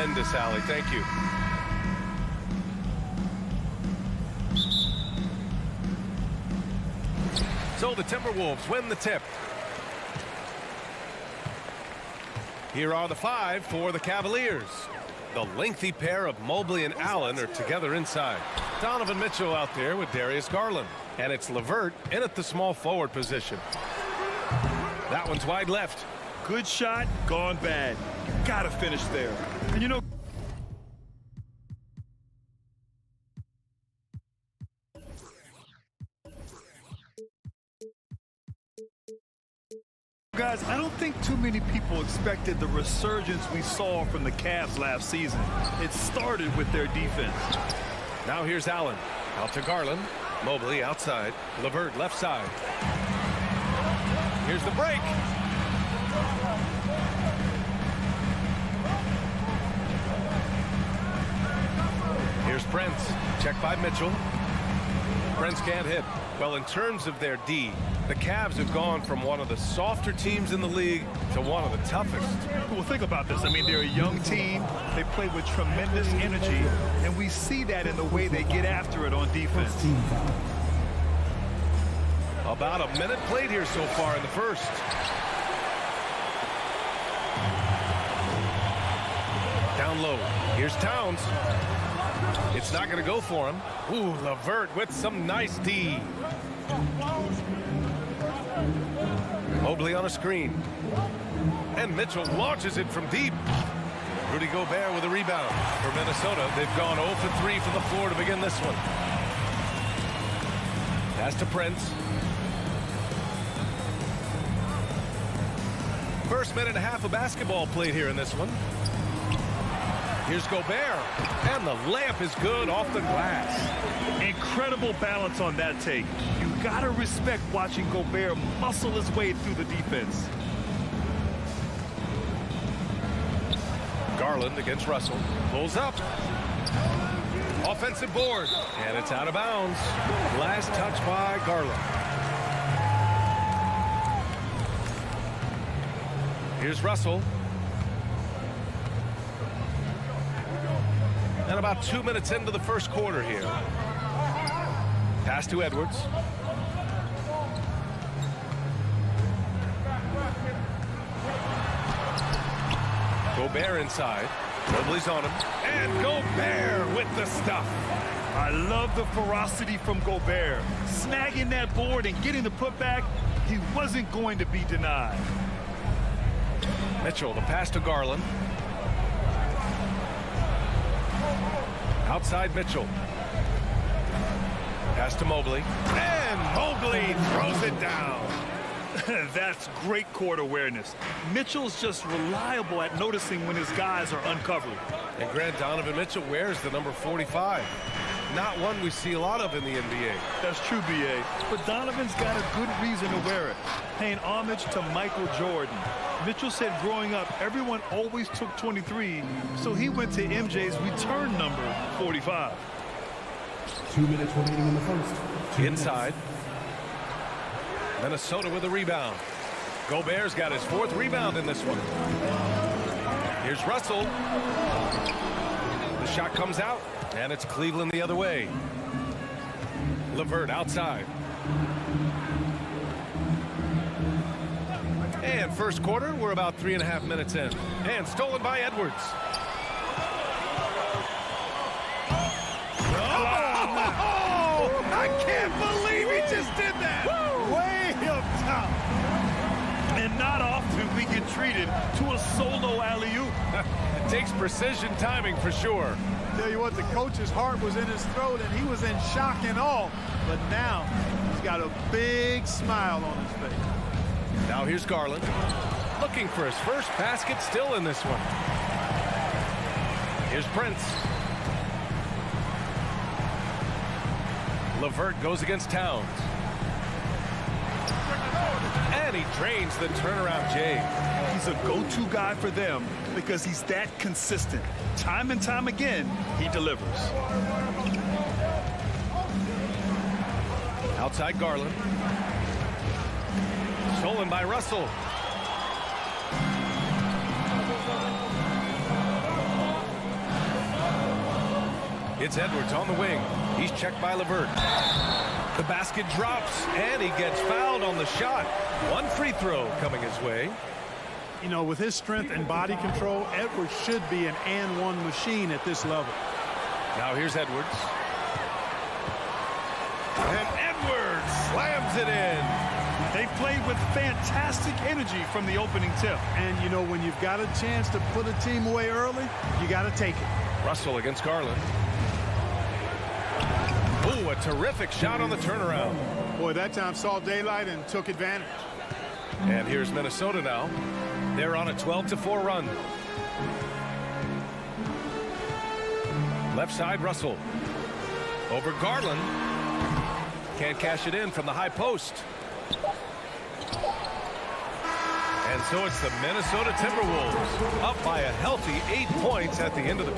tremendous, Allie. Thank you. So the Timberwolves win the tip. Here are the 5 for the Cavaliers. The lengthy pair of Mobley and Allen are together inside. Donovan Mitchell out there with Darius Garland. And it's LeVert in at the small forward position. That one's wide left. Good shot, gone bad. Gotta finish there. And you know, guys, I don't think too many people expected the resurgence we saw from the Cavs last season. It started with their defense. Now here's Allen. Out to Garland. Mobley outside. LeVert left side. Here's the break. Here's Prince. Check by Mitchell. Prince can't hit. Well, in terms of their D, the Cavs have gone from one of the softer teams in the league to one of the toughest. Well, think about this. I mean, they're a young team. They play with tremendous energy, and we see that in the way they get after it on defense. About a minute played here so far in the first. Down low. Here's Towns. It's not going to go for him. Ooh, LeVert with some nice D. Mobley on a screen. And Mitchell launches it from deep. Rudy Gobert with a rebound. For Minnesota, they've gone 0 for 3 from the floor to begin this one. Pass to Prince. First minute and a half of basketball played here in this one. Here's Gobert, and the layup is good off the glass. Incredible balance on that take. You gotta respect watching Gobert muscle his way through the defense. Garland against Russell. Pulls up. Offensive board, and it's out of bounds. Last touch by Garland. Here's Russell. And about 2 minutes into the first quarter here. Pass to Edwards. Gobert inside. Mobley's on him. And Gobert with the stuff. I love the ferocity from Gobert. Snagging that board and getting the putback, he wasn't going to be denied. Mitchell, the pass to Garland. Outside Mitchell. Pass to Mobley. And Mobley throws it down. That's great court awareness. Mitchell's just reliable at noticing when his guys are uncovered. And Grant, Donovan Mitchell wears the number 45. Not one we see a lot of in the NBA. That's true, B.A. But Donovan's got a good reason to wear it, paying homage to Michael Jordan. Mitchell said growing up, everyone always took 23, so he went to MJ's return number, 45. 2 minutes remaining in the first. Inside. Minnesota with a rebound. Gobert's got his 4th rebound in this one. Here's Russell. The shot comes out, and it's Cleveland the other way. LeVert outside. And first quarter, we're about 3.5 minutes in. And stolen by Edwards. Oh, I can't believe he just did that. Way up top. And not often we get treated to a solo alley-oop. It takes precision timing for sure. Tell you what, the coach's heart was in his throat and he was in shock and awe. But now he's got a big smile on his face. Now here's Garland. Looking for his first basket still in this one. Here's Prince. LeVert goes against Towns. And he drains the turnaround J. He's a go-to guy for them because he's that consistent. Time and time again, he delivers. Outside Garland. Stolen by Russell. It's Edwards on the wing. He's checked by LeVert. The basket drops, and he gets fouled on the shot. One free throw coming his way. You know, with his strength and body control, Edwards should be an and-one machine at this level. Now here's Edwards. And Edwards slams it in. They played with fantastic energy from the opening tip. And, you know, when you've got a chance to put a team away early, you got to take it. Russell against Garland. Ooh, a terrific shot on the turnaround. Boy, that time saw daylight and took advantage. And here's Minnesota now. They're on a 12-4 run. Left side, Russell. Over Garland. Can't cash it in from the high post. And so it's the Minnesota Timberwolves up by a healthy 8 points at the end of the...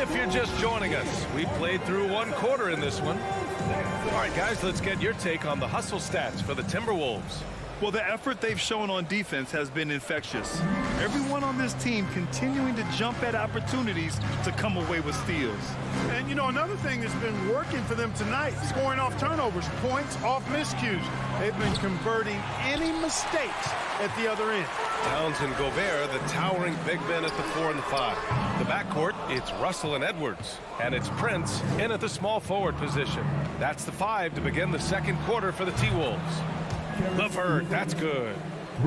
If you're just joining us, we played through one quarter in this one. All right, guys, let's get your take on the hustle stats for the Timberwolves. Well, the effort they've shown on defense has been infectious. Everyone on this team continuing to jump at opportunities to come away with steals. And, you know, another thing that's been working for them tonight, scoring off turnovers, points off miscues. They've been converting any mistakes at the other end. Towns and Gobert, the towering big men at the 4 and the 5. The backcourt, it's Russell and Edwards. And it's Prince in at the small forward position. That's the 5 to begin the second quarter for the T-Wolves. LeVert, that's good.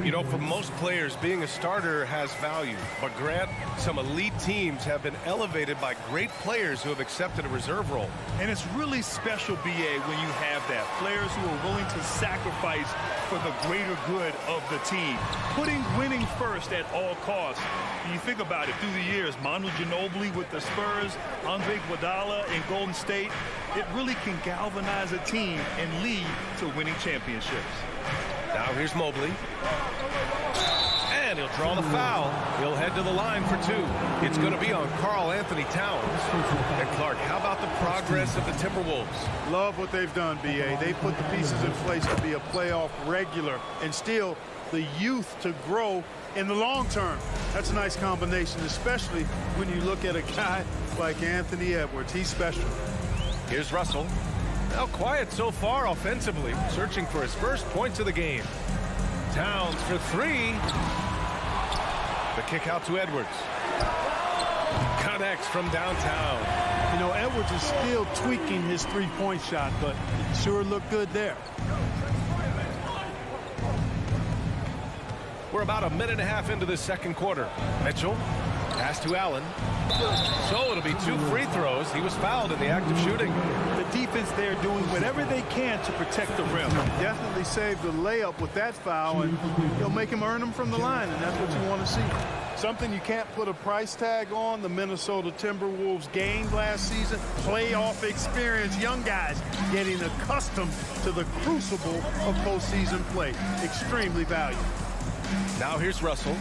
You know, for most players, being a starter has value. But Grant, some elite teams have been elevated by great players who have accepted a reserve role. And it's really special, BA, when you have that. Players who are willing to sacrifice for the greater good of the team. Putting winning first at all costs. When you think about it, through the years, Manu Ginobili with the Spurs, Andre Iguodala in Golden State, it really can galvanize a team and lead to winning championships. Now here's Mobley. And he'll draw the foul. He'll head to the line for 2. It's going to be on Karl Anthony Towns. And Clark, how about the progress of the Timberwolves? Love what they've done, BA. They put the pieces in place to be a playoff regular and still the youth to grow in the long term. That's a nice combination, especially when you look at a guy like Anthony Edwards. He's special. Here's Russell. Now quiet so far offensively, searching for his first points of the game. Towns for 3. The kick out to Edwards. Connects from downtown. You know, Edwards is still tweaking his three-point shot, but it sure looked good there. We're about a minute and a half into this second quarter. Mitchell, pass to Allen. So it'll be 2 free throws. He was fouled in the act of shooting. The defense there doing whatever they can to protect the rim. Definitely saved the layup with that foul, and he'll make him earn them from the line, and that's what you want to see. Something you can't put a price tag on. The Minnesota Timberwolves gained last season. Playoff experience, young guys getting accustomed to the crucible of postseason play. Extremely valuable. Now here's Russell.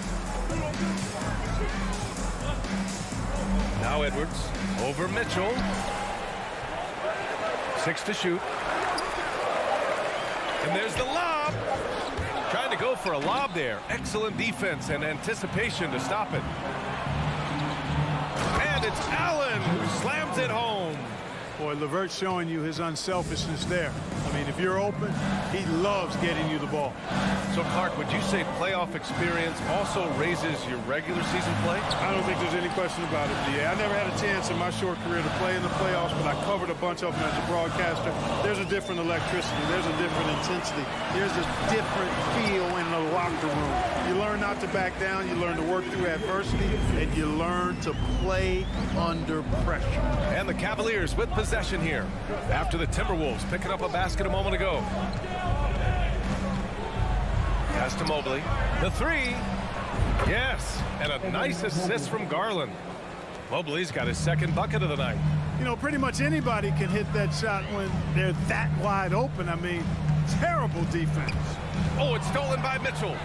Now Edwards over Mitchell. 6 to shoot. And there's the lob. Trying to go for a lob there. Excellent defense and anticipation to stop it. And it's Allen who slams it home. Boy, LeVert showing you his unselfishness there. I mean, if you're open, he loves getting you the ball. So, Clark, would you say playoff experience also raises your regular season play? I don't think there's any question about it, DA. I never had a chance in my short career to play in the playoffs, but I covered a bunch of them as a broadcaster. There's a different electricity. There's a different intensity. There's a different feel in the locker room. You learn not to back down. You learn to work through adversity, and you learn to play under pressure. And the Cavaliers with possession here after the Timberwolves picking up a basket a moment ago. Pass to Mobley. The 3. Yes. And a nice assist from Garland. Mobley's got his second bucket of the night. You know, pretty much anybody can hit that shot when they're that wide open. I mean, terrible defense. Oh, it's stolen by Mitchell.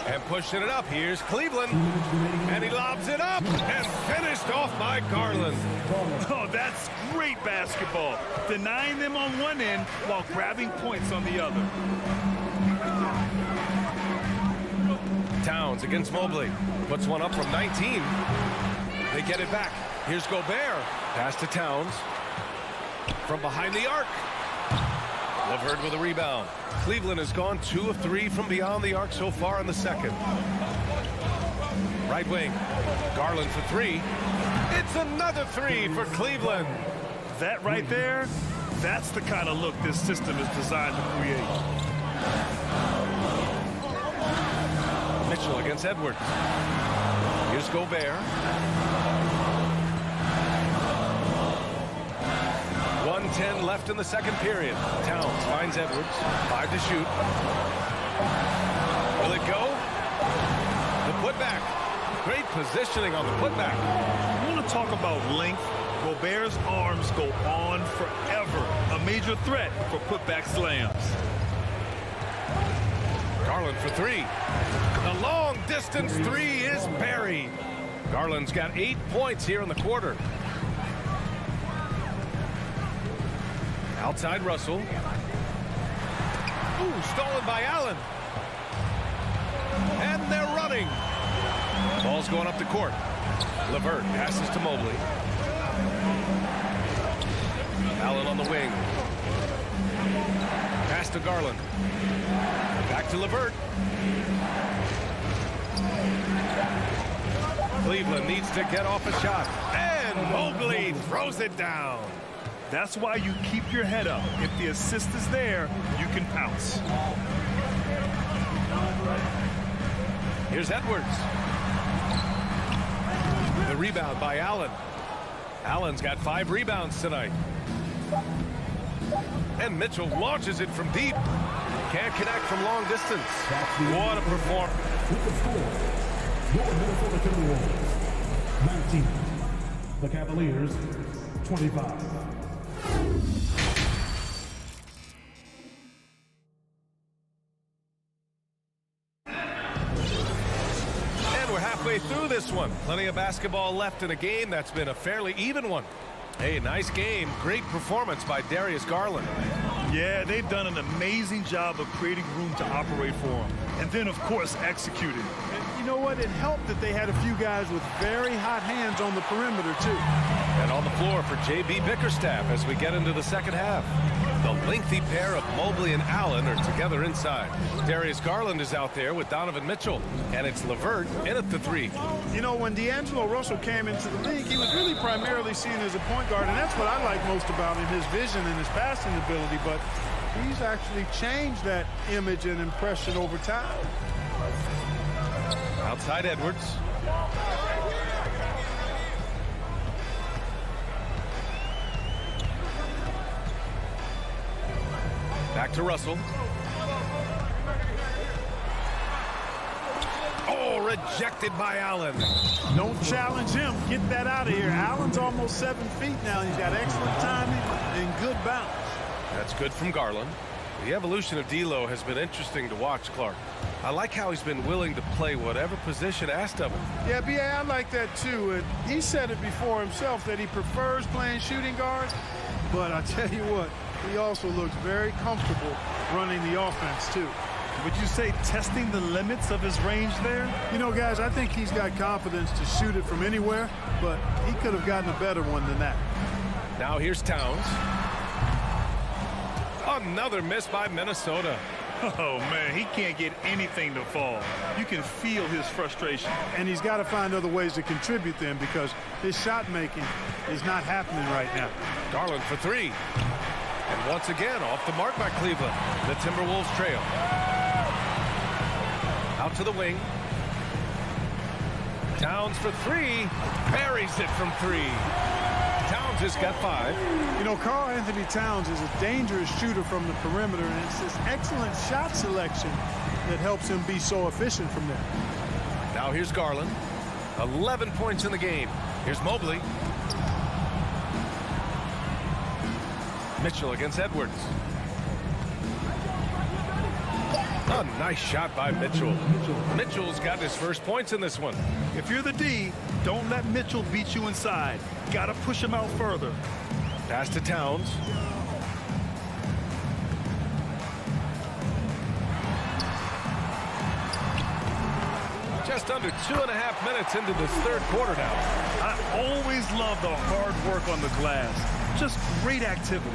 And pushing it up, here's Cleveland. And he lobs it up and finished off by Garland. Oh, that's great basketball. Denying them on one end while grabbing points on the other. Towns Towns against Mobley. Puts one up from 19. They get it back. Here's Gobert. Pass to Towns. From behind the arc. LeVert with a rebound. Cleveland has gone 2 of 3 from beyond the arc so far in the second. Right wing. Garland for 3. It's another 3 for Cleveland. That right there, that's the kind of look this system is designed to create. Mitchell against Edwards. Here's Gobert. 1:10 left in the second period. Towns finds Edwards. 5 to shoot. Will it go? The putback. Great positioning on the putback. You want to talk about length? Gobert's arms go on forever. A major threat for putback slams. Garland for 3. The long distance 3 is buried. Garland's got 8 points here in the quarter. Outside Russell. Ooh, stolen by Allen. And they're running. Ball's going up the court. LeVert passes to Mobley. Allen on the wing. Pass to Garland. Back to LeVert. Cleveland needs to get off a shot. And Mobley throws it down. That's why you keep your head up. If the assist is there, you can pounce. Here's Edwards. The rebound by Allen. Allen's got 5 rebounds tonight. And Mitchell launches it from deep. Can't connect from long distance. What a performance. With the score, your Minnesota Timberwolves 19. The Cavaliers 25. Through this one. Plenty of basketball left in a game that's been a fairly even one. Hey, nice game. Great performance by Darius Garland. Yeah, they've done an amazing job of creating room to operate for him. And then, of course, executing. And you know what? It helped that they had a few guys with very hot hands on the perimeter, too. And on the floor for J.B. Bickerstaff as we get into the second half. The lengthy pair of Mobley and Allen are together inside. Darius Garland is out there with Donovan Mitchell. And it's LeVert in at the 3. You know, when D'Angelo Russell came into the league, he was really primarily seen as a point guard, and that's what I like most about him, his vision and his passing ability. But he's actually changed that image and impression over time. Outside Edwards. Back to Russell. Oh, rejected by Allen. Don't challenge him. Get that out of here. Allen's almost 7 feet now. He's got excellent timing and good bounce. That's good from Garland. The evolution of D'Lo has been interesting to watch, Clark. I like how he's been willing to play whatever position asked of him. Yeah, B.A., I like that too. And he said it before himself that he prefers playing shooting guard. But I tell you what, he also looks very comfortable running the offense too. Would you say testing the limits of his range there? You know, guys, I think he's got confidence to shoot it from anywhere, but he could have gotten a better one than that. Now here's Towns. Another miss by Minnesota. Oh, man, he can't get anything to fall. You can feel his frustration. And he's got to find other ways to contribute then because his shot making is not happening right now. Garland for 3. And once again, off the mark by Cleveland. The Timberwolves trail. Out to the wing. Towns for 3. Buries it from 3. Towns has got 5. You know, Karl Anthony Towns is a dangerous shooter from the perimeter, and it's this excellent shot selection that helps him be so efficient from there. Now here's Garland. 11 points in the game. Here's Mobley. Mitchell against Edwards. A nice shot by Mitchell. Mitchell's got his first points in this one. If you're the D, don't let Mitchell beat you inside. Got to push him out further. Pass to Towns. just under 2.5 minutes into this third quarter now. I always love the hard work on the glass. Just great activity.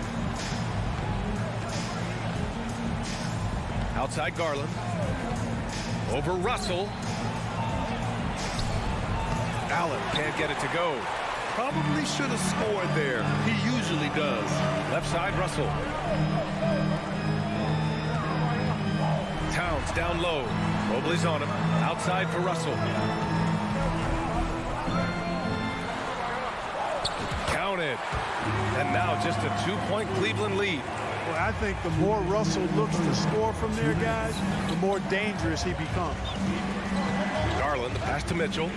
Outside Garland. Over Russell. Allen can't get it to go. Probably should have scored there. He usually does. Left side, Russell. Towns down low. Mobley's on him. Outside for Russell. Counted. And now just a 2-point Cleveland lead. Well, I think the more Russell looks to score from there, guys, the more dangerous he becomes. Garland, the pass to Mitchell.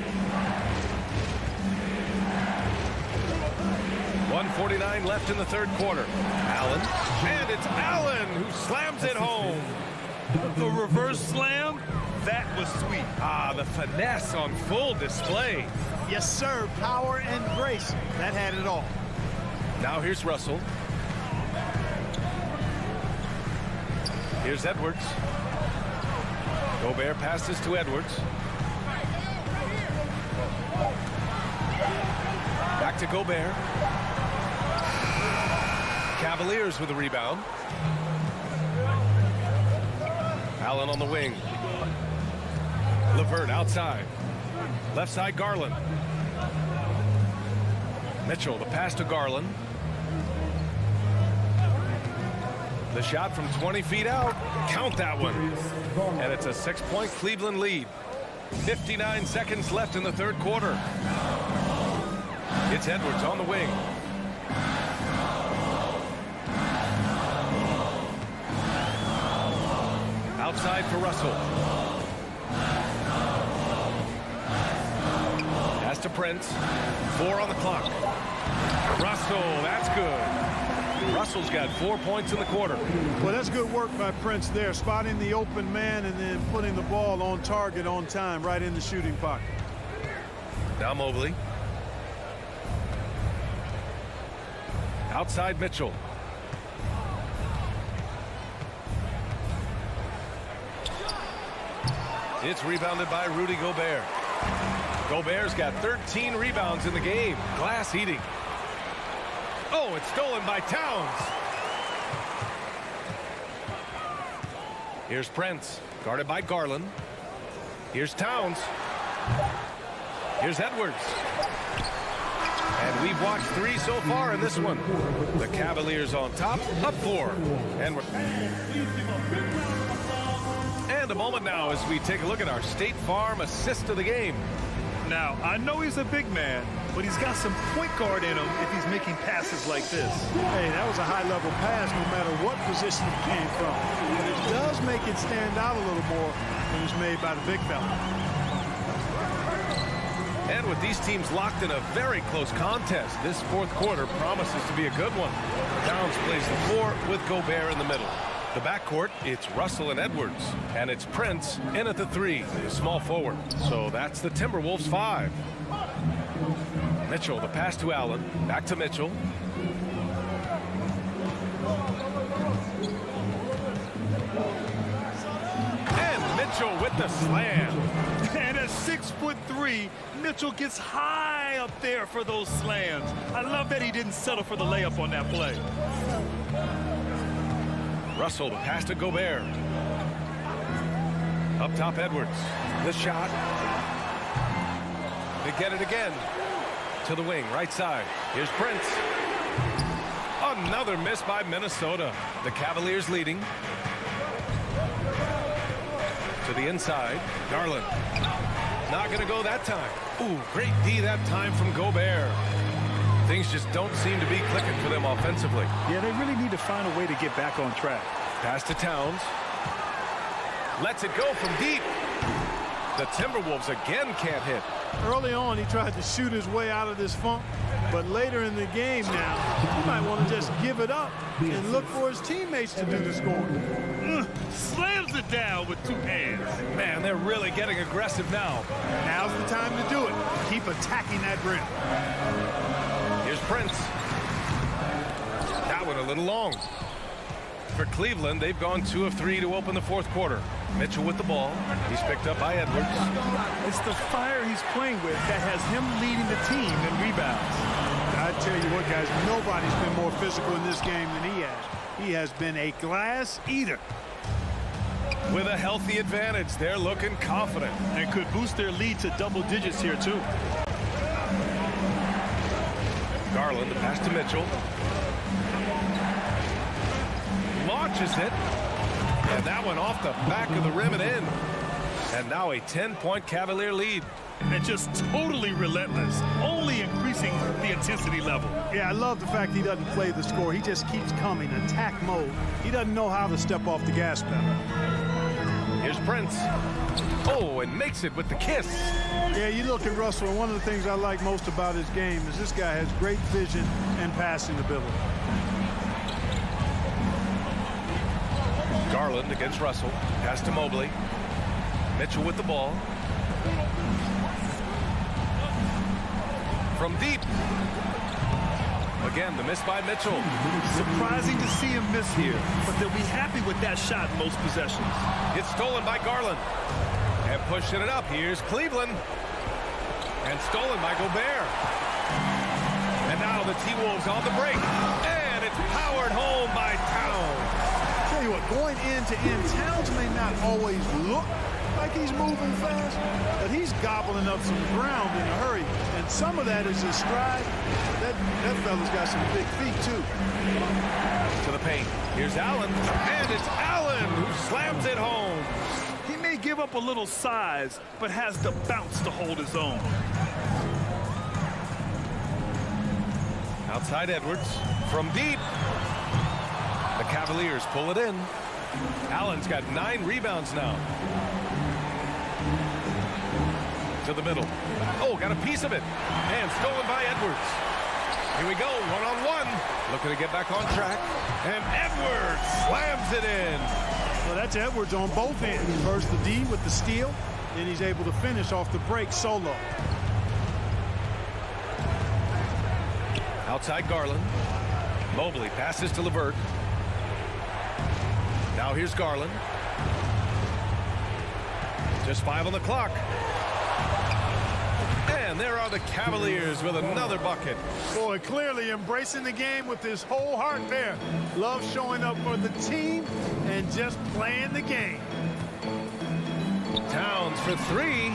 1:49 left in the third quarter. Allen. And it's Allen who slams it home. The reverse slam, that was sweet. Ah, the finesse on full display. Yes, sir. Power and grace. That had it all. Now here's Russell. Here's Edwards. Gobert passes to Edwards. Back to Gobert. Cavaliers with the rebound. Allen on the wing. LeVert outside. Left side, Garland. Mitchell, the pass to Garland. The shot from 20 feet out. Count that one. And it's a 6-point Cleveland lead. 59 seconds left in the third quarter. It's Edwards on the wing. Outside for Russell. Pass to Prince. 4 on the clock. Russell, that's good. Russell's got 4 points in the quarter. Well, that's good work by Prince there, spotting the open man and then putting the ball on target on time, right in the shooting pocket. Now Mobley. Outside Mitchell. It's rebounded by Rudy Gobert. Gobert's got 13 rebounds in the game. Glass heating. Oh, it's stolen by Towns. Here's Prince, guarded by Garland. Here's Towns. Here's Edwards. And we've watched 3 so far in this one. The Cavaliers on top, up 4. And a moment now as we take a look at our State Farm assist of the game. Now, I know he's a big man, but he's got some point guard in him if he's making passes like this. Hey, that was a high-level pass no matter what position it came from. But it does make it stand out a little more when it's made by the big fella. And with these teams locked in a very close contest, this fourth quarter promises to be a good one. Towns plays the 4 with Gobert in the middle. The backcourt, it's Russell and Edwards. And it's Prince in at the 3, the small forward. So that's the Timberwolves 5. Mitchell, the pass to Allen. Back to Mitchell. And Mitchell with the slam. And at 6'3", Mitchell gets high up there for those slams. I love that he didn't settle for the layup on that play. Russell, the pass to Gobert. Up top, Edwards. The shot. They get it again. To the wing, right side. Here's Prince. Another miss by Minnesota. The Cavaliers leading. To the inside. Garland. Not going to go that time. Ooh, great D that time from Gobert. Things just don't seem to be clicking for them offensively. Yeah, they really need to find a way to get back on track. Pass to Towns. Lets it go from deep. The Timberwolves again can't hit. Early on, he tried to shoot his way out of this funk. But later in the game now, he might want to just give it up and look for his teammates to do the scoring. Slams it down with 2 hands. Man, they're really getting aggressive now. Now's the time to do it. Keep attacking that rim. Here's Prince. That one a little long. For Cleveland, they've gone 2 of 3 to open the fourth quarter. Mitchell with the ball. He's picked up by Edwards. It's the fire he's playing with that has him leading the team in rebounds. I tell you what, guys, nobody's been more physical in this game than he has. He has been a glass eater. With a healthy advantage, they're looking confident. And could boost their lead to double digits here, too. Garland, the pass to Mitchell. Launches it. And that one off the back of the rim and in. And now a 10-point Cavalier lead. And just totally relentless, only increasing the intensity level. Yeah, I love the fact he doesn't play the score. He just keeps coming, attack mode. He doesn't know how to step off the gas pedal. Here's Prince. Oh, and makes it with the kiss. Yeah, you look at Russell, and one of the things I like most about his game is this guy has great vision and passing ability. Garland against Russell. Pass to Mobley. Mitchell with the ball. From deep. Again, the miss by Mitchell. Surprising to see him miss here, but they'll be happy with that shot most possessions. It's stolen by Garland. And pushing it up. Here's Cleveland. And stolen by Gobert. And now the T-Wolves on the break. And it's powered home by Towns. Tell you what, going end to end, Towns may not always look like he's moving fast, but he's gobbling up some ground in a hurry. And some of that is his stride. That fella's got some big feet, too. To the paint. Here's Allen. And it's Allen who slams it home. He may give up a little size, but has the bounce to hold his own. Outside Edwards. From deep. The Cavaliers pull it in. Allen's got 9 rebounds now. To the middle. Oh, got a piece of it. And stolen by Edwards. Here we go, one-on-one. Looking to get back on track. And Edwards slams it in. Well, that's Edwards on both ends. First the D with the steal, then he's able to finish off the break solo. Outside Garland. Mobley passes to LeVert. Now here's Garland. Just 5 on the clock. And there are the Cavaliers with another bucket. Boy, clearly embracing the game with his whole heart there. Love showing up for the team and just playing the game. Towns for 3.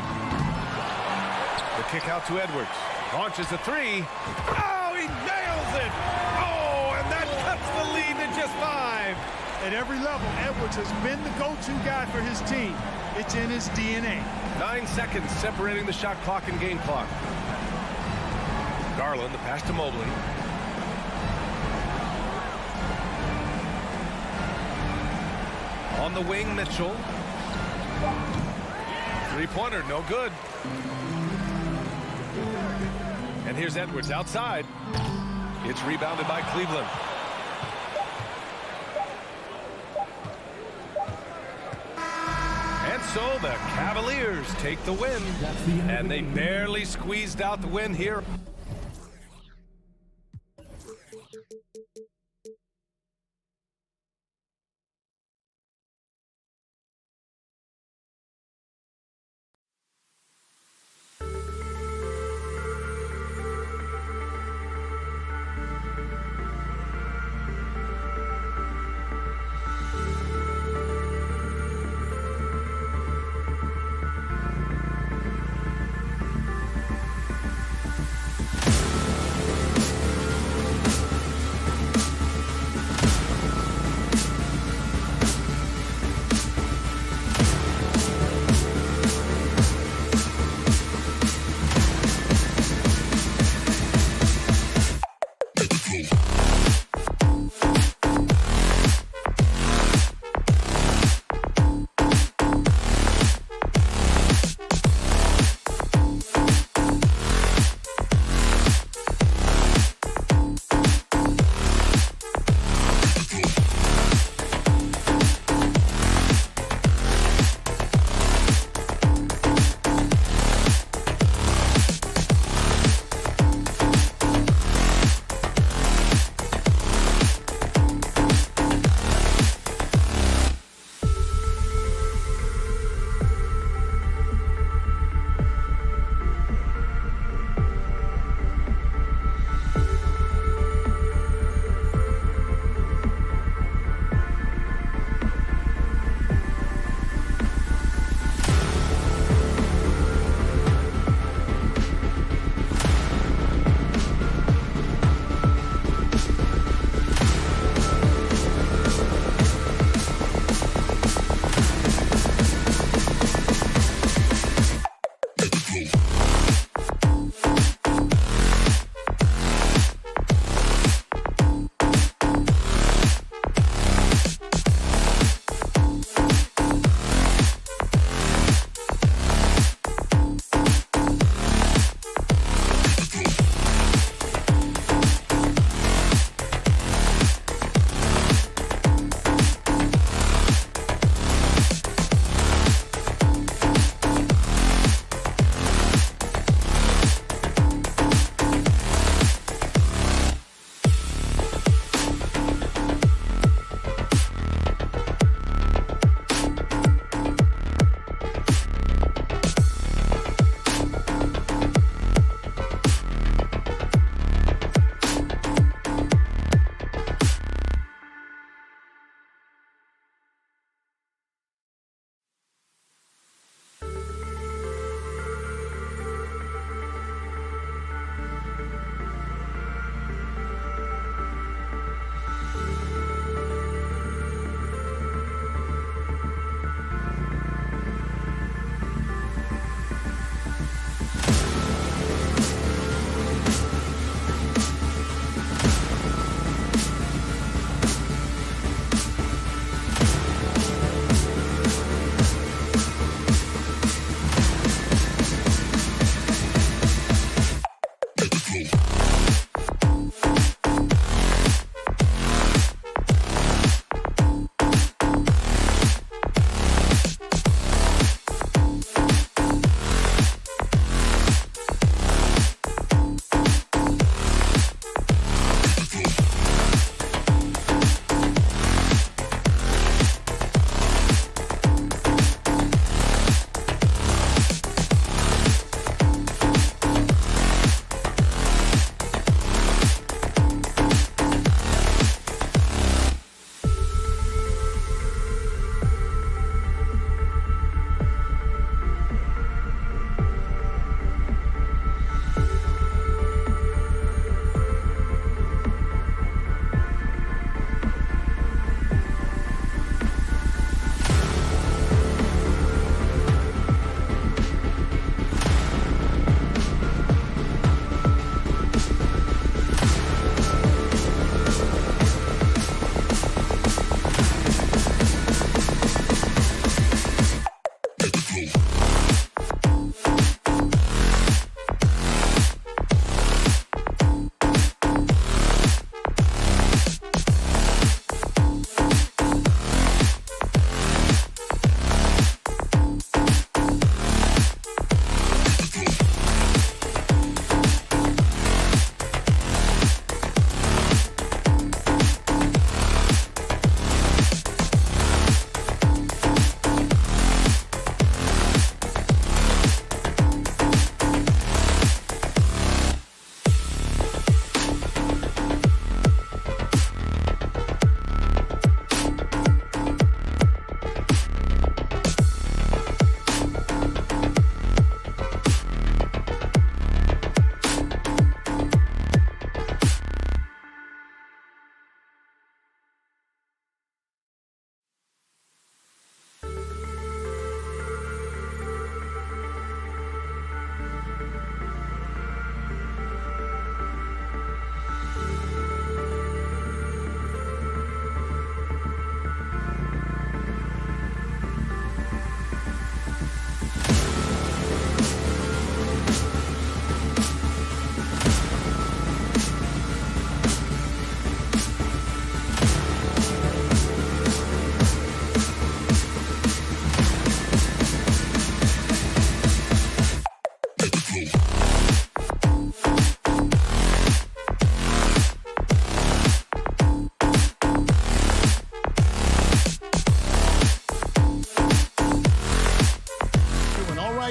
The kick out to Edwards. Launches a 3. Oh, he nails it. Oh, and that cuts the lead to just 5. At every level, Edwards has been the go-to guy for his team. It's in his DNA. 9 seconds separating the shot clock and game clock. Garland, the pass to Mobley. On the wing, Mitchell. Three-pointer, no good. And here's Edwards outside. It's rebounded by Cleveland. And so the Cavaliers take the win. And they barely squeezed out the win here.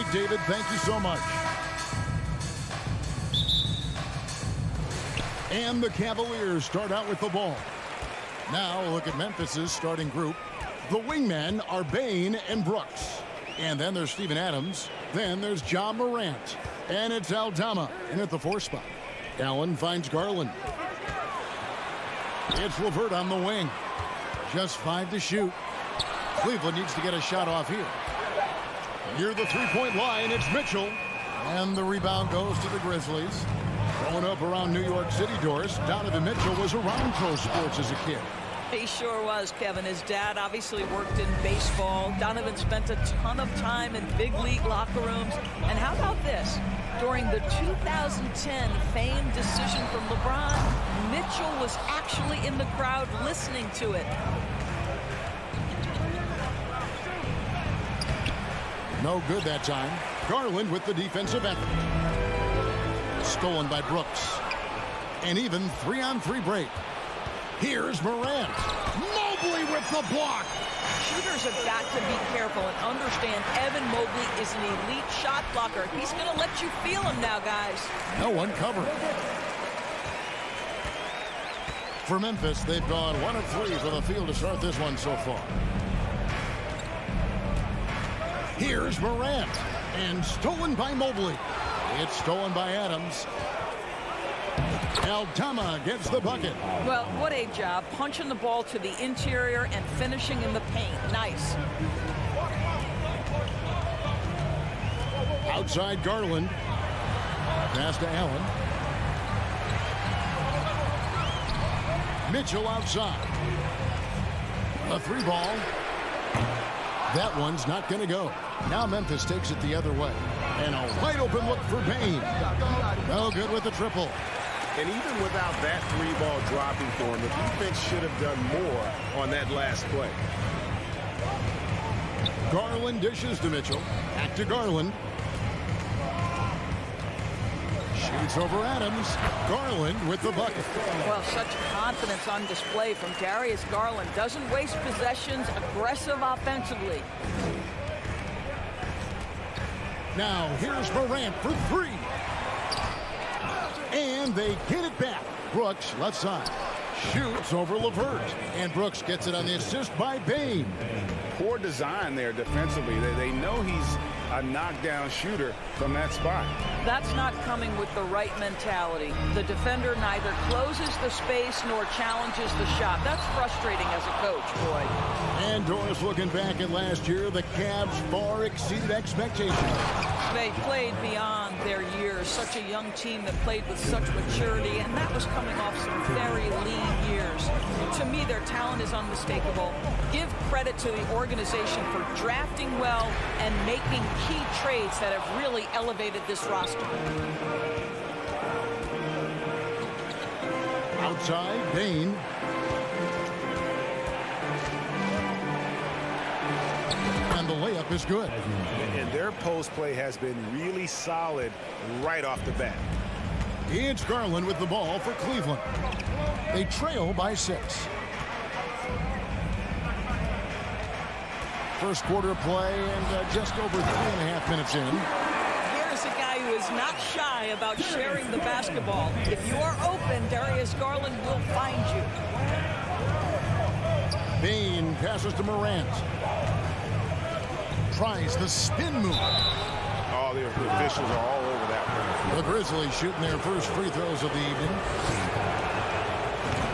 right, David, thank you so much. And the Cavaliers start out with the ball. Now look at Memphis's starting group. The wingmen are Bain and Brooks. And then there's Steven Adams. Then there's John Morant. And it's Aldama in at the 4 spot. Allen finds Garland. It's LeVert on the wing. Just 5 to shoot. Cleveland needs to get a shot off here. Near the 3-point line, it's Mitchell. And the rebound goes to the Grizzlies. Growing up around New York City, Doris, Donovan Mitchell was around pro sports as a kid. He sure was, Kevin. His dad obviously worked in baseball. Donovan spent a ton of time in big league locker rooms. And how about this? During the 2010 famed decision from LeBron, Mitchell was actually in the crowd listening to it. No good that time. Garland with the defensive effort. Stolen by Brooks. And even 3-on-3 break. Here's Morant. Mobley with the block. Shooters have got to be careful and understand Evan Mobley is an elite shot blocker. He's going to let you feel him now, guys. No one covered. For Memphis, they've gone 1 of 3 for the field to start this one so far. Here's Morant. And stolen by Mobley. It's stolen by Adams. Aldama gets the bucket. Well, what a job. Punching the ball to the interior and finishing in the paint. Nice. Outside Garland. Pass to Allen. Mitchell outside. A 3-ball. That one's not going to go. Now Memphis takes it the other way. And a wide open look for Bain. No good with the triple. And even without that 3-ball dropping for him, the defense should have done more on that last play. Garland dishes to Mitchell. Back to Garland. Shoots over Adams. Garland with the bucket. Well, such confidence on display from Darius Garland. Doesn't waste possessions, aggressive offensively. Now here's Morant for 3. And they get it back. Brooks left side. Shoots over LeVert. And Brooks gets it on the assist by Bain. Poor design there defensively. They know he's a knockdown shooter from that spot. That's not coming with the right mentality. The defender neither closes the space nor challenges the shot. That's frustrating as a coach, boy. And Doris, looking back at last year, the Cavs far exceeded expectations. They played beyond their years. Such a young team that played with such maturity, and that was coming off some very lean years. To me, their talent is unmistakable. Give credit to the organization for drafting well and making key trades that have really elevated this roster. Outside, Bain. And the layup is good. And their post play has been really solid right off the bat. It's Garland with the ball for Cleveland. They trail by 6. First quarter play and just over 3.5 minutes in. Here's a guy who is not shy about sharing the basketball. If you are open, Darius Garland will find you. Bain passes to Morant. Tries the spin move. Oh, the officials are all over that one. The Grizzlies shooting their first free throws of the evening.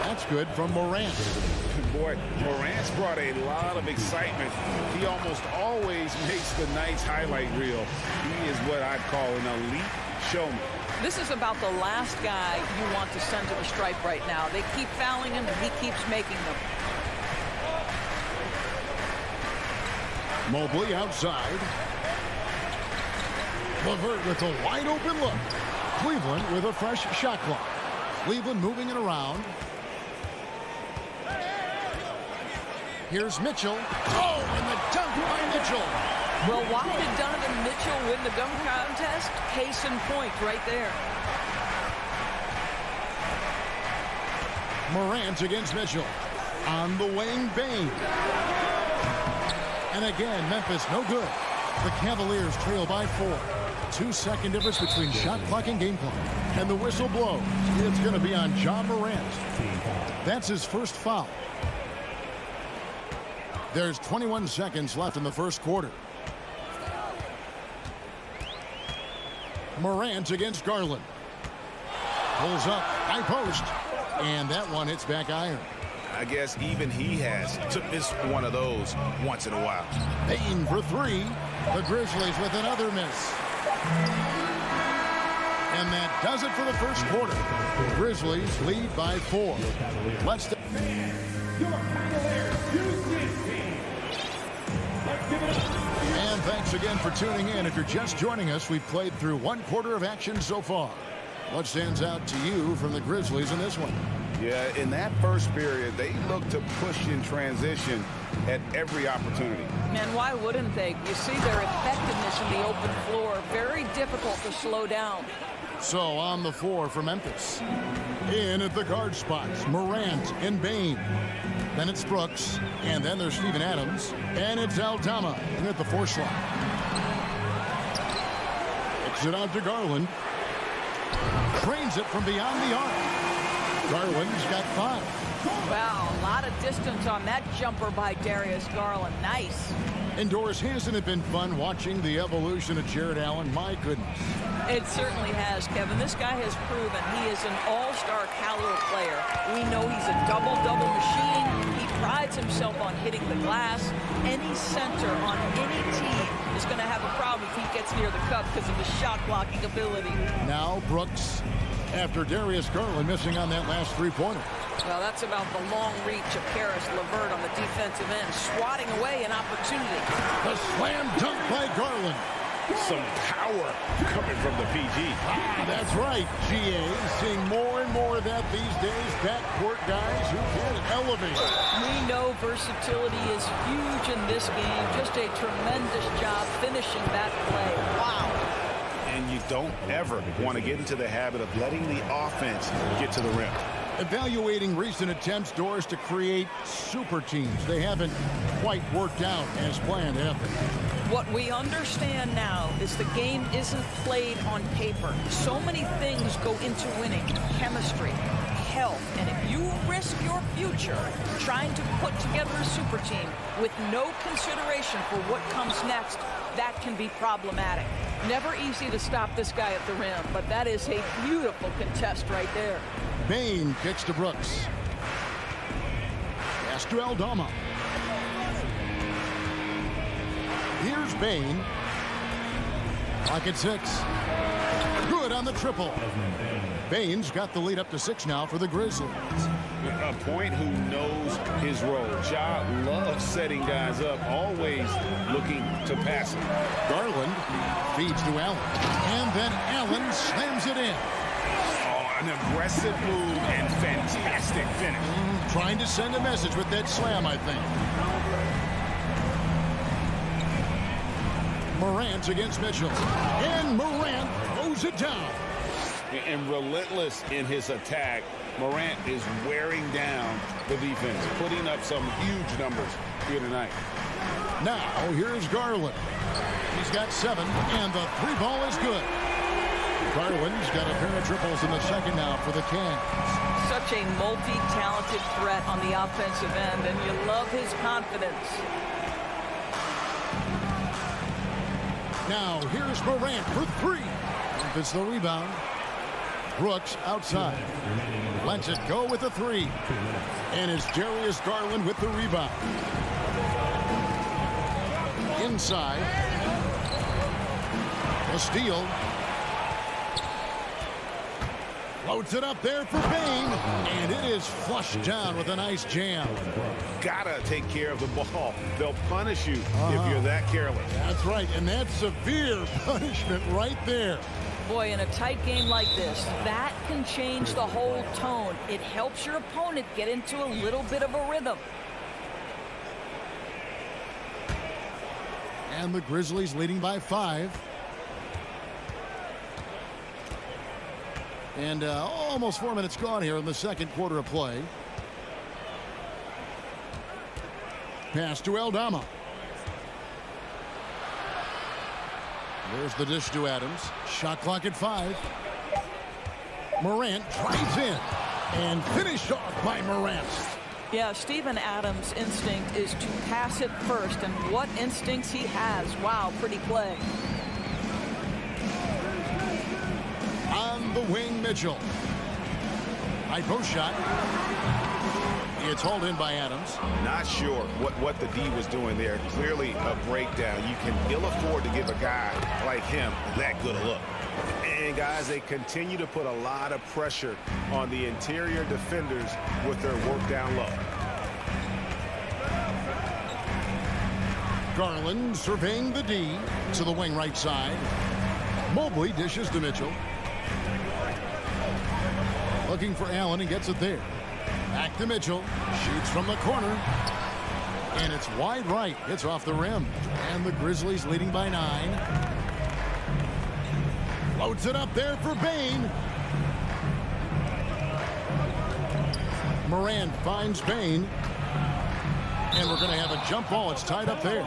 That's good from Morant. Boy, Morant's brought a lot of excitement. He almost always makes the night's highlight reel. He is what I'd call an elite showman. This is about the last guy you want to send to the stripe right now. They keep fouling him, and he keeps making them. Mobley outside. LeVert with a wide open look. Cleveland with a fresh shot clock. Cleveland moving it around. Here's Mitchell. Oh, and the dunk by Mitchell. Well, why did Donovan Mitchell win the dunk contest? Case in point right there. Morant against Mitchell. On the wing, Bain. And again, Memphis no good. The Cavaliers trail by 4. 2-second difference between shot clock and game clock. And the whistle blows. It's going to be on Ja Morant. That's his first foul. There's 21 seconds left in the first quarter. Morant against Garland. Pulls up, high post. And that one hits back iron. I guess even he has to miss one of those once in a while. Payne for 3. The Grizzlies with another miss. And that does it for the first quarter. The Grizzlies lead by 4. Let's... And thanks again for tuning in. If you're just joining us, we've played through 1 quarter of action so far. What stands out to you from the Grizzlies in this one? Yeah, in that first period, they looked to push in transition at every opportunity. Man, why wouldn't they? You see their effectiveness in the open floor. Very difficult to slow down. So on the floor for Memphis. In at the guard spots, Morant and Bane. Then it's Brooks, and then there's Steven Adams, and it's Aldama in at the 4 slot. Kicks it out to Garland. Trains it from beyond the arc. Garland's got 5. Wow, a lot of distance on that jumper by Darius Garland. Nice. Indoors, hasn't it been fun watching the evolution of Jared Allen? My goodness. It certainly has, Kevin. This guy has proven he is an all-star caliber player. We know he's a double-double machine. He prides himself on hitting the glass. Any center on any team is going to have a problem if he gets near the cup because of his shot-blocking ability. Now Brooks, after Darius Garland missing on that last 3-pointer. Well, that's about the long reach of Karis LeVert on the defensive end, swatting away an opportunity. The slam dunk by Garland. Some power coming from the PG. That's right, GA. Seeing more and more of that these days. Backcourt guys who can elevate. We know versatility is huge in this game. Just a tremendous job finishing that play. Wow. And you don't ever want to get into the habit of letting the offense get to the rim. Evaluating recent attempts, Doris, to create super teams. They haven't quite worked out as planned, have they? What we understand now is the game isn't played on paper. So many things go into winning. Chemistry, health, and if you risk your future trying to put together a super team with no consideration for what comes next, that can be problematic. Never easy to stop this guy at the rim, but that is a beautiful contest right there. Bane kicks to Brooks. Pass to Aldama. Here's Bane. Clock at 6. Good on the triple. Bane's got the lead up to 6 now for the Grizzlies. A point who knows his role. Ja loves setting guys up, always looking to pass it. Garland feeds to Allen. And then Allen slams it in. An aggressive move and fantastic finish. Trying to send a message with that slam, I think. Morant against Mitchell. And Morant throws it down. And relentless in his attack, Morant is wearing down the defense, putting up some huge numbers here tonight. Now, here's Garland. He's got 7, and the 3 ball is good. Garland's got a pair of triples in the second now for the Cavs. Such a multi-talented threat on the offensive end, and you love his confidence. Now, here's Morant for 3. It's the rebound. Brooks outside. Lets it go with a 3. And it's Darius Garland with the rebound. Inside. A steal. Loads it up there for Bane. And it is flushed down with a nice jam. Gotta take care of the ball. They'll punish you if you're that careless. That's right. And that's severe punishment right there. Boy, in a tight game like this, that can change the whole tone. It helps your opponent get into a little bit of a rhythm. And the Grizzlies leading by 5. And almost 4 minutes gone here in the second quarter of play. Pass to Aldama. There's the dish to Adams. Shot clock at 5. Morant drives in and finished off by Morant. Yeah, Steven Adams' instinct is to pass it first, and what instincts he has. Wow, pretty play. On the wing, Mitchell. High post shot. It's hauled in by Adams. Not sure what the D was doing there. Clearly a breakdown. You can ill afford to give a guy like him that good a look. And guys, they continue to put a lot of pressure on the interior defenders with their work down low. Garland surveying the D to the wing right side. Mobley dishes to Mitchell. Looking for Allen and gets it there. Back to Mitchell. Shoots from the corner. And it's wide right. It's off the rim. And the Grizzlies leading by 9. Floats it up there for Bain. Moran finds Bain. And we're going to have a jump ball. It's tied up there.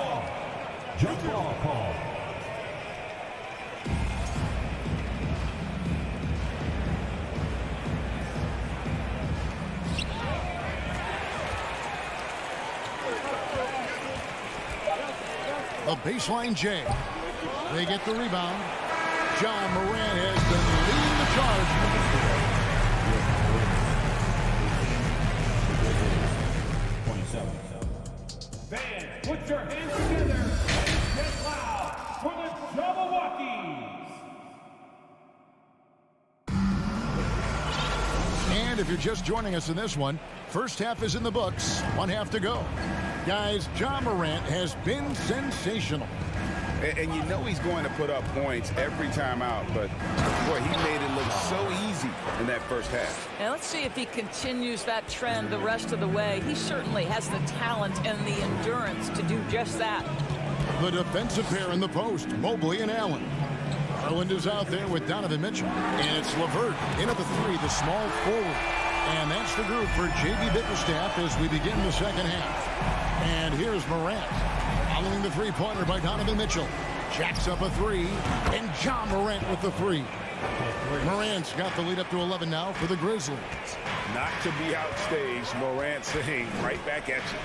Jump ball call. The baseline J. They get the rebound. John Moran has been leading the charge. Fans, put your hands together and get loud for the Jabberwockies. And if you're just joining us in this one, first half is in the books. 1 half to go. Guys, John Morant has been sensational. And you know he's going to put up points every time out, but boy, he made it look so easy in that first half. And let's see if he continues that trend the rest of the way. He certainly has the talent and the endurance to do just that. The defensive pair in the post, Mobley and Allen. Garland is out there with Donovan Mitchell. And it's LeVert in at the 3, the small forward. And that's the group for J.B. Bickerstaff as we begin the second half. And here's Morant. Following the three-pointer by Donovan Mitchell. Jacks up a 3. And John Morant with the 3. Morant's got the lead up to 11 now for the Grizzlies. Not to be outstaged, Morant saying right back at you.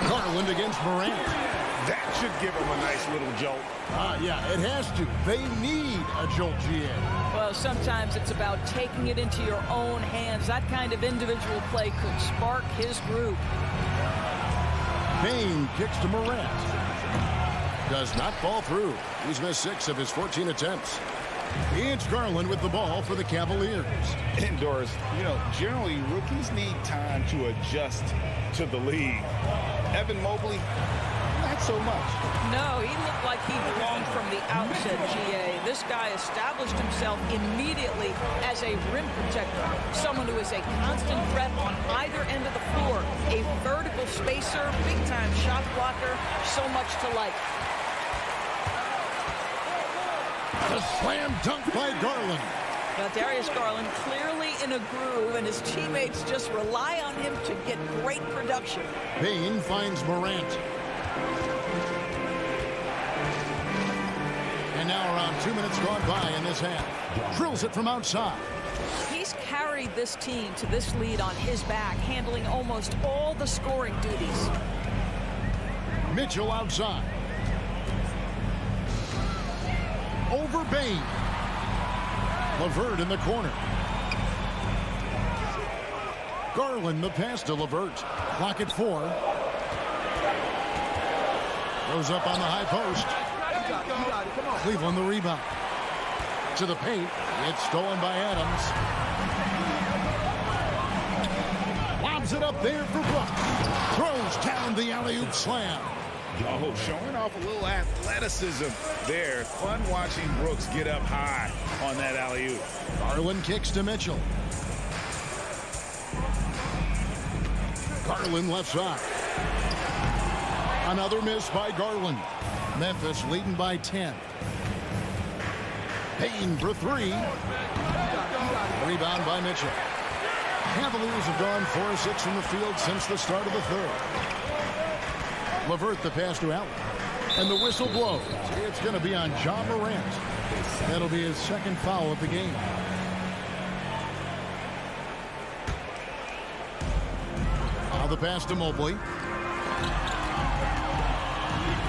Garland against Morant. That should give him a nice little jolt. Yeah, it has to. They need a jolt, GA. Well, sometimes it's about taking it into your own hands. That kind of individual play could spark his group. Bain kicks to Morant. Does not fall through. He's missed 6 of his 14 attempts. It's Garland with the ball for the Cavaliers. Indoors, you know, generally rookies need time to adjust to the league. Evan Mobley, not so much. No, he looked like he belonged from the outset, GA. This guy established himself immediately as a rim protector, someone who is a constant threat on either end of the floor, a vertical spacer, big-time shot blocker, so much to like. A slam dunk by Garland. Now, Darius Garland clearly in a groove, and his teammates just rely on him to get great production. Bain finds Morant. And now around 2 minutes gone by in this half. Drills it from outside. He's carried this team to this lead on his back, handling almost all the scoring duties. Mitchell outside. Over Bain. LeVert in the corner. Garland the pass to LeVert. Clock at 4. Goes up on the high post. Cleveland the rebound. To the paint. It's stolen by Adams. Lobs it up there for Brooks. Throws down the alley-oop slam. Oh, showing off a little athleticism there. Fun watching Brooks get up high on that alley-oop. Garland kicks to Mitchell. Garland left side. Another miss by Garland. Memphis leading by 10. Payne for 3. Rebound by Mitchell. Cavaliers have gone 4 of 6 from the field since the start of the third. LeVert the pass to Allen. And the whistle blows. It's going to be on Ja Morant. That'll be his second foul of the game. Now the pass to Mobley.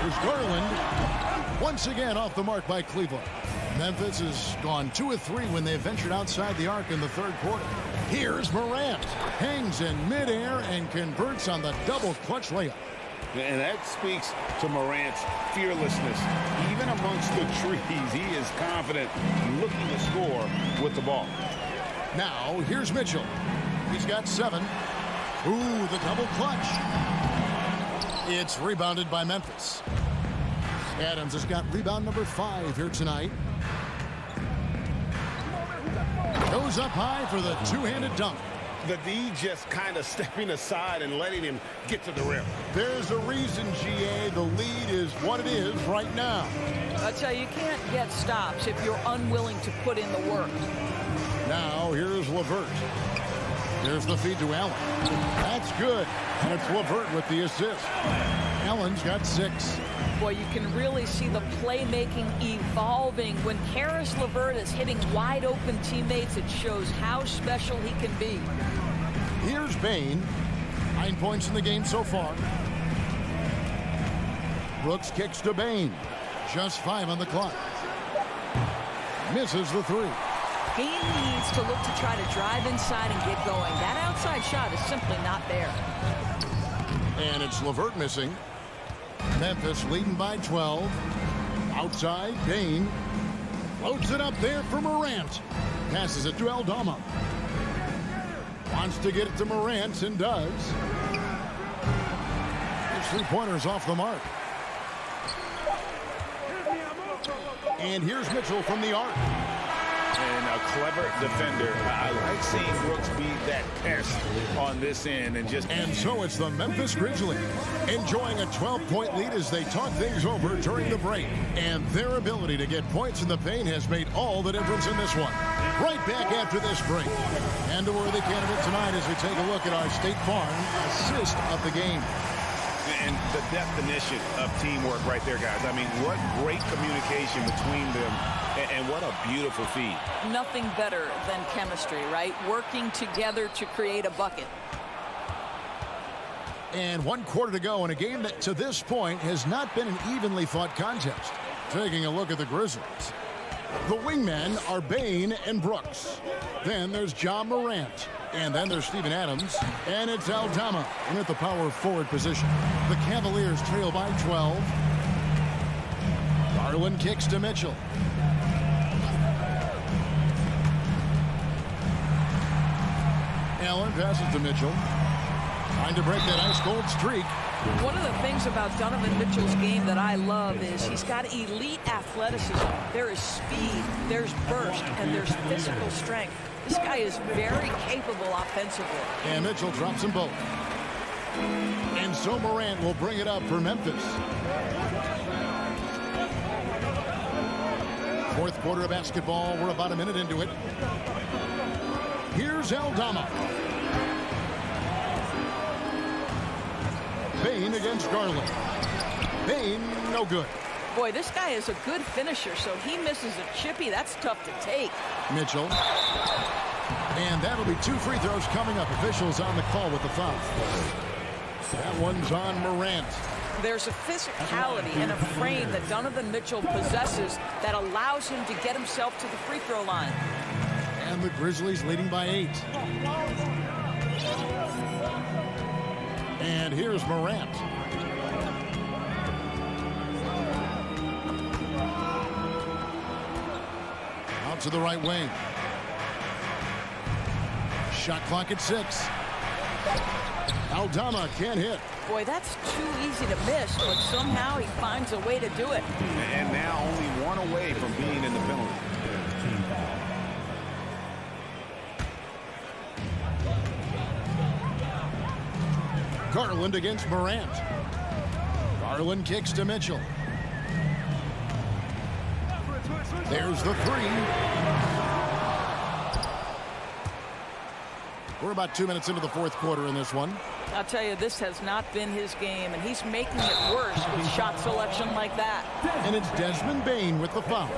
Here's Garland. Once again off the mark by Cleveland. Memphis has gone 2 of 3 when they ventured outside the arc in the third quarter. Here's Morant. Hangs in midair and converts on the double clutch layup. And that speaks to Morant's fearlessness. Even amongst the trees, he is confident looking to score with the ball. Now, here's Mitchell. He's got 7. Ooh, the double clutch. It's rebounded by Memphis. Adams has got rebound number 5 here tonight. Goes up high for the two-handed dunk. The D just kind of stepping aside and letting him get to the rim. There's a reason, GA. The lead is what it is right now. I'll tell you, you can't get stops if you're unwilling to put in the work. Now, here's LeVert. There's the feed to Allen. That's good. And it's LeVert with the assist. Allen's got 6. Boy, you can really see the playmaking evolving. When Karis LeVert is hitting wide-open teammates, it shows how special he can be. Here's Bane. 9 points in the game so far. Brooks kicks to Bane. Just 5 on the clock. Misses the 3. Bane needs to look to try to drive inside and get going. That outside shot is simply not there. And it's LeVert missing. Memphis leading by 12. Outside, Bane floats it up there for Morant. Passes it to Aldama. Wants to get it to Morant and does. His three-pointer's off the mark. And here's Mitchell from the arc. And a clever defender. I like seeing Brooks be that pest on this end and just... And so it's the Memphis Grizzlies enjoying a 12-point lead as they talk things over during the break. And their ability to get points in the paint has made all the difference in this one. Right back after this break. And a worthy candidate tonight as we take a look at our State Farm assist of the game. And the definition of teamwork right there, guys. I mean, what great communication between them, and what a beautiful feed. Nothing better than chemistry, right? Working together to create a bucket. And 1 quarter to go in a game that to this point has not been an evenly fought contest. Taking a look at the Grizzlies. The wingmen are Bane and Brooks. Then there's Ja Morant. And then there's Steven Adams. And it's Aldama in at the power forward position. The Cavaliers trail by 12. Garland kicks to Mitchell. Allen passes to Mitchell. Trying to break that ice-cold streak. One of the things about Donovan Mitchell's game that I love is he's got elite athleticism. There is speed, there's burst, and there's physical strength. This guy is very capable offensively. And Mitchell drops them both. And so Morant will bring it up for Memphis. Fourth quarter of basketball. We're about a minute into it. Here's Aldama. Bane against Garland. Bane, no good. Boy, this guy is a good finisher, so he misses a chippy. That's tough to take. Mitchell. And that'll be 2 free throws coming up. Officials on the call with the foul. That one's on Morant. There's a physicality and a frame that Donovan Mitchell possesses that allows him to get himself to the free throw line. And the Grizzlies leading by 8. And here's Morant. Out to the right wing. Shot clock at 6. Aldama can't hit. Boy, that's too easy to miss, but somehow he finds a way to do it. And now only 1 away from being in the penalty. Garland against Morant. Garland kicks to Mitchell. There's the 3. We're about 2 minutes into the fourth quarter in this one. I'll tell you, this has not been his game, and he's making it worse with shot selection like that. And it's Desmond Bane with the foul.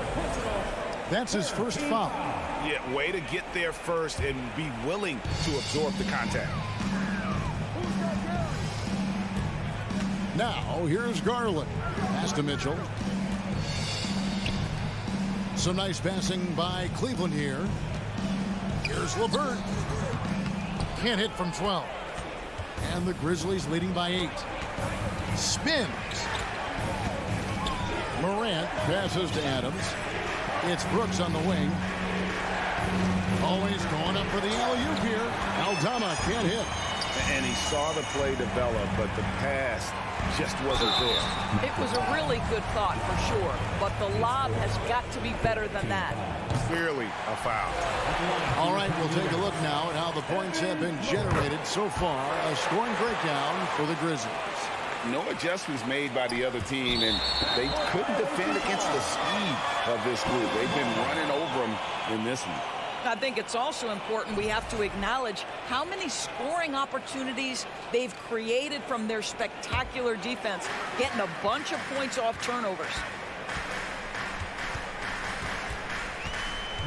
That's his first foul. Yeah, way to get there first and be willing to absorb the contact. Now, here's Garland. Pass to Mitchell. Some nice passing by Cleveland here. Here's LeVert. Can't hit from 12. And the Grizzlies leading by 8. Spins. Morant passes to Adams. It's Brooks on the wing. Always going up for the alley-oop here. Aldama can't hit. And he saw the play develop, but the pass just wasn't there. It was a really good thought for sure, but the lob has got to be better than that. Clearly a foul. All right, we'll take a look now at how the points have been generated so far. A scoring breakdown for the Grizzlies. No adjustments made by the other team, and they couldn't defend against the speed of this group. They've been running over them in this one. I think it's also important we have to acknowledge how many scoring opportunities they've created from their spectacular defense, getting a bunch of points off turnovers.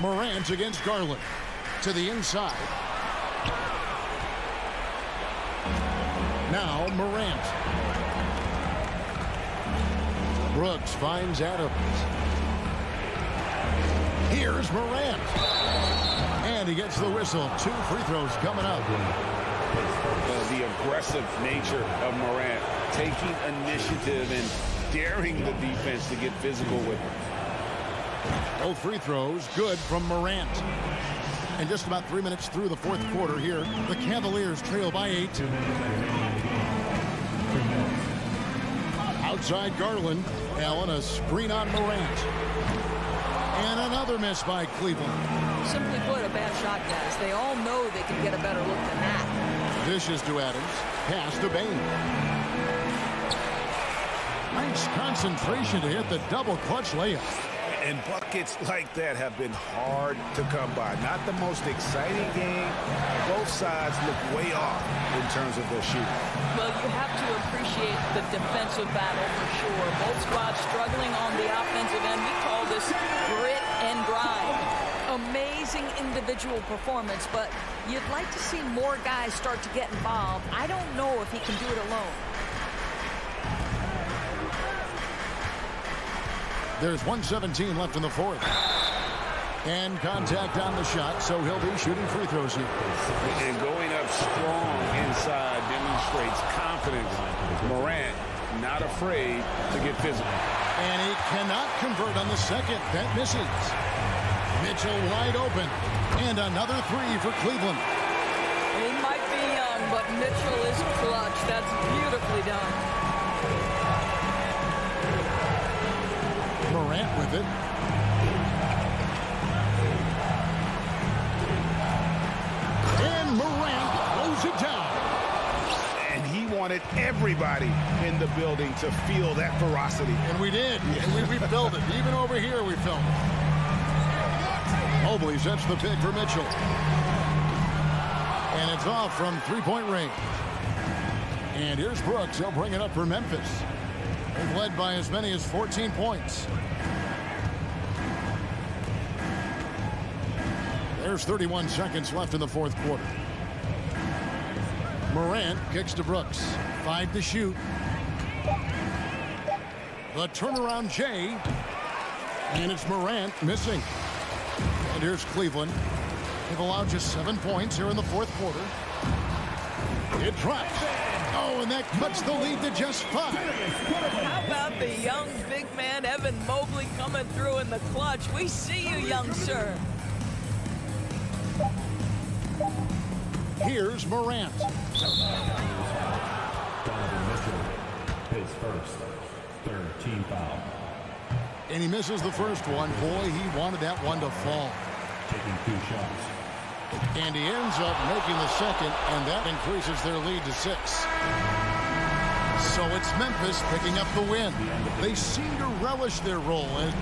Morant against Garland. To the inside. Now Morant. Brooks finds Adams. Here's Morant. And he gets the whistle. 2 free throws coming up. The aggressive nature of Morant, taking initiative and daring the defense to get physical with him. Both free throws good from Morant. And just about 3 minutes through the fourth quarter here, the Cavaliers trail by 8. Outside Garland. Allen, a screen on Morant. And another miss by Cleveland. Simply put, a bad shot, guys. They all know they can get a better look than that. Dishes to Adams. Pass to Bane. Nice concentration to hit the double clutch layup. And buckets like that have been hard to come by. Not the most exciting game. Both sides look way off in terms of their shooting. Well, you have to appreciate the defensive battle for sure. Both squads struggling on the offensive end. We call this grit and grind. Amazing individual performance, but you'd like to see more guys start to get involved. I don't know if he can do it alone. There's 1:17 left in the fourth. And contact on the shot, so he'll be shooting free throws here. And going up strong inside demonstrates confidence. Morant not afraid to get physical. And he cannot convert on the second. That misses. Mitchell wide open. And another 3 for Cleveland. He might be young, but Mitchell is clutch. That's beautifully done. Morant with it. And Morant blows it down. And he wanted everybody in the building to feel that ferocity. And we did. And we felt it. Even over here we felt it. Mobley sets the pick for Mitchell. And it's off from three-point range. And here's Brooks. He'll bring it up for Memphis. They've led by as many as 14 points. There's 31 seconds left in the fourth quarter. Morant kicks to Brooks. 5 to shoot. The turnaround Jay. And it's Morant missing. And here's Cleveland. They've allowed just 7 points here in the fourth quarter. It drops. Oh, and that cuts the lead to just 5. How about the young big man, Evan Mobley, coming through in the clutch? We see you, young sir. Here's Morant. His first third team foul. And he misses the first one. Boy, he wanted that one to fall. Taking 2 shots. And he ends up making the second, and that increases their lead to 6. So it's Memphis picking up the win. They seem to relish their role as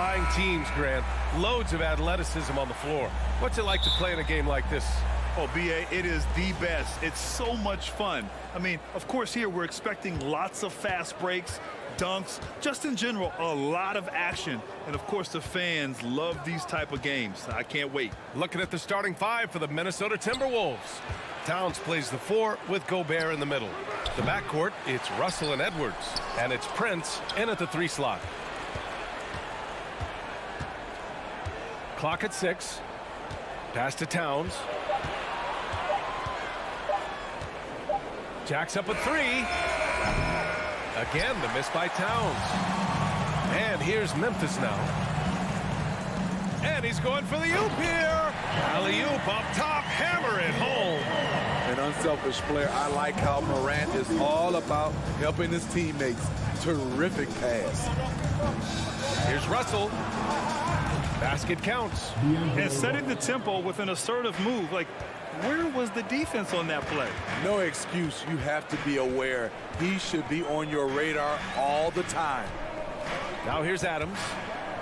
electrifying teams, Grant. Loads of athleticism on the floor. What's it like to play in a game like this? Oh, B.A., it is the best. It's so much fun. I mean, of course, here we're expecting lots of fast breaks, dunks, just in general, a lot of action. And, of course, the fans love these type of games. I can't wait. Looking at the starting five for the Minnesota Timberwolves. Towns plays the 4 with Gobert in the middle. The backcourt, it's Russell and Edwards. And it's Prince in at the 3 slot. Clock at 6. Pass to Towns. Jacks up a 3. Again, the miss by Towns. And here's Memphis now. And he's going for the oop here. Alley-oop up top, hammer it home. An unselfish player. I like how Morant is all about helping his teammates. Terrific pass. Here's Russell. Basket counts. And setting the tempo with an assertive move. Like, where was the defense on that play? No excuse. You have to be aware. He should be on your radar all the time. Now here's Adams.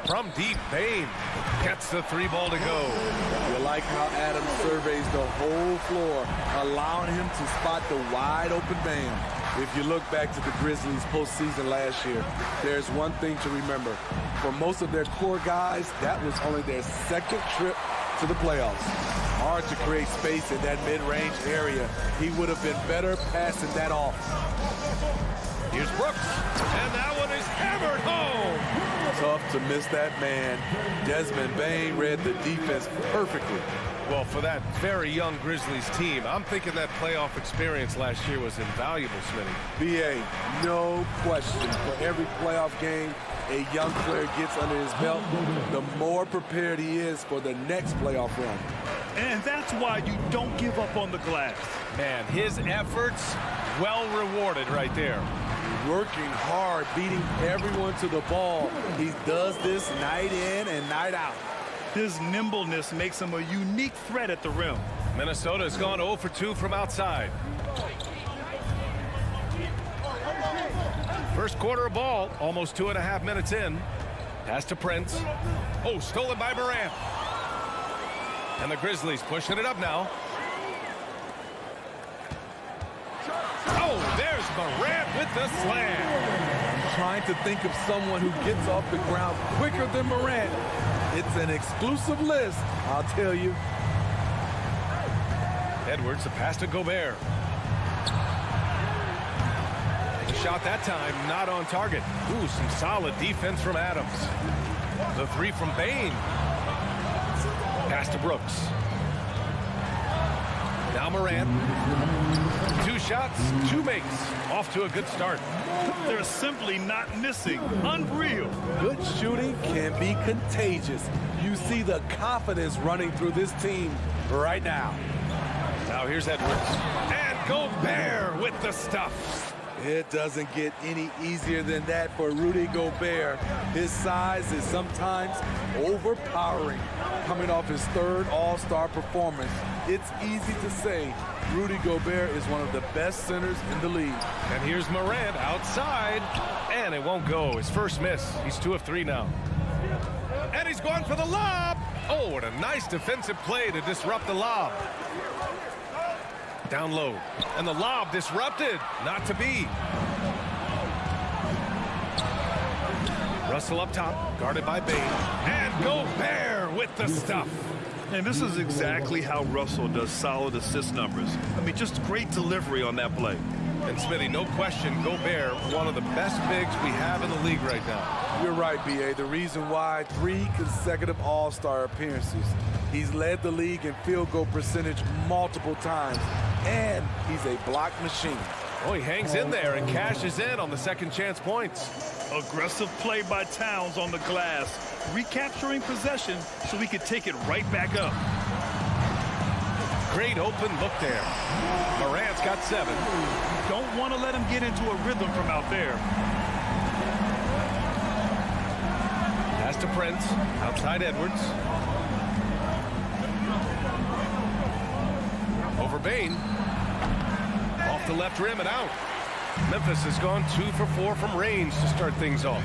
From deep, Bane gets the 3 ball to go. You like how Adams surveys the whole floor, allowing him to spot the wide open man. If you look back to the Grizzlies postseason last year, there's one thing to remember. For most of their core guys, that was only their second trip to the playoffs. Hard to create space in that mid-range area. He would have been better passing that off. Here's Brooks, and that one is hammered home. Tough to miss that man. Desmond Bane read the defense perfectly. Well, for that very young Grizzlies team, I'm thinking that playoff experience last year was invaluable, Smitty. B.A., no question. For every playoff game a young player gets under his belt, the more prepared he is for the next playoff run. And that's why you don't give up on the glass. Man, his efforts well rewarded right there. Working hard, beating everyone to the ball. He does this night in and night out. His nimbleness makes him a unique threat at the rim. Minnesota's gone 0 for 2 from outside. First quarter of ball, almost 2.5 minutes in. Pass to Prince. Oh, stolen by Morant. And the Grizzlies pushing it up now. Oh, there's Morant with the slam. Trying to think of someone who gets off the ground quicker than Morant. It's an exclusive list, I'll tell you. Edwards, the pass to Gobert. The shot that time, not on target. Ooh, some solid defense from Adams. The 3 from Bane. Pass to Brooks. Now Morant. 2 shots, 2 makes. Off to a good start. They're simply not missing. Unreal. Good shooting can be contagious. You see the confidence running through this team right now. Now here's Edwards. And Gobert with the stuff. It doesn't get any easier than that for Rudy Gobert. His size is sometimes overpowering. Coming off his 3rd All-Star performance, it's easy to say Rudy Gobert is one of the best centers in the league. And here's Morant outside, and it won't go. His first miss. He's 2 of 3 now. And he's going for the lob. Oh, what a nice defensive play to disrupt the lob. Down low, and the lob disrupted. Not to be. Russell up top, guarded by Bane. And Gobert with the stuff. And this is exactly how Russell does solid assist numbers. I mean, just great delivery on that play. And Smitty, no question, Gobert, one of the best bigs we have in the league right now. You're right, B.A. The reason why 3 consecutive All-Star appearances. He's led the league in field goal percentage multiple times, and he's a block machine. Oh, he hangs in there and cashes in on the second chance points. Aggressive play by Towns on the glass, recapturing possession so he could take it right back up. Great open look there. Morant's got 7. Don't want to let him get into a rhythm from out there. Pass to Prince, outside Edwards. Over Bane. Off the left rim and out. Memphis has gone 2 for 4 from range to start things off.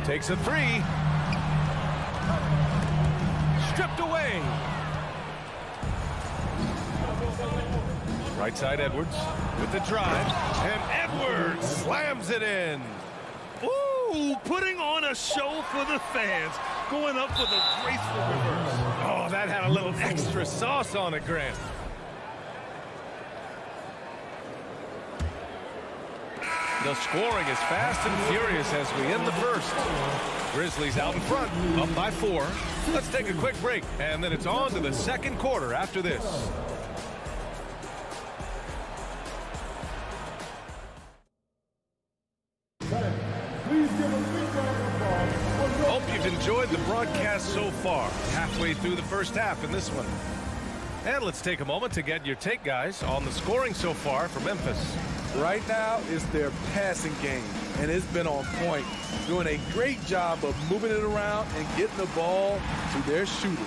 Takes a three. Stripped away. Right side Edwards with the drive. And Edwards slams it in. Ooh, putting on a show for the fans. Going up for the graceful reverse. Oh, that had a little extra sauce on it, Grant. The scoring is fast and furious as we end the first. Grizzlies out in front, up by 4. Let's take a quick break, and then it's on to the second quarter after this. Hope you've enjoyed the broadcast so far. Halfway through the first half in this one. And let's take a moment to get your take, guys, on the scoring so far for Memphis. Right now, it's their passing game, and it's been on point. Doing a great job of moving it around and getting the ball to their shooters.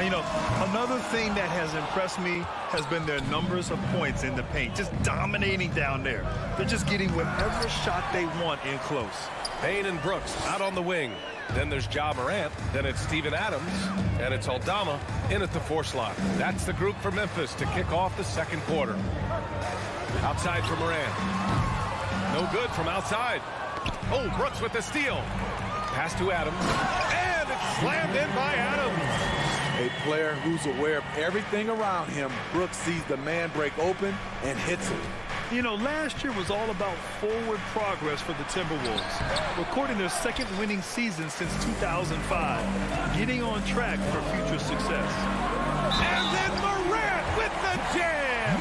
You know, another thing that has impressed me has been their numbers of points in the paint, just dominating down there. They're just getting whatever shot they want in close. Payne and Brooks out on the wing. Then there's Ja Morant. Then it's Steven Adams. And it's Aldama in at the 4 slot. That's the group for Memphis to kick off the second quarter. Outside for Morant. No good from outside. Oh, Brooks with the steal. Pass to Adams. And it's slammed in by Adams. A player who's aware of everything around him. Brooks sees the man break open and hits it. You know, last year was all about forward progress for the Timberwolves, recording their second winning season since 2005, getting on track for future success. And then Morant with the jam!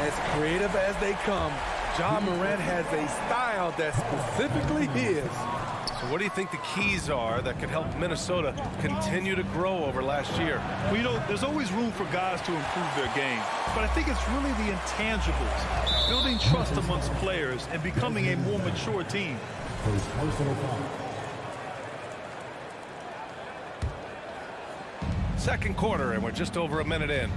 As creative as they come, Ja Morant has a style that's specifically his. So what do you think the keys are that could help Minnesota continue to grow over last year? Well, you know, there's always room for guys to improve their game, but I think it's really the intangibles, building trust amongst players and becoming a more mature team. Second quarter, and we're just over a minute in.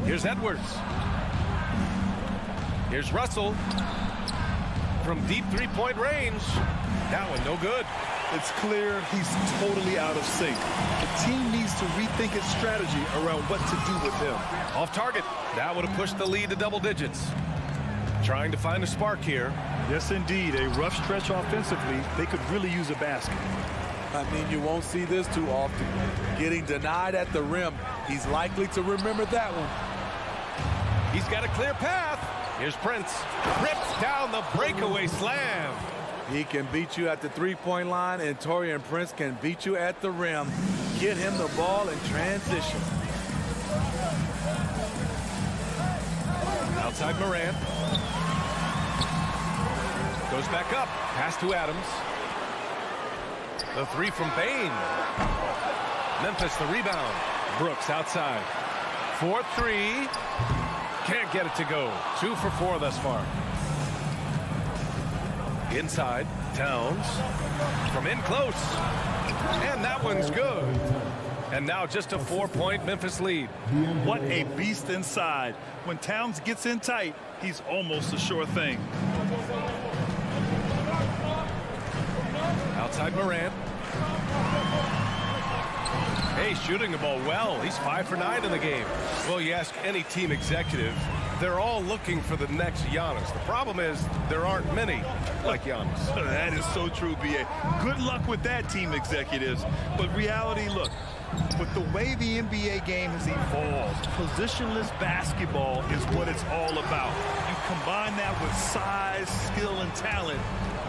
Here's Edwards. Here's Russell. From deep three-point range. That one no good. It's clear he's totally out of sync. The team needs to rethink its strategy around what to do with him. Off target. That would have pushed the lead to double digits. Trying to find a spark here. Yes, indeed. A rough stretch offensively. They could really use a basket. I mean, you won't see this too often. Getting denied at the rim. He's likely to remember that one. He's got a clear path. Here's Prince. Rips down the breakaway slam. He can beat you at the three-point line, and Taurean Prince can beat you at the rim. Get him the ball in transition. Outside Morant. Goes back up. Pass to Adams. The three from Payne. Memphis the rebound. Brooks outside. 4-3. Can't get it to go. 2 for 4 thus far. Inside, Towns. From in close. And that one's good. And now just a 4-point Memphis lead. What a beast inside. When Towns gets in tight, he's almost a sure thing. Outside Morant. Hey, shooting the ball well. He's 5 for 9 in the game. Well, you ask any team executive, they're all looking for the next Giannis. The problem is there aren't many like Giannis. That is so true, B.A. Good luck with that, team executives. But reality, look, with the way the NBA game has evolved, positionless basketball is what it's all about. You combine that with size, skill, and talent.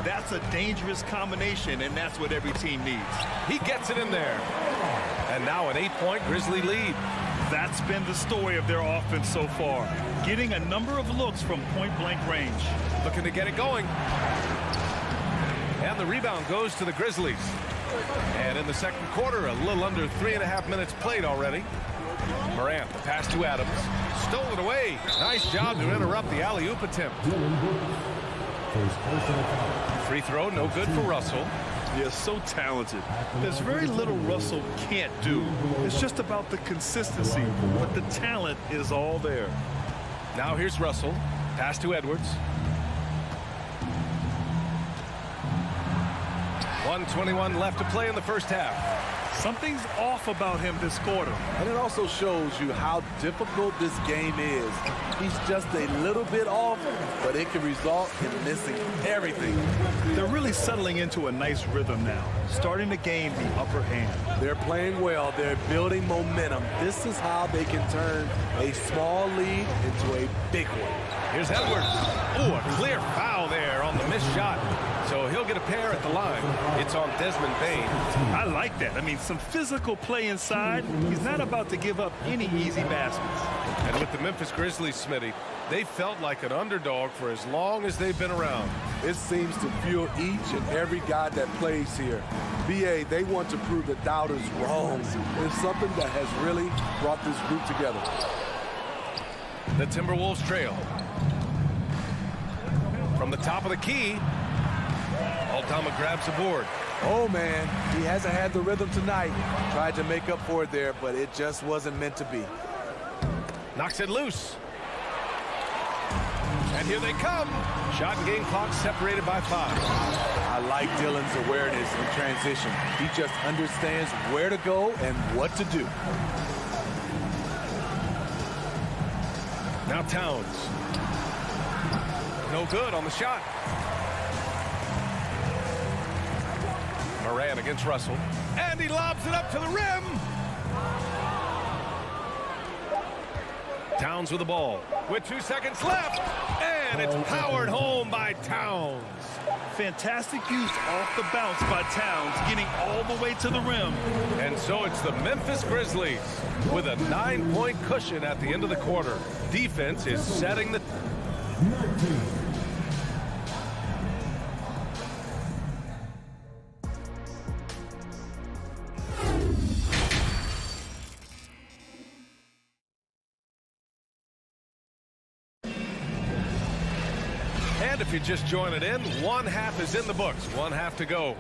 That's a dangerous combination, and that's what every team needs. He gets it in there. And now an 8-point Grizzly lead. That's been the story of their offense so far, getting a number of looks from point-blank range. Looking to get it going. And the rebound goes to the Grizzlies. And in the second quarter, a little under 3.5 minutes played already. Morant, the pass to Adams. Stole it away. Nice job to interrupt the alley-oop attempt. Free throw, no good for Russell. He is so talented. There's very little Russell can't do. It's just about the consistency, but the talent is all there. Now here's Russell. Pass to Edwards. 1:21 left to play in the first half. Something's off about him this quarter. And it also shows you how difficult this game is. He's just a little bit off, but it can result in missing everything. They're really settling into a nice rhythm now, starting to gain the upper hand. They're playing well. They're building momentum. This is how they can turn a small lead into a big one. Here's Edwards. Oh, a clear foul there on the missed shot. So he'll get a pair at the line. It's on Desmond Bain. I like that. I mean, some physical play inside. He's not about to give up any easy baskets. And with the Memphis Grizzlies, Smitty, they felt like an underdog for as long as they've been around. It seems to fuel each and every guy that plays here. BA, they want to prove the doubters wrong. It's something that has really brought this group together. The Timberwolves trail. From the top of the key, Altama grabs the board. Oh, man, he hasn't had the rhythm tonight. Tried to make up for it there, but it just wasn't meant to be. Knocks it loose. And here they come. Shot and game clock separated by 5. I like Dillon's awareness in transition. He just understands where to go and what to do. Now Towns. No good on the shot. Moran against Russell. And he lobs it up to the rim. Towns with the ball. With 2 seconds left. And it's powered home by Towns. Fantastic use off the bounce by Towns, getting all the way to the rim. And so it's the Memphis Grizzlies with a 9-point cushion at the end of the quarter. Defense is setting the... And if you just join it in, one half is in the books. One half to go.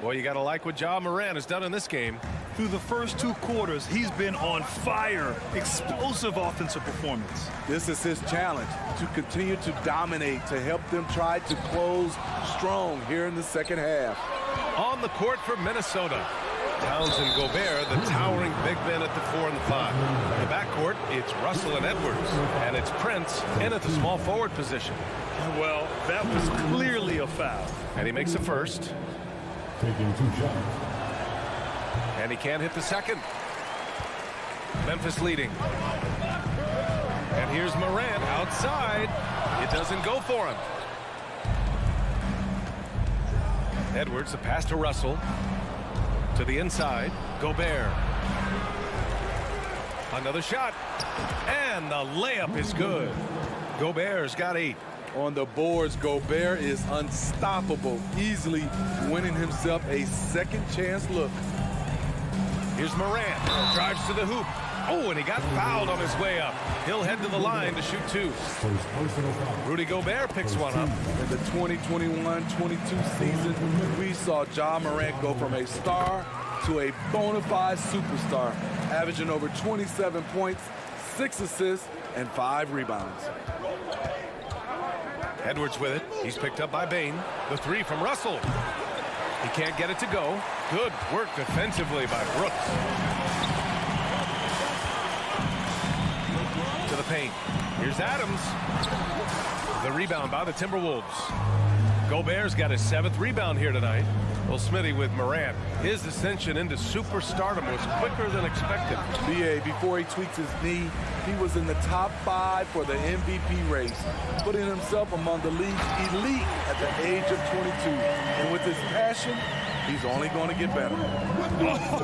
Boy, you got to like what Ja Morant has done in this game. Through the first 2 quarters, he's been on fire. Explosive offensive performance. This is his challenge, to continue to dominate, to help them try to close strong here in the second half. On the court for Minnesota, Towns and Gobert, the towering big men at the 4 and the 5. In the backcourt, it's Russell and Edwards. And it's Prince in at the small forward position. Well, that was clearly a foul. And he makes a first. Taking 2 shots. And he can't hit the second. Memphis leading. And here's Moran outside. It doesn't go for him. Edwards, the pass to Russell. To the inside, Gobert. Another shot. And the layup is good. Gobert's got 8. On the boards, Gobert is unstoppable, easily winning himself a second chance look. Here's Moran. Drives to the hoop. Oh, and he got fouled on his way up. He'll head to the line to shoot 2. Rudy Gobert picks one up. In the 2021-22 season, we saw Ja Morant go from a star to a bona fide superstar, averaging over 27 points, 6 assists, and 5 rebounds. Edwards with it. He's picked up by Bain. The 3 from Russell. He can't get it to go. Good work defensively by Brooks. To the paint. Here's Adams. The rebound by the Timberwolves. Gobert's got his 7th rebound here tonight. Well, Smitty, with Morant, his ascension into superstardom was quicker than expected. BA, before he tweaked his knee, he was in the top 5 for the MVP race, putting himself among the league's elite at the age of 22. And with his passion, he's only going to get better.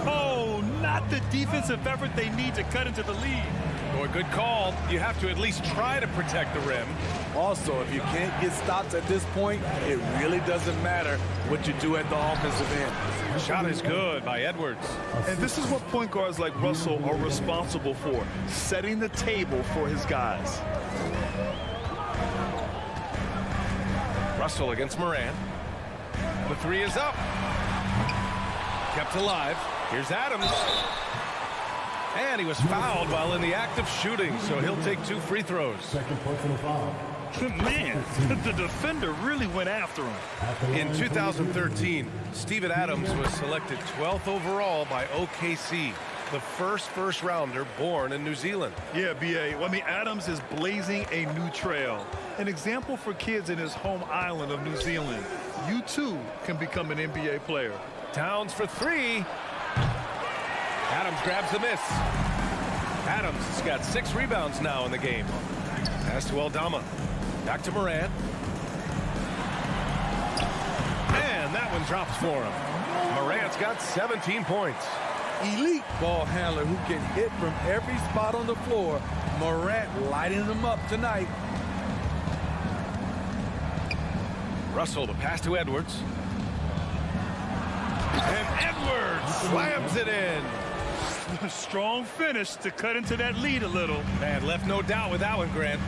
Oh, not the defensive effort they need to cut into the lead. Boy, good call. You have to at least try to protect the rim. Also, if you can't get stops at this point, it really doesn't matter what you do at the offensive end. Shot is good by Edwards. And this is what point guards like Russell are responsible for, setting the table for his guys. Russell against Morant. The 3 is up. Kept alive. Here's Adams. And he was fouled while in the act of shooting, so he'll take 2 free throws. Second personal foul. Man, the defender really went after him. In 2013, Steven Adams was selected 12th overall by OKC, the first rounder born in New Zealand. Yeah, B.A. Well, I mean, Adams is blazing a new trail. An example for kids in his home island of New Zealand. You, too, can become an NBA player. Towns for three. Adams grabs the miss. Adams has got 6 rebounds now in the game. Pass to Aldama. Back to Morant. And that one drops for him. Morant's got 17 points. Elite ball handler who can hit from every spot on the floor. Morant lighting them up tonight. Russell, the pass to Edwards. And Edwards slams it in. A strong finish to cut into that lead a little. Man, left no doubt with that one, Grant.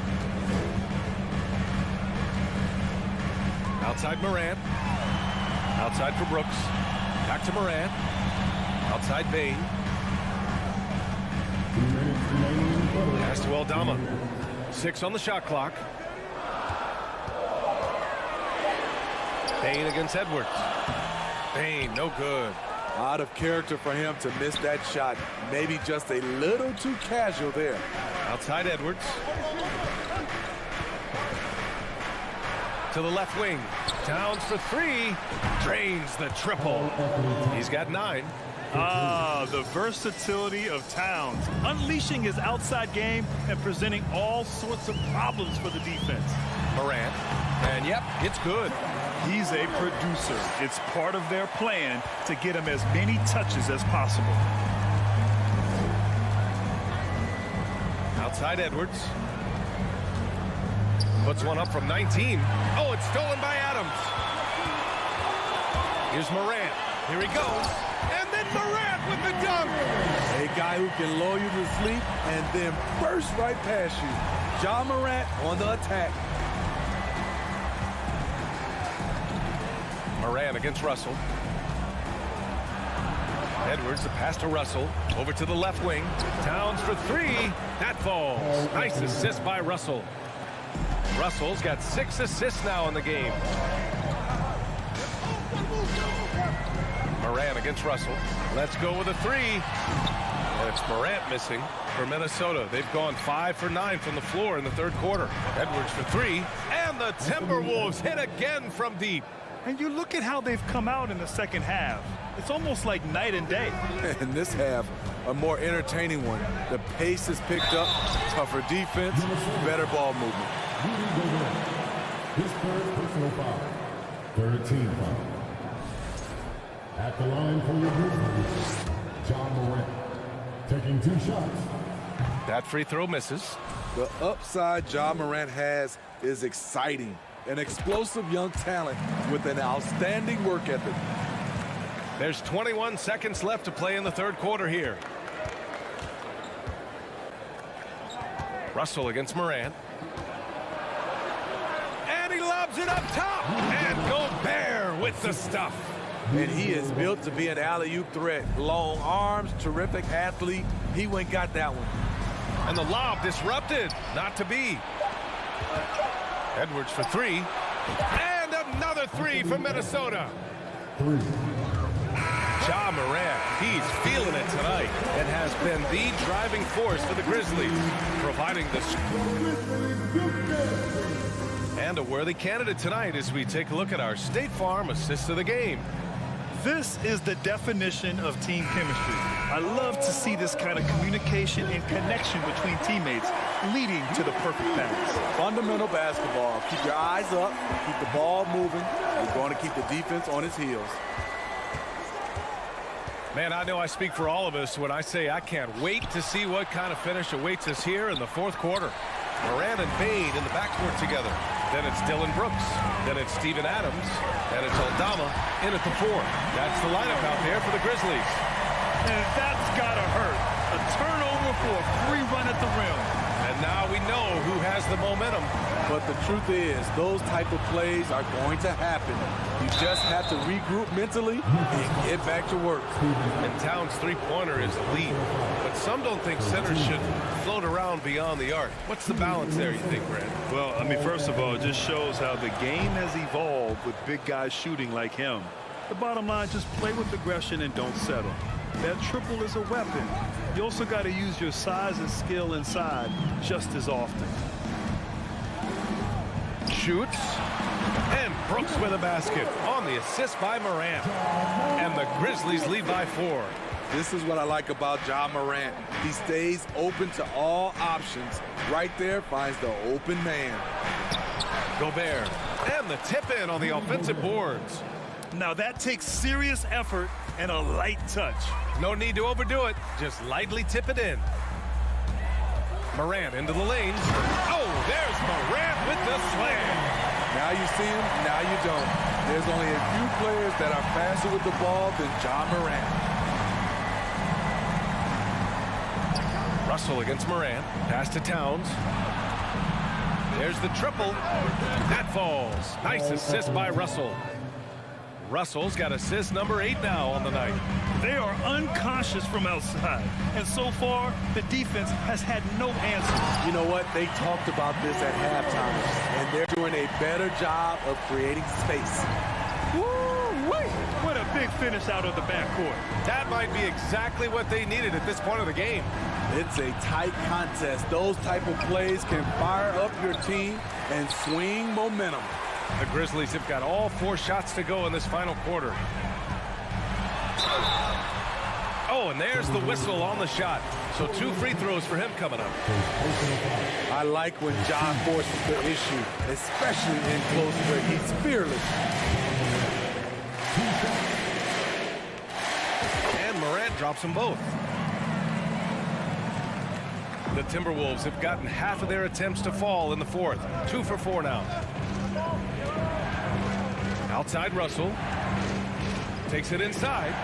Outside Morant. Outside for Brooks. Back to Morant. Outside Bain. Pass to Aldama. 6 on the shot clock. Bain against Edwards. Bain, no good. Out of character for him to miss that shot. Maybe just a little too casual there. Outside Edwards. To the left wing. Towns for 3. Drains the triple. He's got 9. The versatility of Towns. Unleashing his outside game and presenting all sorts of problems for the defense. Morant. And yep, it's good. He's a producer. It's part of their plan to get him as many touches as possible. Outside Edwards. Puts one up from 19. Oh, it's stolen by Adams. Here's Morant. Here he goes. And then Morant with the dunk. A guy who can lull you to sleep and then burst right past you. Ja Morant on the attack. Morant against Russell. Edwards, the pass to Russell. Over to the left wing. Towns for 3. That falls. Nice assist by Russell. Russell's got 6 assists now in the game. Morant against Russell. Let's go with a 3. And it's Morant missing for Minnesota. They've gone 5 for 9 from the floor in the third quarter. Edwards for 3. And the Timberwolves hit again from deep. And you look at how they've come out in the second half. It's almost like night and day. In this half, a more entertaining one. The pace is picked up, tougher defense, better ball movement. His third personal foul. Third team foul. At the line for the Grizzlies, Ja Morant. Taking 2 shots. That free throw misses. The upside Ja Morant has is exciting. An explosive young talent with an outstanding work ethic. There's 21 seconds left to play in the third quarter here. Russell against Morant. And he lobs it up top. And Gobert with the stuff. And he is built to be an alley-oop threat. Long arms, terrific athlete. He went and got that one. And the lob disrupted. Not to be. Edwards for 3. And another 3 for Minnesota. 3. Ja Morant, he's feeling it tonight and has been the driving force for the Grizzlies, providing the and a worthy candidate tonight as we take a look at our State Farm assist of the game. This is the definition of team chemistry. I love to see this kind of communication and connection between teammates leading to the perfect pass. Fundamental basketball. Keep your eyes up, keep the ball moving. You're going to keep the defense on its heels. Man, I know I speak for all of us when I say I can't wait to see what kind of finish awaits us here in the fourth quarter. Morant and Bain in the backcourt together. Then it's Dylan Brooks. Then it's Steven Adams. And it's Aldama in at the 4. That's the lineup out there for the Grizzlies. And that's got to hurt. A turnover for a free run at the rim. And now we know who has the momentum. But the truth is, those type of plays are going to happen. You just have to regroup mentally and get back to work. And Towns' three-pointer is elite. But some don't think centers should float around beyond the arc. What's the balance there, you think, Brad? Well, I mean, first of all, it just shows how the game has evolved with big guys shooting like him. The bottom line, just play with aggression and don't settle. That triple is a weapon. You also got to use your size and skill inside just as often. Shoots. And Brooks with a basket on the assist by Morant. And the Grizzlies lead by 4. This is what I like about Ja Morant. He stays open to all options. Right there finds the open man. Gobert. And the tip in on the offensive boards. Now that takes serious effort and a light touch. No need to overdo it. Just lightly tip it in. Morant into the lane. Oh, there's Morant with the slam. Now you see him, now you don't. There's only a few players that are faster with the ball than Ja Morant. Russell against Morant. Pass to Towns. There's the triple. That falls. Nice assist by Russell. Russell's got assist number 8 now on the night. They are unconscious from outside. And so far, the defense has had no answer. You know what? They talked about this at halftime, and they're doing a better job of creating space. Woo-wee! What a big finish out of the backcourt. That might be exactly what they needed at this point of the game. It's a tight contest. Those type of plays can fire up your team and swing momentum. The Grizzlies have got all 4 shots to go in this final quarter. Oh, and there's the whistle on the shot. So 2 free throws for him coming up. I like when Ja forces the issue, especially in close where he's fearless. And Morant drops them both. The Timberwolves have gotten half of their attempts to fall in the 4th. 2 for 4 now. Outside Russell. Takes it inside.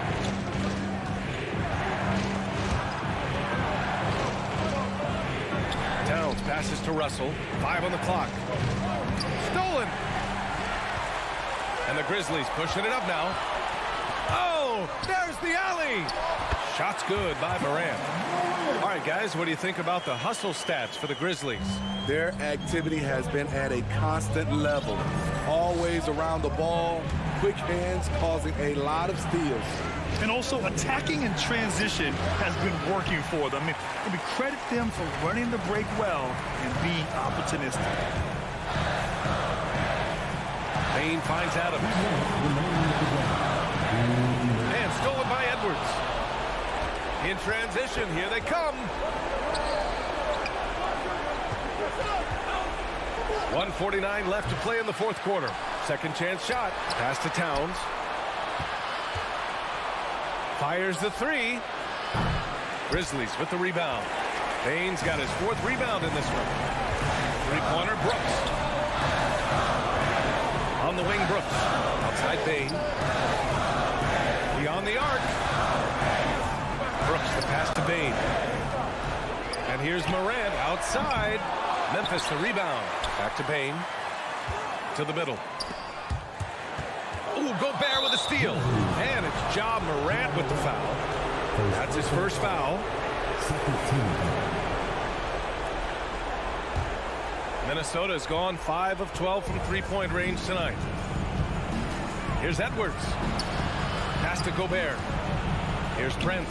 Towns passes to Russell. 5 on the clock. Stolen. And the Grizzlies pushing it up now. Oh, there's the alley. Shot's good by Morant. All right, guys, what do you think about the hustle stats for the Grizzlies? Their activity has been at a constant level. Always around the ball, quick hands causing a lot of steals. And also attacking in transition has been working for them. I mean, credit them for running the break well and being opportunistic. Payne finds Adams. And stolen by Edwards. In transition, here they come. 1:49 left to play in the 4th quarter. Second chance shot. Pass to Towns. Fires the 3. Grizzlies with the rebound. Payne's got his 4th rebound in this one. 3-pointer Brooks. On the wing, Brooks. Outside Payne. Beyond the arc. Brooks the pass to Payne. And here's Morant outside. Memphis the rebound. Back to Payne. To the middle. Ooh, Gobert with a steal. And it's Ja Morant with the foul. That's his first foul. Minnesota's gone 5 of 12 from 3-point range tonight. Here's Edwards. Pass to Gobert. Here's Prince.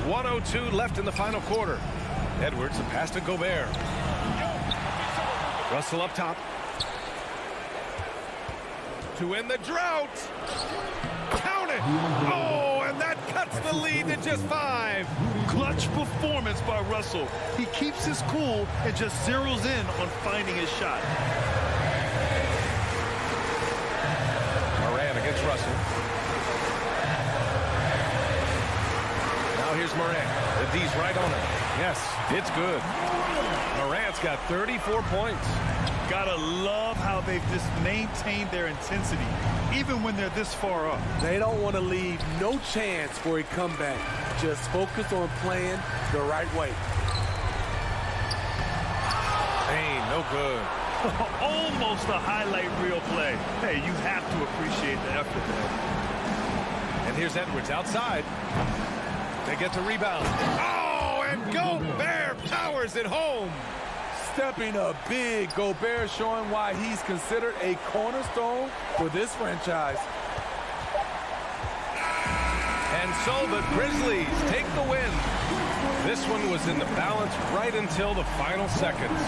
1:02 left in the final quarter. Edwards, a pass to Gobert. Russell up top. To end the drought. Count it. Oh, and that cuts the lead to just 5. Clutch performance by Russell. He keeps his cool and just zeroes in on finding his shot. Morant against Russell. Now here's Morant. The D's right on him. Yes, it's good. Morant's got 34 points. Gotta love how they've just maintained their intensity, even when they're this far up. They don't want to leave no chance for a comeback. Just focus on playing the right way. Hey, no good. Almost a highlight reel play. Hey, you have to appreciate the effort there. And here's Edwards outside. They get the rebound. Oh, and Gobert powers it home. Stepping up big, Gobert showing why he's considered a cornerstone for this franchise. And so the Grizzlies take the win. This one was in the balance right until the final seconds.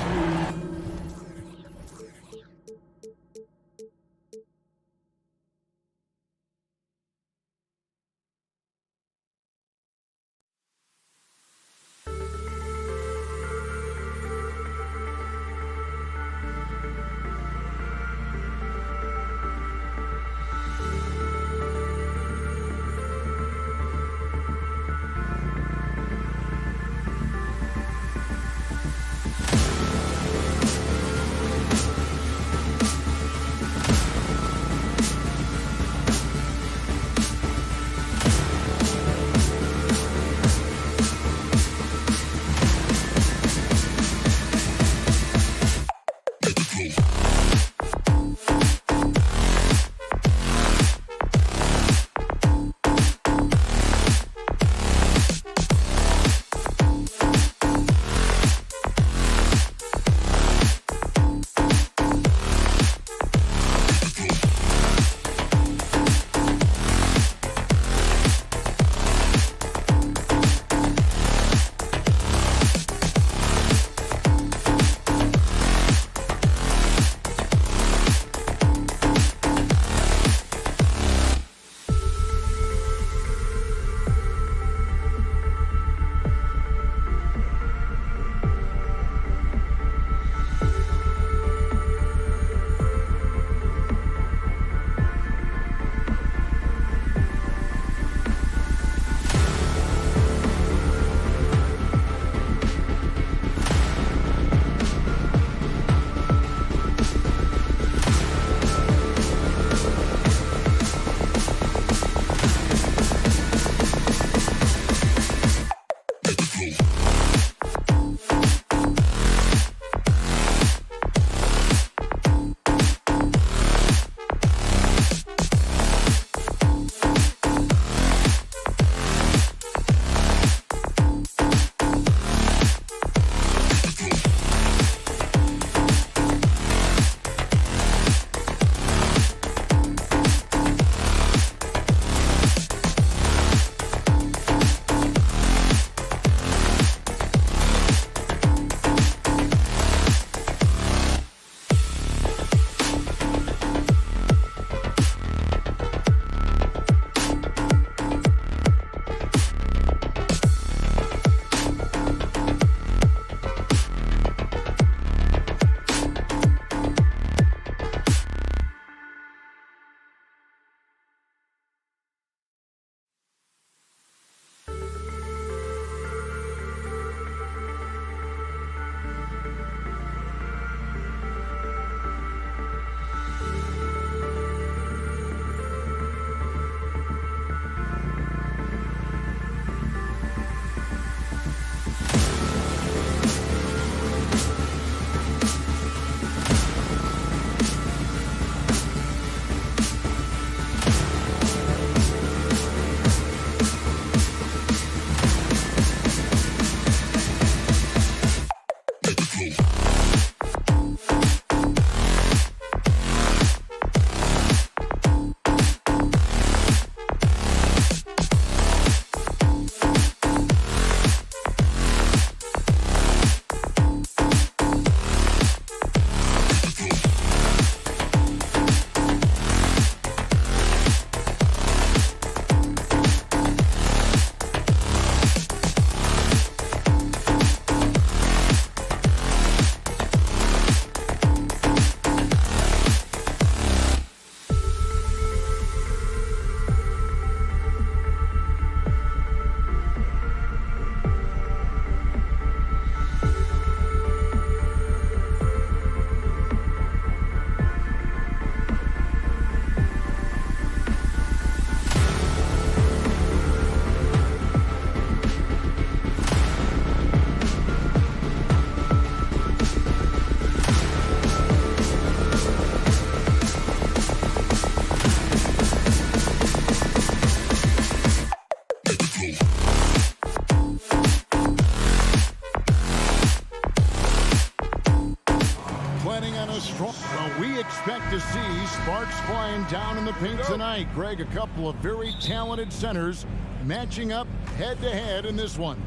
strong. Well, we expect to see sparks flying down in the paint tonight. Greg, a couple of very talented centers matching up head-to-head in this one.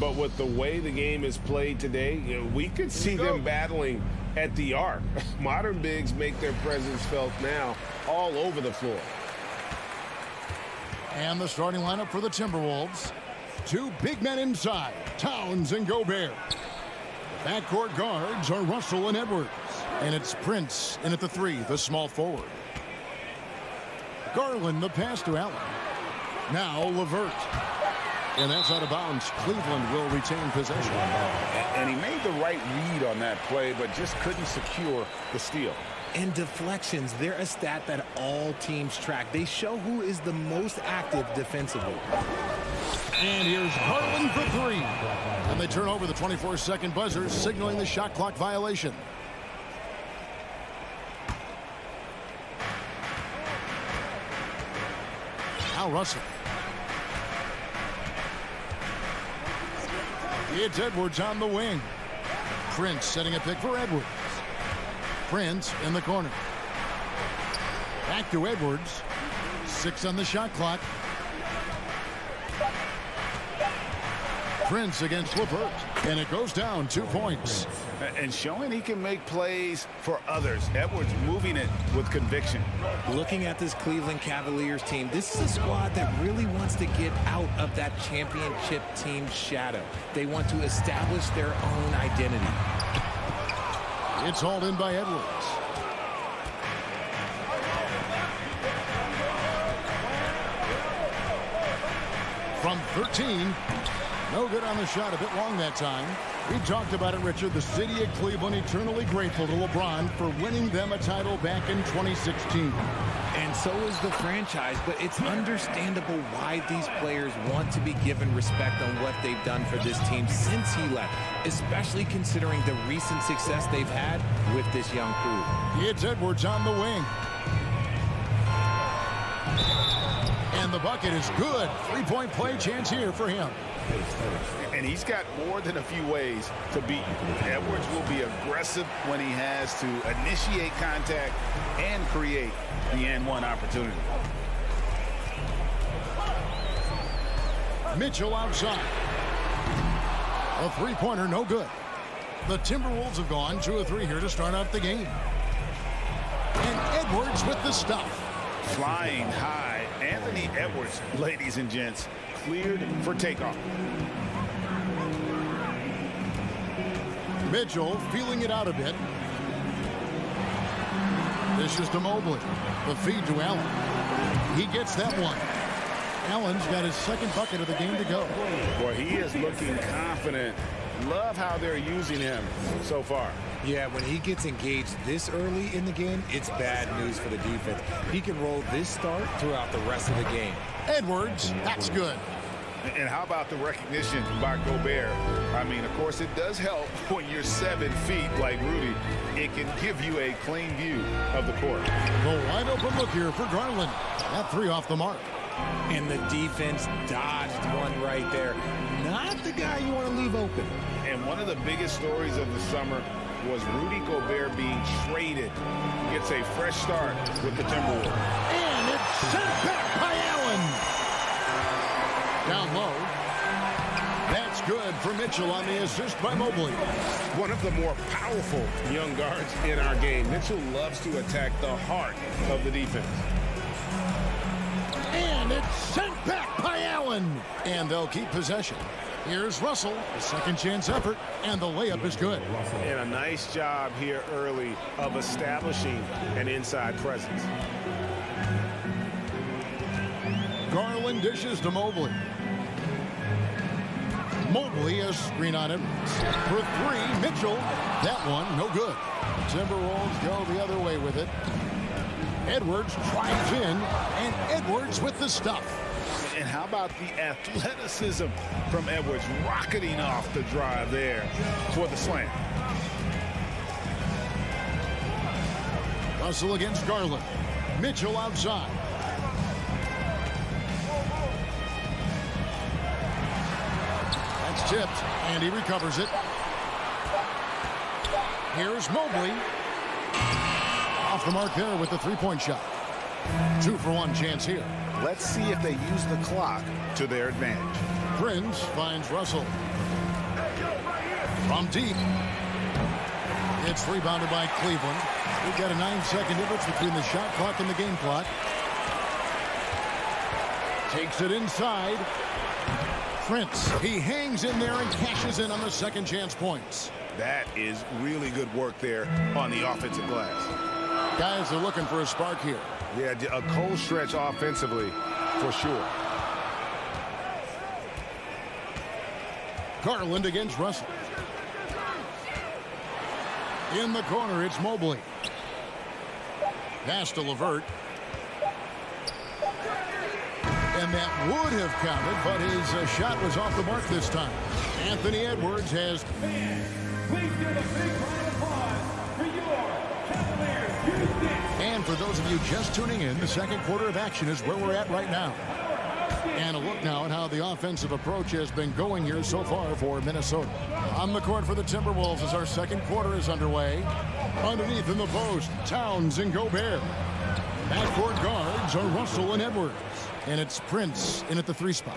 But with the way the game is played today, we could see them battling at the arc. Modern bigs make their presence felt now all over the floor. And the starting lineup for the Timberwolves. Two big men inside, Towns and Gobert. Backcourt guards are Russell and Edwards. And it's Prince in at the 3, the small forward. Garland, the pass to Allen. Now LeVert. And that's out of bounds. Cleveland will retain possession. And he made the right read on that play, but just couldn't secure the steal. And deflections, they're a stat that all teams track. They show who is the most active defensively. And here's Garland for 3. And they turn over the 24-second buzzer, signaling the shot clock violation. Now Russell. It's Edwards on the wing. Prince setting a pick for Edwards. Prince in the corner. Back to Edwards. 6 on the shot clock. Prince against LeVert. And it goes down 2 points. And showing he can make plays for others. Edwards moving it with conviction. Looking at this Cleveland Cavaliers team, this is a squad that really wants to get out of that championship team shadow. They want to establish their own identity. It's hauled in by Edwards. From 13. No good on the shot, a bit long that time. We talked about it, Richard. The city of Cleveland eternally grateful to LeBron for winning them a title back in 2016. And so is the franchise, but it's understandable why these players want to be given respect on what they've done for this team since he left, especially considering the recent success they've had with this young crew. It's Edwards on the wing. And the bucket is good. 3-point play chance here for him. And he's got more than a few ways to beat you. Edwards will be aggressive when he has to initiate contact and create the and-one opportunity. Mitchell outside. A three-pointer, no good. The Timberwolves have gone 2 of 3 here to start out the game. And Edwards with the stuff. Flying high. Anthony Edwards, ladies and gents, cleared for takeoff. Mitchell feeling it out a bit. This is to Mobley. The feed to Allen. He gets that one. Allen's got his second bucket of the game to go. Boy, he is looking confident. Love how they're using him so far. Yeah, when he gets engaged this early in the game, it's bad news for the defense. He can roll this start throughout the rest of the game. Edwards, that's good. And how about the recognition by Gobert? I mean, of course, it does help when you're 7 feet like Rudy. It can give you a clean view of the court. The wide open look here for Garland. That 3 off the mark. And the defense dodged one right there. Not the guy you want to leave open. And one of the biggest stories of the summer was Rudy Gobert being traded. Gets a fresh start with the Timberwolves. And it's sent back by Allen. Down low. That's good for Mitchell on the assist by Mobley. One of the more powerful young guards in our game. Mitchell loves to attack the heart of the defense. And it's sent back by Allen. And they'll keep possession. Here's Russell, a second chance effort, and the layup is good. And a nice job here early of establishing an inside presence. Garland dishes to Mobley. Mobley a screen on him. For 3, Mitchell. That one, no good. Timberwolves go the other way with it. Edwards drives in, and Edwards with the stuff. And how about the athleticism from Edwards rocketing off the drive there for the slam. Russell against Garland. Mitchell outside. That's tipped, and he recovers it. Here's Mobley. Off the mark there with the three-point shot. 2-for-1 chance here. Let's see if they use the clock to their advantage. Prince finds Russell. From deep. It's rebounded by Cleveland. We've got a 9-second difference between the shot clock and the game clock. Takes it inside. Prince, he hangs in there and cashes in on the second chance points. That is really good work there on the offensive glass. Guys are looking for a spark here. Yeah, a cold stretch offensively for sure. Garland against Russell. In the corner, it's Mobley. Pass to LeVert. And that would have counted, but his shot was off the mark this time. Anthony Edwards has... Please give a big round of applause for your Cavaliers Houston. And for those of you just tuning in, the second quarter of action is where we're at right now. And a look now at how the offensive approach has been going here so far for Minnesota. On the court for the Timberwolves as our second quarter is underway. Underneath in the post, Towns and Gobert. Backcourt guards are Russell and Edwards. And it's Prince in at the 3 spot.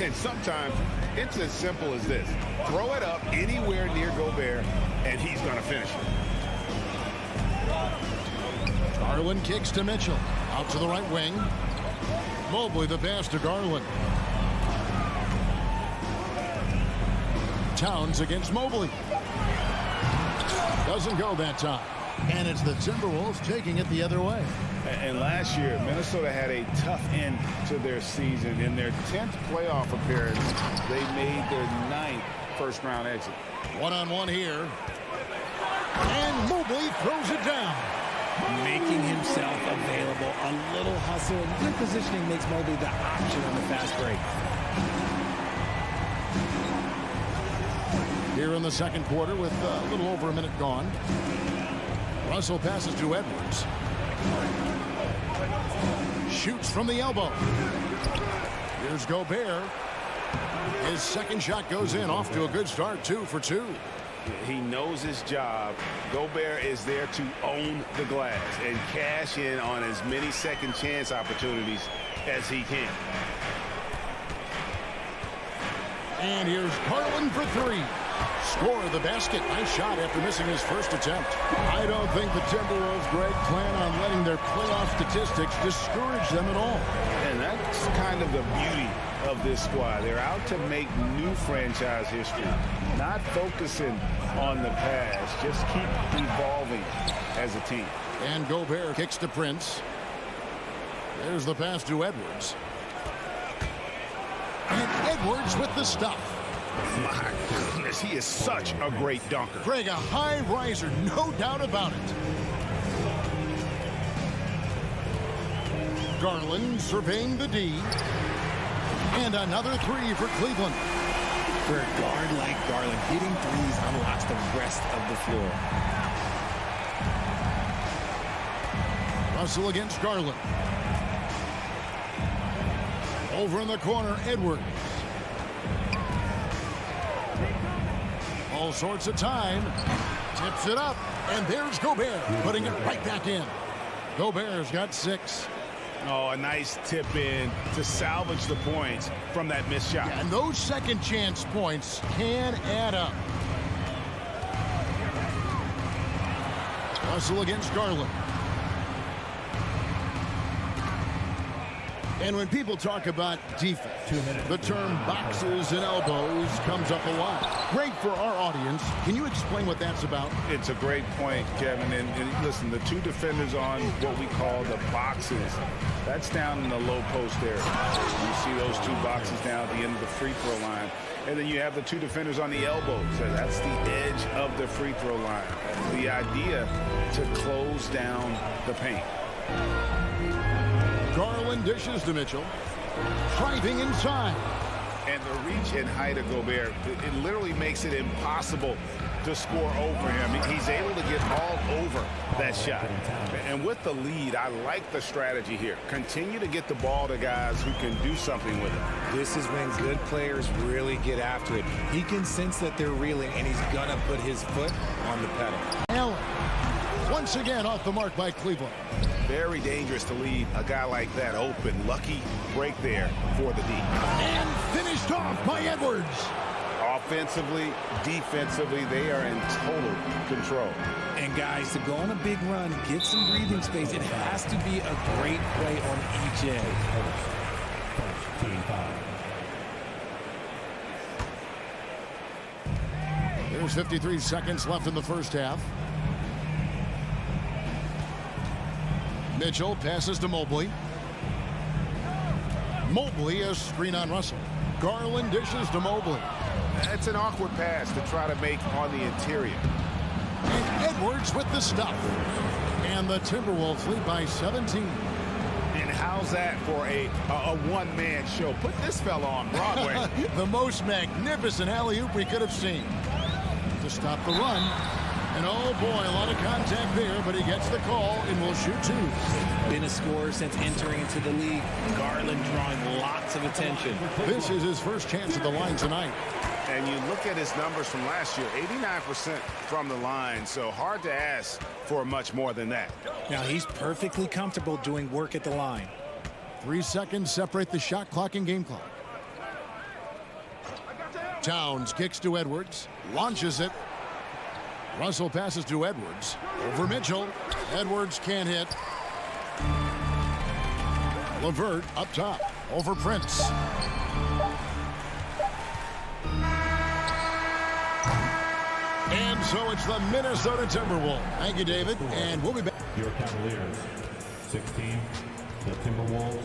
And sometimes it's as simple as this. Throw it up anywhere near Gobert, and he's going to finish it. Garland kicks to Mitchell. Out to the right wing. Mobley the pass to Garland. Towns against Mobley. Doesn't go that time. And it's the Timberwolves taking it the other way. And last year, Minnesota had a tough end to their season. In their 10th playoff appearance, they made their 9th first-round exit. One-on-one here. And Mobley throws it down. Making himself available. A little hustle and good positioning makes Mobley the option on the fast break. Here in the second quarter with a little over a minute gone. Russell passes to Edwards. Shoots from the elbow. Here's Gobert. His second shot goes in, off to a good start, 2 for 2. He knows his job. Gobert is there to own the glass and cash in on as many second chance opportunities as he can. And here's Garland for 3. Score the basket. Nice shot after missing his first attempt. I don't think the Timberwolves, Greg, plan on letting their playoff statistics discourage them at all. And that's kind of the beauty of this squad. They're out to make new franchise history, not focusing on the past. Just keep evolving as a team. And Gobert kicks to Prince. There's the pass to Edwards. And Edwards with the stuff. My goodness, he is such a great dunker. Greg, a high riser, no doubt about it. Garland surveying the D. And another 3 for Cleveland. For a guard like Garland, hitting threes unlocks the rest of the floor. Russell against Garland. Over in the corner, Edwards. All sorts of time. Tips it up. And there's Gobert putting it right back in. Gobert's got 6. Oh, a nice tip in to salvage the points from that missed shot. Yeah, and those second chance points can add up. Russell against Garland. And when people talk about defense, the term boxes and elbows comes up a lot. Great for our audience. Can you explain what that's about? It's a great point, Kevin. And listen, the 2 defenders on what we call the boxes, that's down in the low post area. You see those 2 boxes down at the end of the free throw line. And then you have the 2 defenders on the elbows. So that's the edge of the free throw line. The idea to close down the paint. Garland dishes to Mitchell. Driving inside. And the reach and height of Gobert, it literally makes it impossible to score over him. He's able to get all over that shot. And with the lead, I like the strategy here. Continue to get the ball to guys who can do something with it. This is when good players really get after it. He can sense that they're reeling, and he's going to put his foot on the pedal. Allen Once again off the mark by Cleveland. Very dangerous to leave a guy like that open. Lucky break there for the D. And finished off by Edwards. Offensively, defensively, they are in total control. And guys, to go on a big run, get some breathing space, it has to be a great play on each end. Team foul. There's 53 seconds left in the first half. Mitchell passes to Mobley. Mobley a screen on Russell. Garland dishes to Mobley. That's an awkward pass to try to make on the interior. And Edwards with the stuff. And the Timberwolves lead by 17. And how's that for a one-man show? Put this fella on Broadway. The most magnificent alley-oop we could have seen. To stop the run. And oh boy, a lot of contact there, but he gets the call and will shoot two. Been a scorer since entering into the league. Garland drawing lots of attention. This is his first chance at the line tonight. And you look at his numbers from last year, 89% from the line, so hard to ask for much more than that. Now he's perfectly comfortable doing work at the line. 3 seconds separate the shot clock and game clock. Towns kicks to Edwards, launches it. Russell passes to Edwards. Over Mitchell. Edwards can't hit. LeVert up top. Over Prince. And so it's the Minnesota Timberwolves. Thank you, David. And we'll be back. Your Cavaliers, 16. The Timberwolves,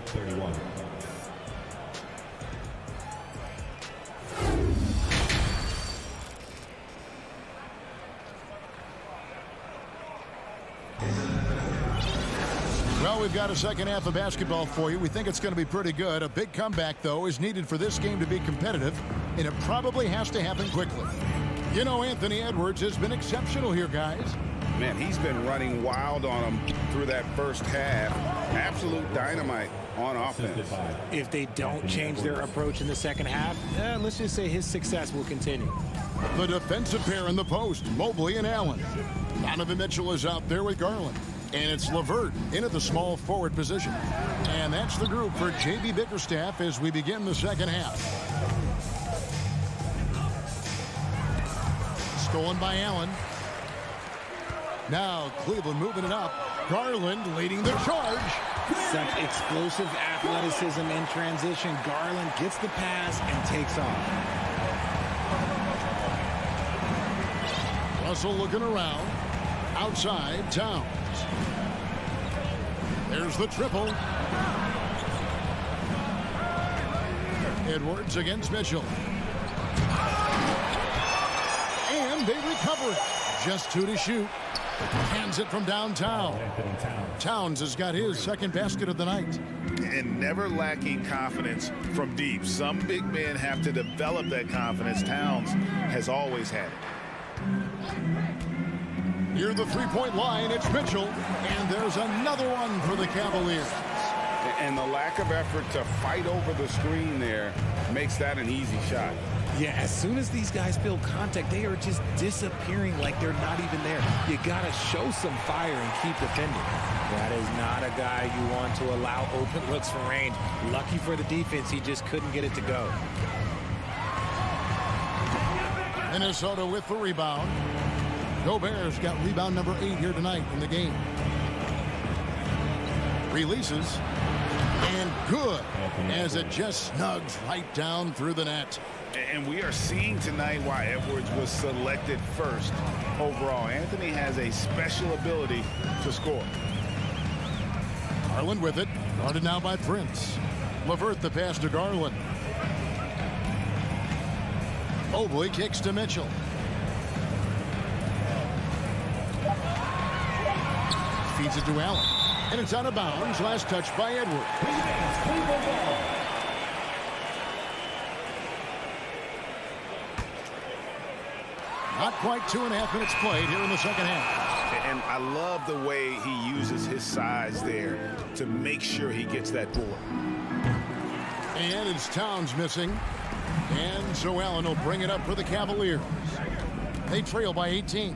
31. Well, we've got a second half of basketball for you. We think it's going to be pretty good. A big comeback, though, is needed for this game to be competitive, and it probably has to happen quickly. You know, Anthony Edwards has been exceptional here, guys. Man, he's been running wild on them through that first half. Absolute dynamite on offense. If they don't change their approach in the second half, let's just say his success will continue. The defensive pair in the post, Mobley and Allen. Donovan Mitchell is out there with Garland. And it's LeVert in at the small forward position. And that's the group for J.B. Bickerstaff as we begin the second half. Stolen by Allen. Now Cleveland moving it up. Garland leading the charge. Such explosive athleticism in transition. Garland gets the pass and takes off. Russell looking around. Outside, Towns. There's the triple. Edwards against Mitchell. And they recover it. Just 2 to shoot. Hands it from downtown. Towns has got his second basket of the night. And never lacking confidence from deep. Some big men have to develop that confidence. Towns has always had it. Near the three-point line, it's Mitchell. And there's another one for the Cavaliers. And the lack of effort to fight over the screen there makes that an easy shot. Yeah, as soon as these guys feel contact, they are just disappearing like they're not even there. You got to show some fire and keep defending. That is not a guy you want to allow open looks from range. Lucky for the defense, he just couldn't get it to go. Minnesota with the rebound. Gobert's got rebound number 8 here tonight in the game. Releases. And good as it just snugs right down through the net. And we are seeing tonight why Edwards was selected first overall. Anthony has a special ability to score. Garland with it. Guarded now by Prince. LeVert the pass to Garland. Mobley kicks to Mitchell. Feeds it to Allen. And it's out of bounds. Last touch by Edwards. Not quite 2.5 minutes played here in the second half. And I love the way he uses his size there to make sure he gets that board. And it's Towns missing. And so Allen will bring it up for the Cavaliers. They trail by 18.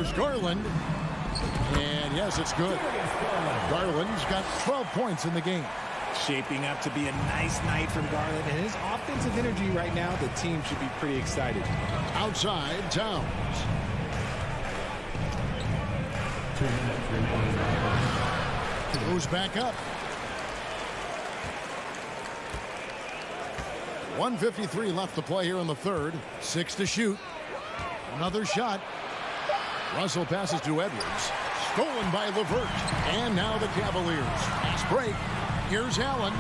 Here's Garland. And yes, it's good. Garland's got 12 points in the game. Shaping up to be a nice night from Garland, and his offensive energy right now, the team should be pretty excited. Outside, Towns. Goes back up. 1:53 left to play here in the third. 6 to shoot. Another shot. Russell passes to Edwards. Stolen by LeVert. And now the Cavaliers. Fast break. Here's Allen.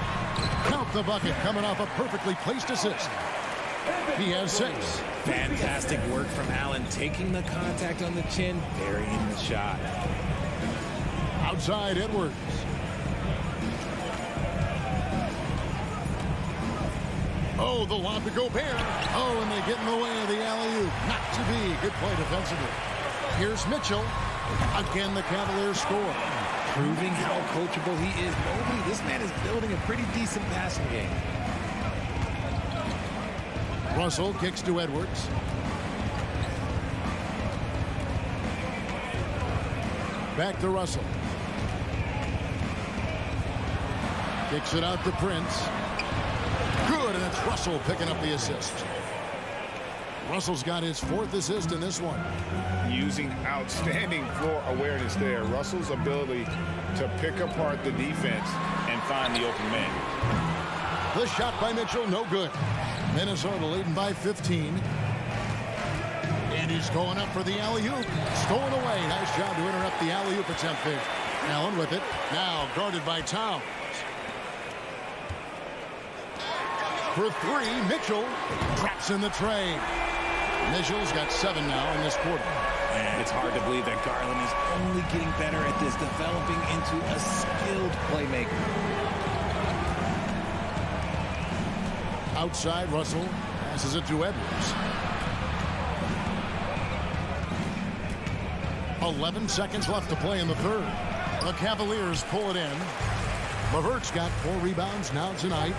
Count the bucket coming off a perfectly placed assist. He has 6. Fantastic work from Allen, taking the contact on the chin, burying the shot. Outside Edwards. Oh, the lob to Gobert. Oh, and they get in the way of the alley-oop. Not to be. Good play defensively. Here's Mitchell. Again, the Cavaliers score. Proving how coachable he is. Mobley, this man is building a pretty decent passing game. Russell kicks to Edwards. Back to Russell. Kicks it out to Prince. Good, and it's Russell picking up the assist. Russell's got his 4th assist in this one. Using outstanding floor awareness there. Russell's ability to pick apart the defense and find the open man. The shot by Mitchell, no good. Minnesota leading by 15. And he's going up for the alley-oop. Stolen away. Nice job to interrupt the alley-oop attempt there. Allen with it. Now guarded by Towns. For 3, Mitchell drops in the tray. Mitchell's got 7 now in this quarter. And it's hard to believe that Garland is only getting better at this, developing into a skilled playmaker. Outside, Russell passes it to Edwards. 11 seconds left to play in the third. The Cavaliers pull it in. LeVert's got 4 rebounds now tonight.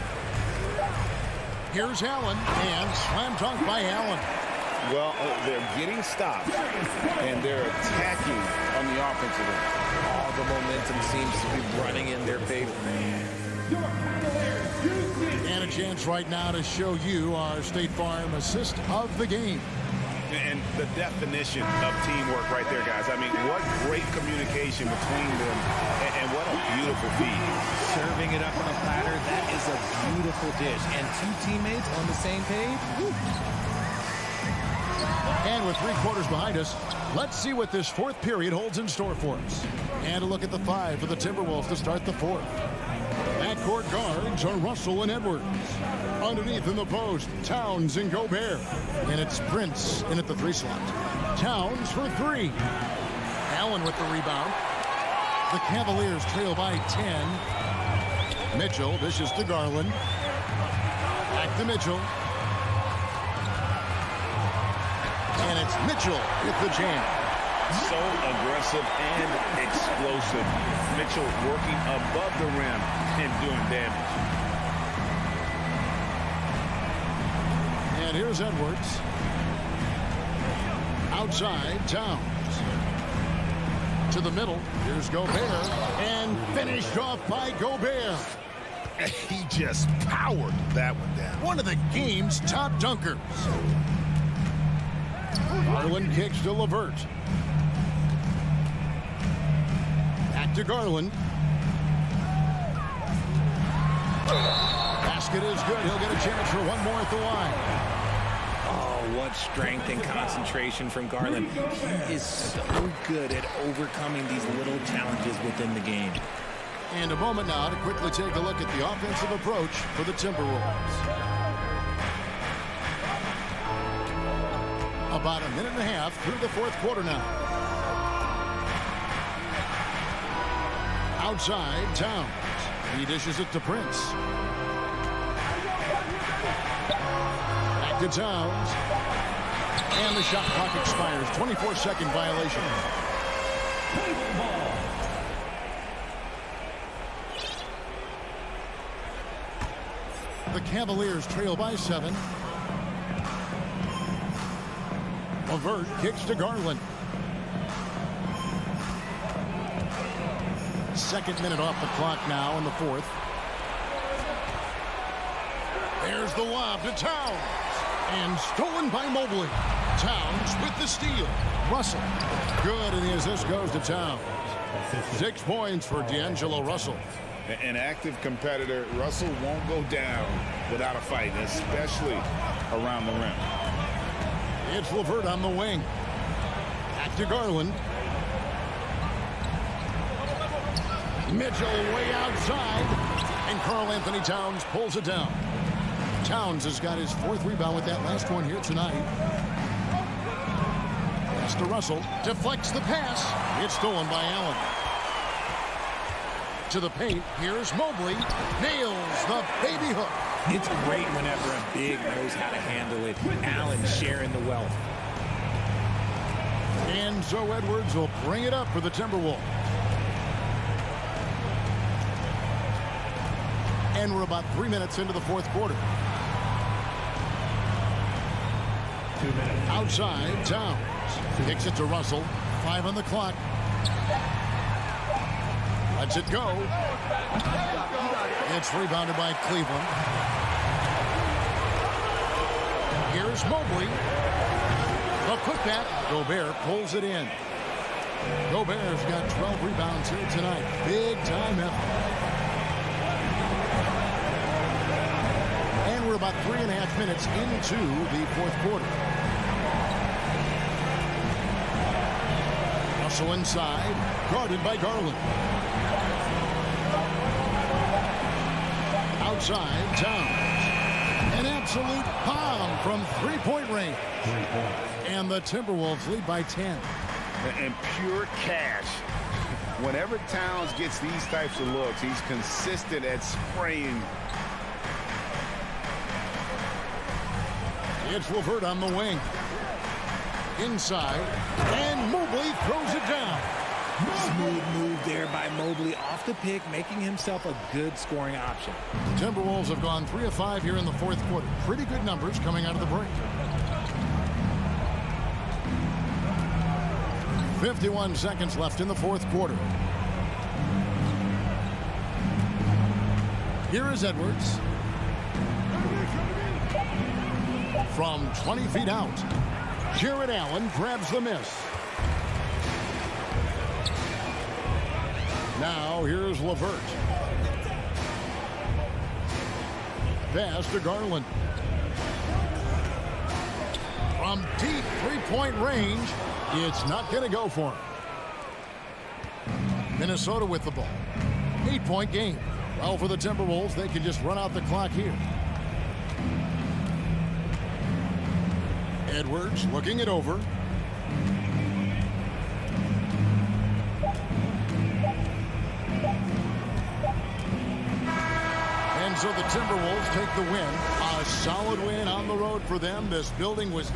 Here's Allen, and slam dunk by Allen. Well, they're getting stopped, and they're attacking on the offensive end. All the momentum seems to be running in their favor. And a chance right now to show you our State Farm assist of the game. And the definition of teamwork right there, guys. I mean, what great communication between them, and what a beautiful feed. Serving it up on a platter, that is a beautiful dish. And 2 teammates on the same page. Woo. And with 3 quarters behind us, let's see what this 4th period holds in store for us. And a look at the 5 for the Timberwolves to start the 4th. Backcourt guards are Russell and Edwards. Underneath in the post, Towns and Gobert. And it's Prince in at the 3 slot. Towns for 3. Allen with the rebound. The Cavaliers trail by 10. Mitchell dishes to Garland. Back to Mitchell. And it's Mitchell with the jam. So aggressive and explosive. Mitchell working above the rim and doing damage. And here's Edwards. Outside, Towns. To the middle. Here's Gobert. And finished off by Gobert. He just powered that one down. One of the game's top dunkers. Garland kicks to LeVert. Back to Garland. Basket is good. He'll get a chance for one more at the line. Oh, what strength and concentration from Garland. He is so good at overcoming these little challenges within the game. And a moment now to quickly take a look at the offensive approach for the Timberwolves. About a minute and a half through the 4th quarter now. Outside, Towns. He dishes it to Prince. Back to Towns. And the shot clock expires. 24-second violation. The Cavaliers trail by 7. LeVert kicks to Garland. Second minute off the clock now in the fourth. There's the lob to Towns. And stolen by Mobley. Towns with the steal. Russell. Good, and the assist goes to Towns. 6 points for D'Angelo Russell. An active competitor. Russell won't go down without a fight, especially around the rim. It's LeVert on the wing. Back to Garland. Mitchell way outside. And Karl Anthony Towns pulls it down. Towns has got his 4th rebound with that last one here tonight. Pass to Russell. Deflects the pass. It's stolen by Allen. To the paint. Here's Mobley. Nails the baby hook. It's great whenever a big knows how to handle it. Allen sharing the wealth. And so Edwards will bring it up for the Timberwolves. And we're about 3 minutes into the fourth quarter. 2 minutes. Outside, Towns. Kicks it to Russell. 5 on the clock. Lets it go. It's rebounded by Cleveland. Here's Mobley. The putback. Gobert pulls it in. Gobert's got 12 rebounds here tonight. Big time effort. And we're about 3.5 minutes into the fourth quarter. Russell inside, guarded by Garland. Outside, Towns. An absolute bomb from three-point range. And the Timberwolves lead by 10. And pure cash. Whenever Towns gets these types of looks, he's consistent at spraying. It's LeVert on the wing. Inside, and Mobley throws it down. Smooth move there by Mobley off the pick, making himself a good scoring option. The Timberwolves have gone 3 of 5 here in the fourth quarter. Pretty good numbers coming out of the break. 51 seconds left in the fourth quarter. Here is Edwards. From 20 feet out, Jared Allen grabs the miss. Now here's LeVert. Pass to Garland. From deep three-point range, it's not going to go for him. Minnesota with the ball. 8-point game. Well, for the Timberwolves, they can just run out the clock here. Edwards looking it over. And so the Timberwolves take the win. A solid win on the road for them. This building was...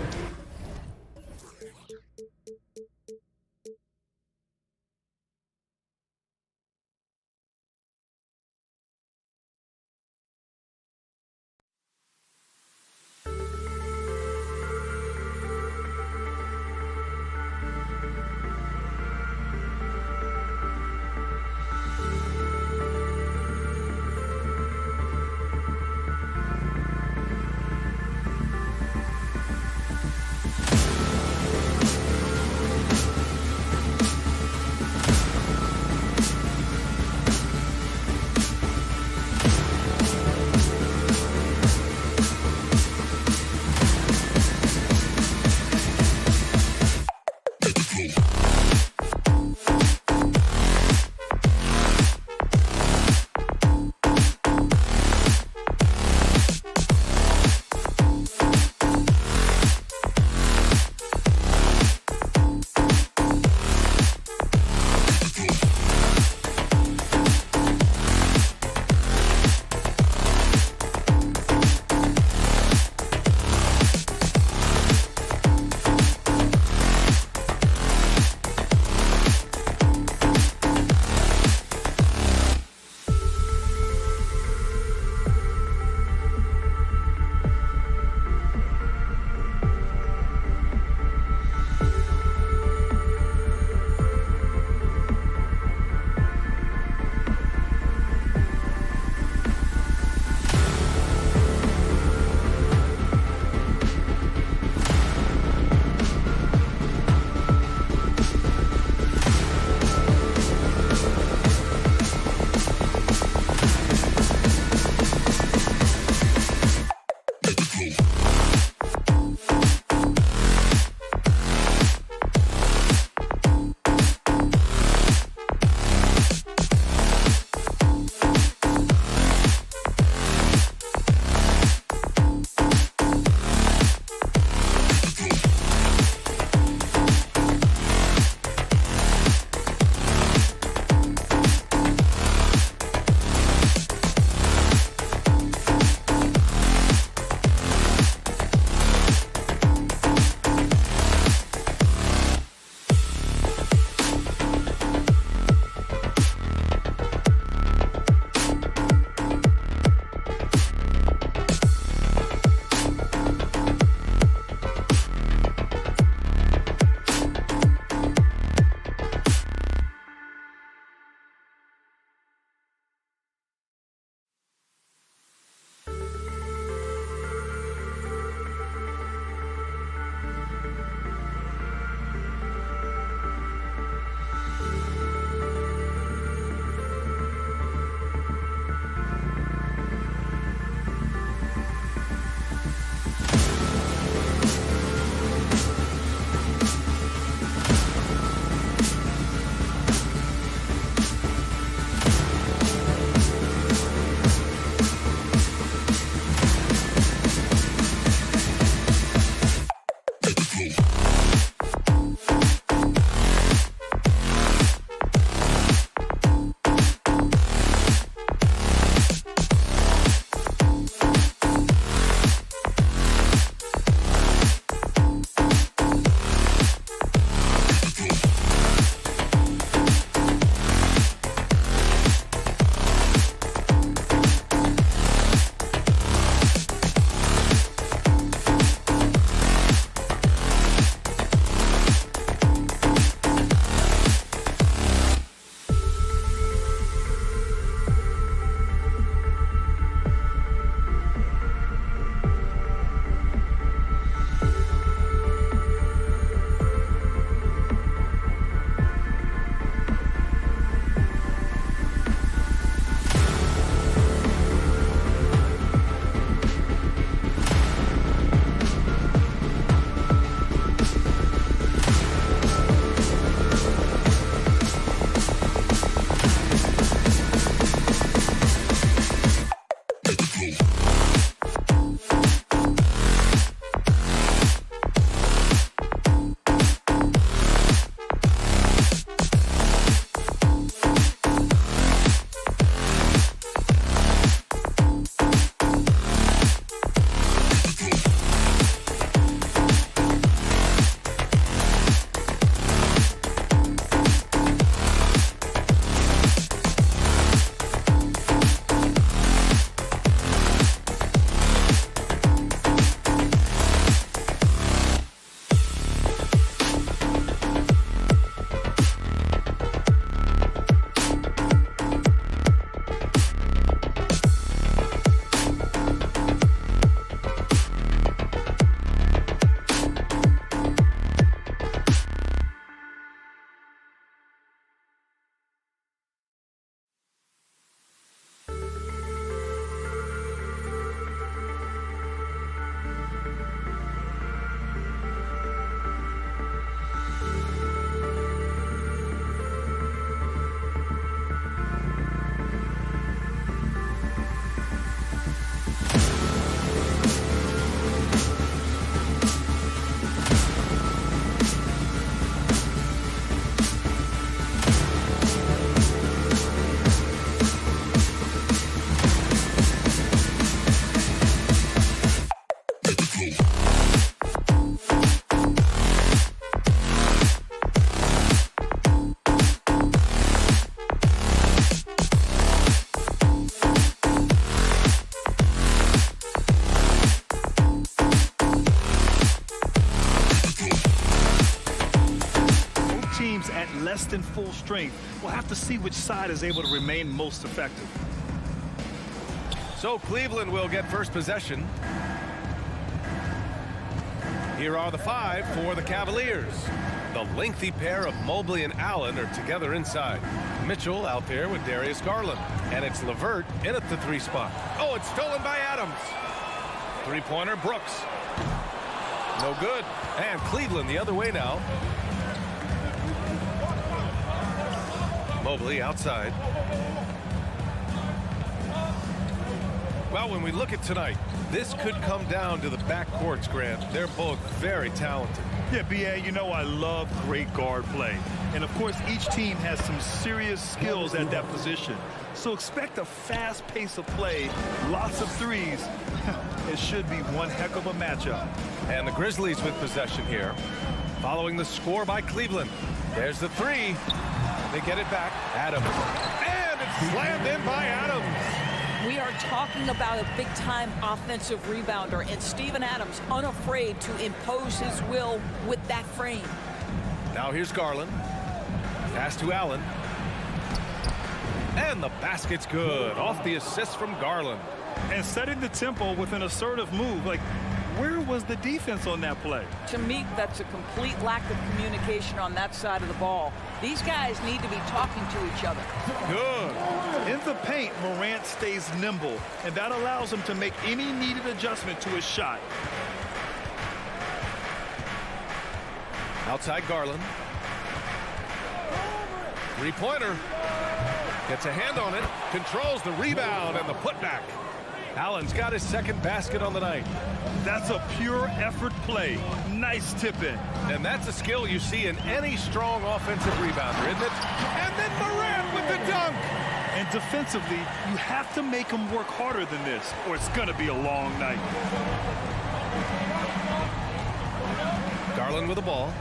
less than full strength. We'll have to see which side is able to remain most effective. So Cleveland will get first possession. Here are the 5 for the Cavaliers. The lengthy pair of Mobley and Allen are together inside. Mitchell out there with Darius Garland. And it's LeVert in at the 3 spot. Oh, it's stolen by Adams. Three-pointer, Brooks. No good. And Cleveland the other way now. Mobley outside. Well, when we look at tonight, this could come down to the backcourts, Grant. They're both very talented. Yeah, B.A., you know I love great guard play. And, of course, each team has some serious skills at that position. So expect a fast pace of play, lots of threes. It should be one heck of a matchup. And the Grizzlies with possession here. Following the score by Cleveland. There's the 3. They get it back. Adams. And it's slammed in by Adams. We are talking about a big-time offensive rebounder, and Steven Adams unafraid to impose his will with that frame. Now here's Garland. Pass to Allen. And the basket's good. Off the assist from Garland. And setting the tempo with an assertive move. Like, where was the defense on that play? To me, that's a complete lack of communication on that side of the ball. These guys need to be talking to each other. Good. In the paint, Morant stays nimble, and that allows him to make any needed adjustment to his shot. Outside Garland. Three-pointer. Gets a hand on it. Controls the rebound and the putback. Allen's got his second basket on the night. That's a pure effort play. Nice tip-in. And that's a skill you see in any strong offensive rebounder, isn't it? And then Morant with the dunk. And defensively, you have to make him work harder than this, or it's going to be a long night. Garland with the ball.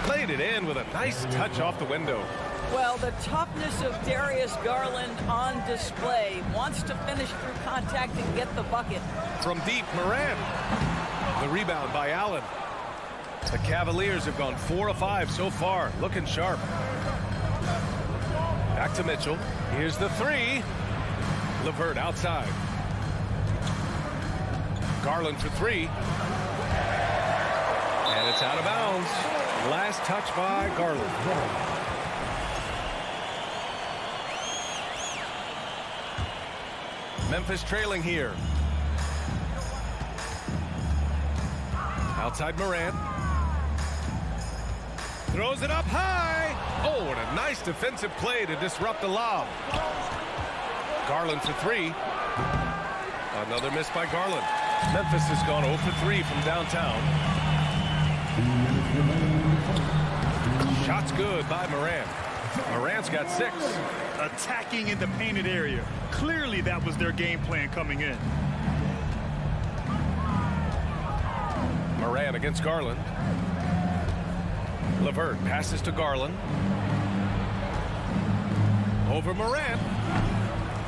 Played it in with a nice touch off the window. Well, the toughness of Darius Garland on display. Wants to finish through contact and get the bucket. From deep, Morant. The rebound by Allen. The Cavaliers have gone 4 of 5 so far. Looking sharp. Back to Mitchell. Here's the 3. LeVert outside. Garland for 3. And it's out of bounds. Last touch by Garland. Memphis trailing here. Outside Morant. Throws it up high. Oh, and a nice defensive play to disrupt the lob. Garland for 3. Another miss by Garland. Memphis has gone 0 for 3 from downtown. Shot's good by Morant. Morant's got 6. Attacking in the painted area. Clearly that was their game plan coming in. Morant against Garland. LeVert passes to Garland. Over Morant.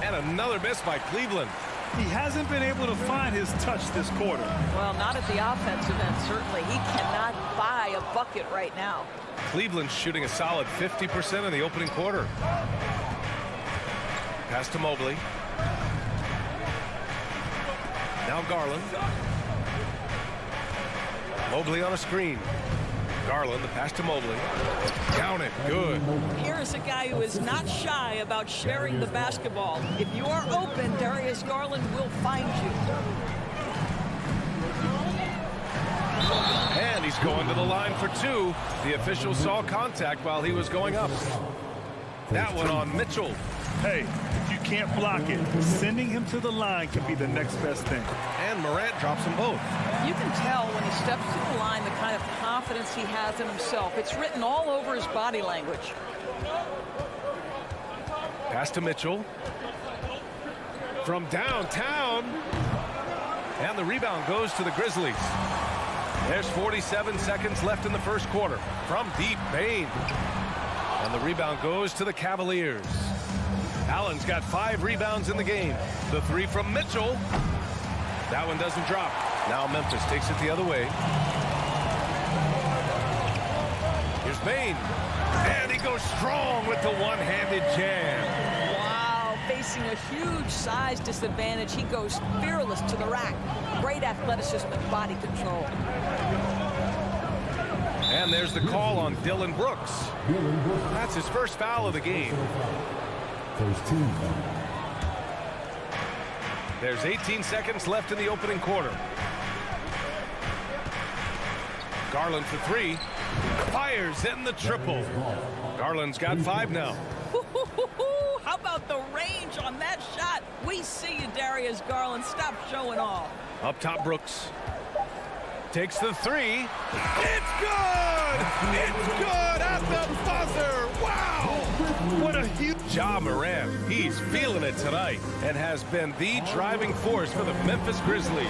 And another miss by Cleveland. He hasn't been able to find his touch this quarter. Well, not at the offensive end, certainly. He cannot buy a bucket right now. Cleveland's shooting a solid 50% in the opening quarter. Pass to Mobley. Now Garland. Mobley on a screen. Garland, the pass to Mobley. Count it. Good. Here's a guy who is not shy about sharing the basketball. If you are open, Darius Garland will find you. And he's going to the line for 2. The official saw contact while he was going up. That one on Mitchell. Hey, if you can't block it, sending him to the line can be the next best thing. And Morant drops them both. You can tell when he steps to the line the kind of confidence he has in himself. It's written all over his body language. Pass to Mitchell. From downtown. And the rebound goes to the Grizzlies. There's 47 seconds left in the first quarter. From deep, Bain. And the rebound goes to the Cavaliers. Allen's got 5 rebounds in the game. The 3 from Mitchell. That one doesn't drop. Now Memphis takes it the other way. Here's Bain. And he goes strong with the one-handed jam. Wow, facing a huge size disadvantage, he goes fearless to the rack. Great athleticism and body control. And there's the call on Dylan Brooks. That's his first foul of the game. First team foul. There's 18 seconds left in the opening quarter. Garland for three. Fires in the triple. Garland's got 5 now. How about the range on that shot? We see you, Darius Garland. Stop showing off. Up top, Brooks. Takes the 3. It's good! It's good at the buzzer! Wow! What a huge... Ja Morant, he's feeling it tonight and has been the driving force for the Memphis Grizzlies.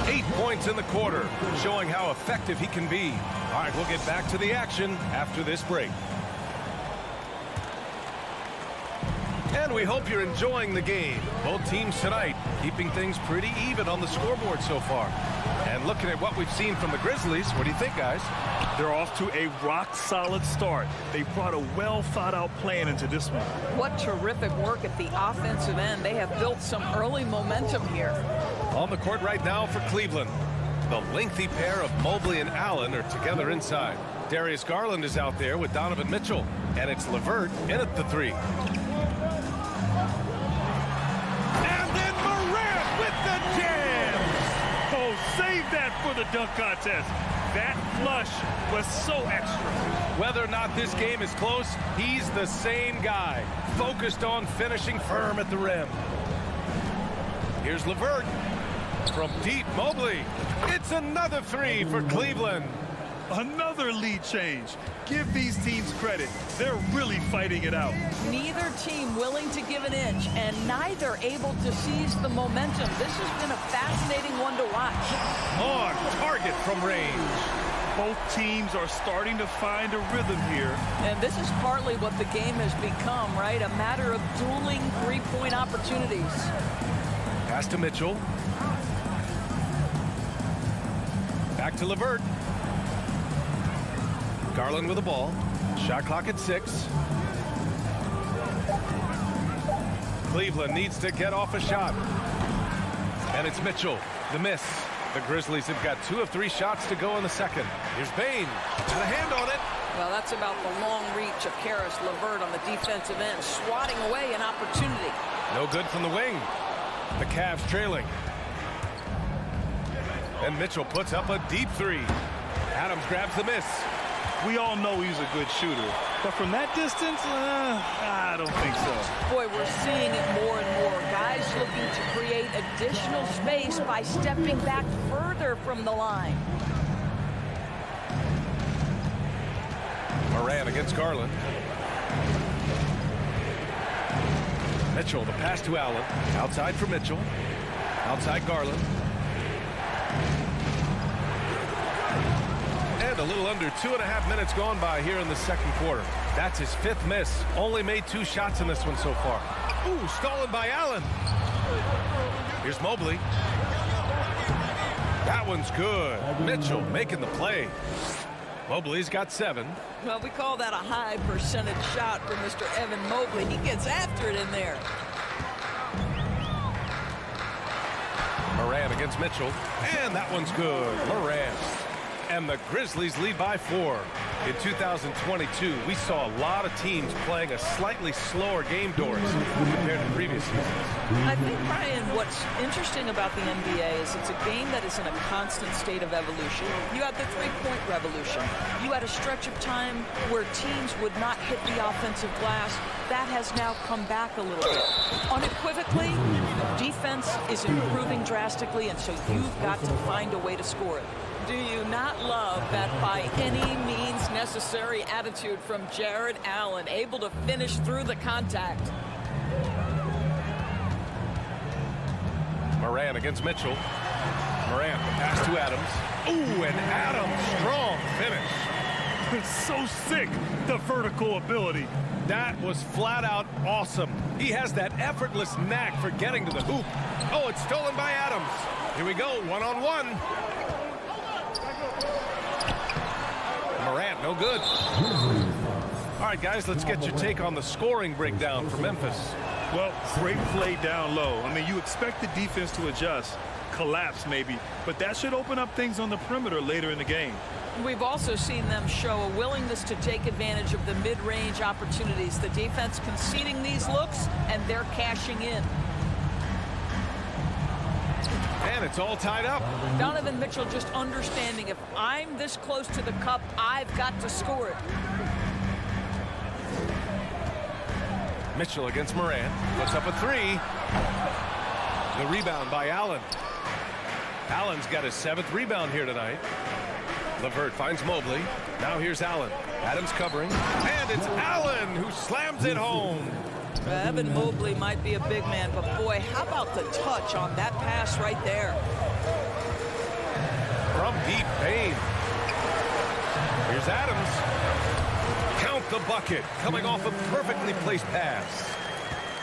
8 points in the quarter, showing how effective he can be. All right, we'll get back to the action after this break. And we hope you're enjoying the game. Both teams tonight keeping things pretty even on the scoreboard so far. And looking at what we've seen from the Grizzlies, what do you think, guys? They're off to a rock-solid start. They brought a well-thought-out plan into this one. What terrific work at the offensive end. They have built some early momentum here. On the court right now for Cleveland. The lengthy pair of Mobley and Allen are together inside. Darius Garland is out there with Donovan Mitchell. And it's LeVert in at the 3. Save that for the dunk contest. That flush was so extra. Whether or not this game is close, he's the same guy, focused on finishing firm at the rim. Here's LeVert from deep. Mobley. It's another 3 for Cleveland. Another lead change. Give these teams credit. They're really fighting it out. Neither team willing to give an inch, and neither able to seize the momentum. This has been a fascinating one to watch. On target from range. Both teams are starting to find a rhythm here. And this is partly what the game has become, right? A matter of dueling three-point opportunities. Pass to Mitchell. Back to LeVert. Garland with the ball. Shot clock at 6. Cleveland needs to get off a shot. And it's Mitchell. The miss. The Grizzlies have got 2 of 3 shots to go in the second. Here's Bain. And a hand on it. Well, that's about the long reach of Karis LeVert on the defensive end, swatting away an opportunity. No good from the wing. The Cavs trailing. And Mitchell puts up a deep 3. Adams grabs the miss. We all know he's a good shooter, but from that distance, I don't think so. Boy, we're seeing it more and more. Guys looking to create additional space by stepping back further from the line. Morant against Garland. Mitchell, the pass to Allen. Outside for Mitchell. Outside Garland. And a little under 2.5 minutes gone by here in the second quarter. That's his 5th miss. Only made 2 shots in this one so far. Ooh, stolen by Allen. Here's Mobley. That one's good. Mitchell making the play. Mobley's got 7. Well, we call that a high percentage shot for Mr. Evan Mobley. He gets after it in there. Morant against Mitchell. And that one's good. Morant. And the Grizzlies lead by 4. In 2022, we saw a lot of teams playing a slightly slower game, Doris, compared to previous seasons. I think, Brian, what's interesting about the NBA is it's a game that is in a constant state of evolution. You had the three-point revolution. You had a stretch of time where teams would not hit the offensive glass. That has now come back a little bit. Unequivocally, defense is improving drastically, and so you've got to find a way to score it. Do you not love that by any means necessary attitude from Jared Allen, able to finish through the contact? Morant against Mitchell. Morant, the pass to Adams. Ooh, and Adams, strong finish. It's so sick, the vertical ability. That was flat out awesome. He has that effortless knack for getting to the hoop. Oh, it's stolen by Adams. Here we go, one-on-one. No good. All right, guys, let's get your take on the scoring breakdown for Memphis. Well, great play down low. I mean, you expect the defense to adjust, collapse maybe, but that should open up things on the perimeter later in the game. We've also seen them show a willingness to take advantage of the mid-range opportunities. The defense conceding these looks, and they're cashing in. And it's all tied up. Donovan Mitchell just understanding, if I'm this close to the cup, I've got to score it. Mitchell against Morant. Puts up a three. The rebound by Allen. Allen's got his 7th rebound here tonight. LeVert finds Mobley. Now here's Allen. Adams covering. And it's Allen who slams it home. Evan Mobley might be a big man, but boy, how about the touch on that pass right there? From deep, Payne. Here's Adams. Count the bucket. Coming off a perfectly placed pass.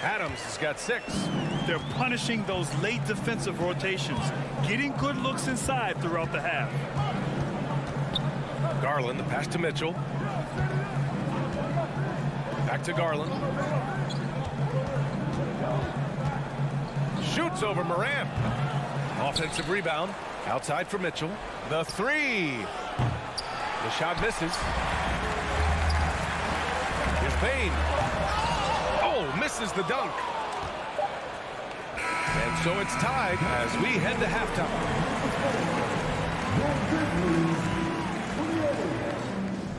Adams has got 6. They're punishing those late defensive rotations, getting good looks inside throughout the half. Garland, the pass to Mitchell. Back to Garland. Shoots over Morant. Offensive rebound. Outside for Mitchell. The 3. The shot misses. Here's Payne. Oh, misses the dunk. And so it's tied as we head to halftime.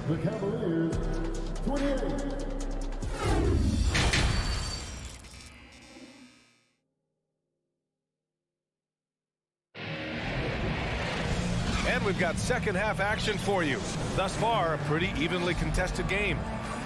The Cavaliers, 28. And we've got second half action for you. Thus far, a pretty evenly contested game.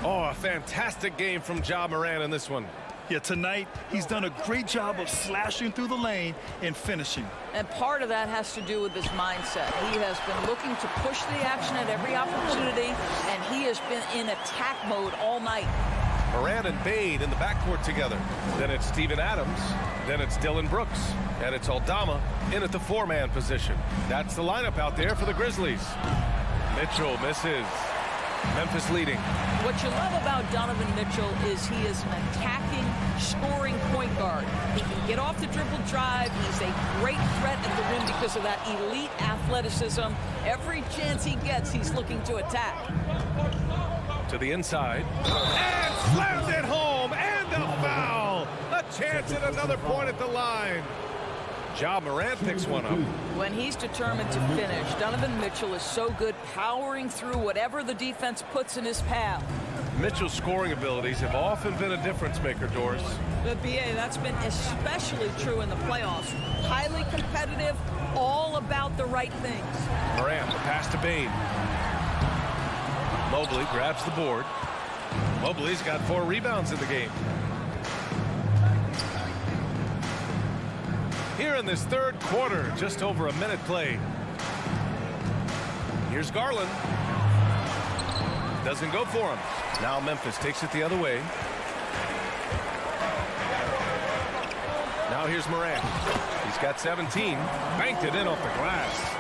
Oh, a fantastic game from Ja Morant in this one. Yeah, tonight he's done a great job of slashing through the lane and finishing. And part of that has to do with his mindset. He has been looking to push the action at every opportunity, and he has been in attack mode all night. Morant and Bade in the backcourt together. Then it's Steven Adams. Then it's Dylan Brooks. And it's Aldama in at the 4-man position. That's the lineup out there for the Grizzlies. Mitchell misses. Memphis leading. What you love about Donovan Mitchell is he is an attacking, scoring point guard. He can get off the dribble drive. He's a great threat at the rim because of that elite athleticism. Every chance he gets, he's looking to attack. To the inside. And slams it home. And a foul. A chance at another point at the line. Ja Morant picks one up. When he's determined to finish, Donovan Mitchell is so good powering through whatever the defense puts in his path. Mitchell's scoring abilities have often been a difference maker, Doris. But BA, that's been especially true in the playoffs. Highly competitive, all about the right things. Morant, the pass to Bade. Mobley grabs the board. Mobley's got 4 rebounds in the game. Here in this third quarter, just over a minute played. Here's Garland. Doesn't go for him. Now Memphis takes it the other way. Now here's Morant. He's got 17. Banked it in off the glass.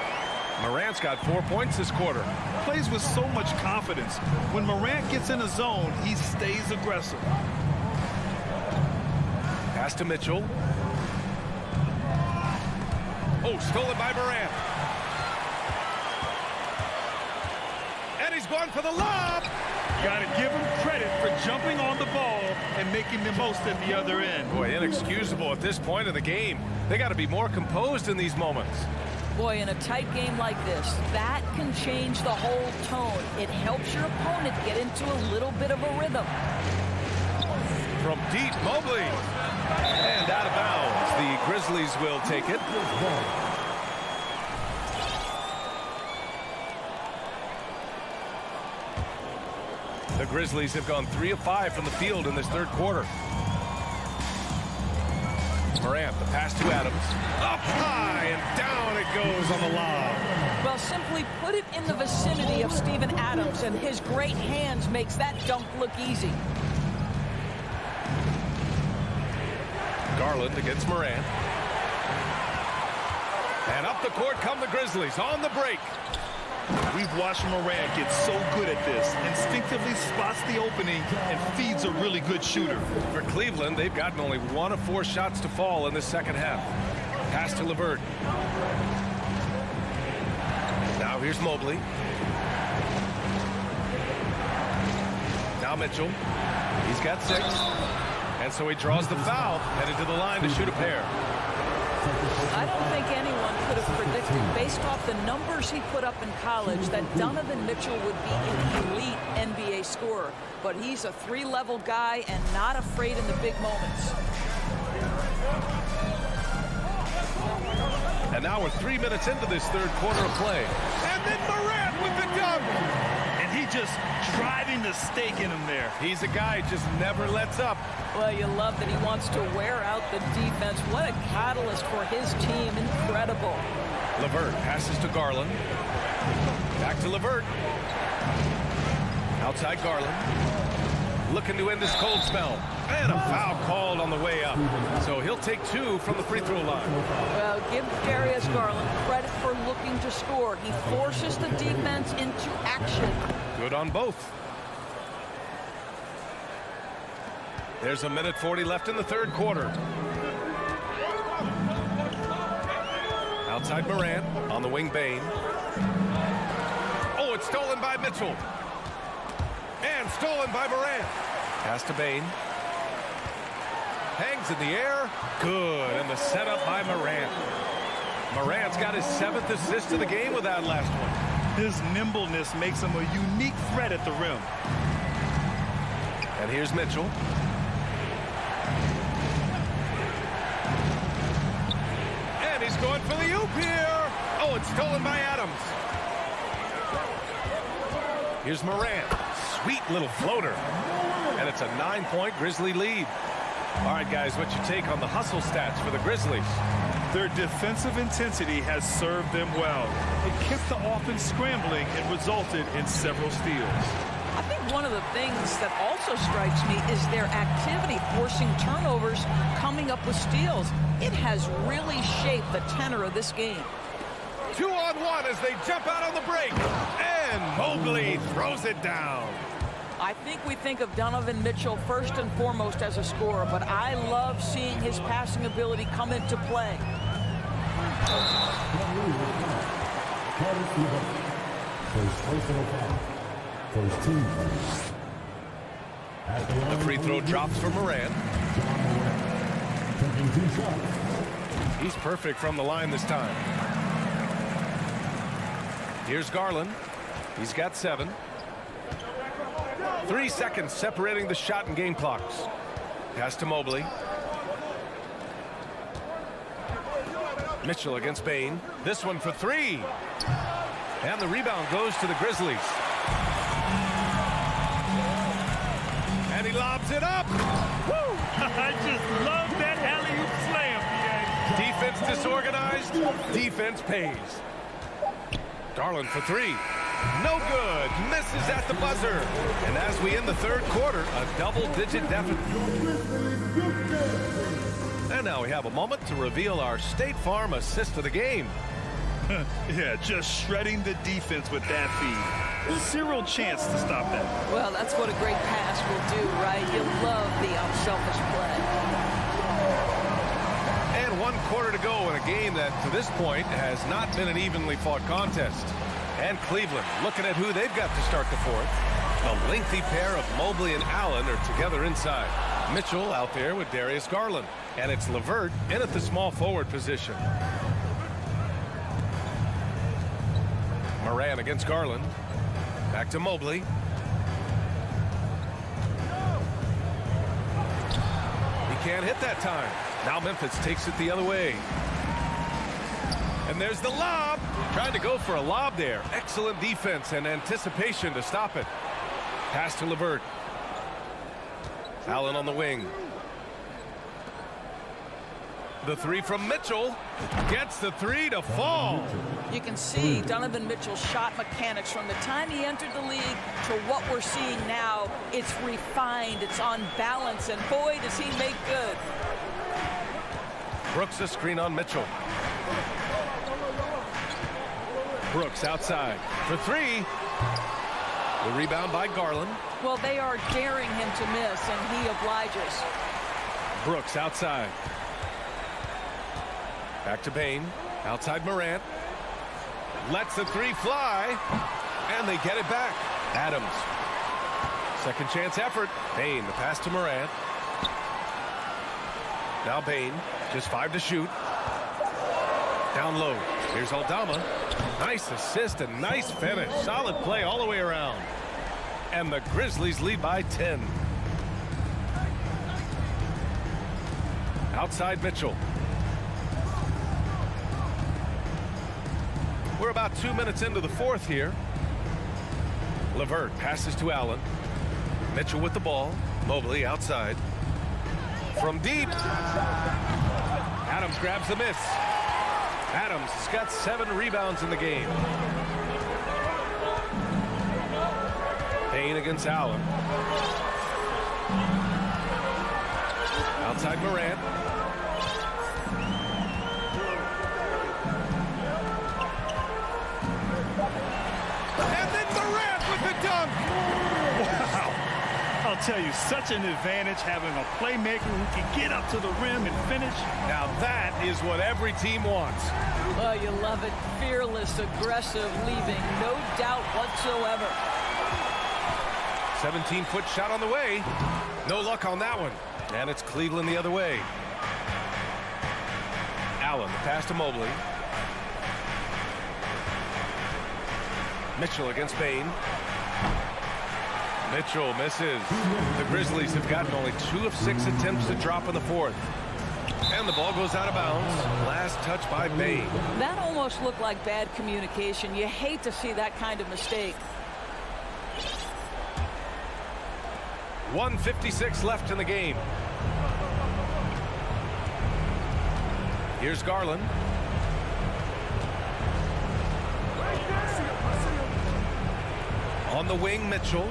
Morant's got 4 points this quarter. Plays with so much confidence. When Morant gets in a zone, he stays aggressive. Pass to Mitchell. Oh, stolen by Morant. And he's going for the lob. Got to give him credit for jumping on the ball and making the most at the other end. Boy, inexcusable at this point of the game. They got to be more composed in these moments. Boy, in a tight game like this, that can change the whole tone. It helps your opponent get into a little bit of a rhythm. From deep, Mobley. And out of bounds. The Grizzlies will take it. The Grizzlies have gone 3 of 5 from the field in this third quarter. Morant, the pass to Adams. Up high and down it goes on the lob. Well, simply put it in the vicinity of Steven Adams, and his great hands makes that dunk look easy. Garland against Morant. And up the court come the Grizzlies on the break. We've watched Morant get so good at this. Instinctively spots the opening and feeds a really good shooter. For Cleveland, they've gotten only 1 of 4 shots to fall in the second half. Pass to LeVert. Now here's Mobley. Now Mitchell. He's got 6. And so he draws the foul, headed to the line to shoot a pair. I don't think anyone could have predicted, based off the numbers he put up in college, that Donovan Mitchell would be an elite NBA scorer. But he's a 3-level guy and not afraid in the big moments. And now we're 3 minutes into this third quarter of play. And then Morant with the dunk. And he just driving the stake in him there. He's a guy who just never lets up. Well, you love that he wants to wear out the defense. What a catalyst for his team. Incredible. LeVert passes to Garland. Back to LeVert. Outside Garland. Looking to end this cold spell. And a foul called on the way up. So he'll take 2 from the free throw line. Well, give Darius Garland credit for looking to score. He forces the defense into action. Good on both. There's 1:40 left in the third quarter. Outside Morant, on the wing Bane. Oh, it's stolen by Mitchell. And stolen by Morant. Pass to Bane. Hangs in the air. Good, and the setup by Morant. Morant's got his 7th assist of the game with that last one. His nimbleness makes him a unique threat at the rim. And here's Mitchell. And he's going for the oop here. Oh, it's stolen by Adams. Here's Morant. Sweet little floater. And it's a 9-point Grizzly lead. All right, guys, what's your take on the hustle stats for the Grizzlies? Their defensive intensity has served them well. It kept the offense scrambling and resulted in several steals. I think one of the things that also strikes me is their activity forcing turnovers, coming up with steals. It has really shaped the tenor of this game. 2-on-1 as they jump out on the break. And Mobley throws it down. I think we think of Donovan Mitchell first and foremost as a scorer, but I love seeing his passing ability come into play. The free throw drops for Morant. He's perfect from the line this time. Here's Garland. He's got 7. 3 seconds separating the shot and game clocks. Pass to Mobley. Mitchell against Bane. This one for 3. And the rebound goes to the Grizzlies. And he lobs it up. Woo! I just love that alley-oop slam. Defense disorganized. Defense pays. Garland for 3. No good. Misses at the buzzer. And as we end the third quarter, a double-digit deficit. And now we have a moment to reveal our State Farm assist of the game. Yeah, just shredding the defense with that feed. Zero chance to stop that. Well, that's what a great pass will do, right? You love the unselfish play. And 1 quarter to go in a game that, to this point, has not been an evenly fought contest. And Cleveland looking at who they've got to start the fourth. A lengthy pair of Mobley and Allen are together inside. Mitchell out there with Darius Garland. And it's LeVert in at the small forward position. Morant against Garland. Back to Mobley. He can't hit that time. Now Memphis takes it the other way. And there's the lob. Trying to go for a lob there. Excellent defense and anticipation to stop it. Pass to LeVert. Allen on the wing. The 3 from Mitchell. Gets the 3 to fall. You can see Donovan Mitchell's shot mechanics from the time he entered the league to what we're seeing now. It's refined. It's on balance. And boy, does he make good. Brooks a screen on Mitchell. Brooks outside for three. The rebound by Garland. Well, they are daring him to miss, and he obliges. Brooks outside. Back to Bain. Outside Morant. Lets the three fly. And they get it back. Adams. Second chance effort. Bain, the pass to Morant. Now Bain. Just 5 to shoot. Down low. Here's Aldama. Nice assist and nice finish. Solid play all the way around. And the Grizzlies lead by 10. Outside Mitchell. We're about 2 minutes into the fourth here. LeVert passes to Allen. Mitchell with the ball. Mobley outside. From deep. Adams grabs the miss. Adams has got 7 rebounds in the game. Payne against Allen. Outside Morant. And then Morant with the dunk. Wow. I'll tell you, such an advantage having a playmaker who can get up to the rim and finish. Now that is what every team wants. Oh, you love it. Fearless, aggressive, leaving no doubt whatsoever. 17-foot shot on the way. No luck on that one. And it's Cleveland the other way. Allen, the pass to Mobley. Mitchell against Bain. Mitchell misses. The Grizzlies have gotten only 2 of 6 attempts to drop in the fourth. And the ball goes out of bounds. Last touch by Bain. That almost looked like bad communication. You hate to see that kind of mistake. 1:56 left in the game. Here's Garland. On the wing, Mitchell.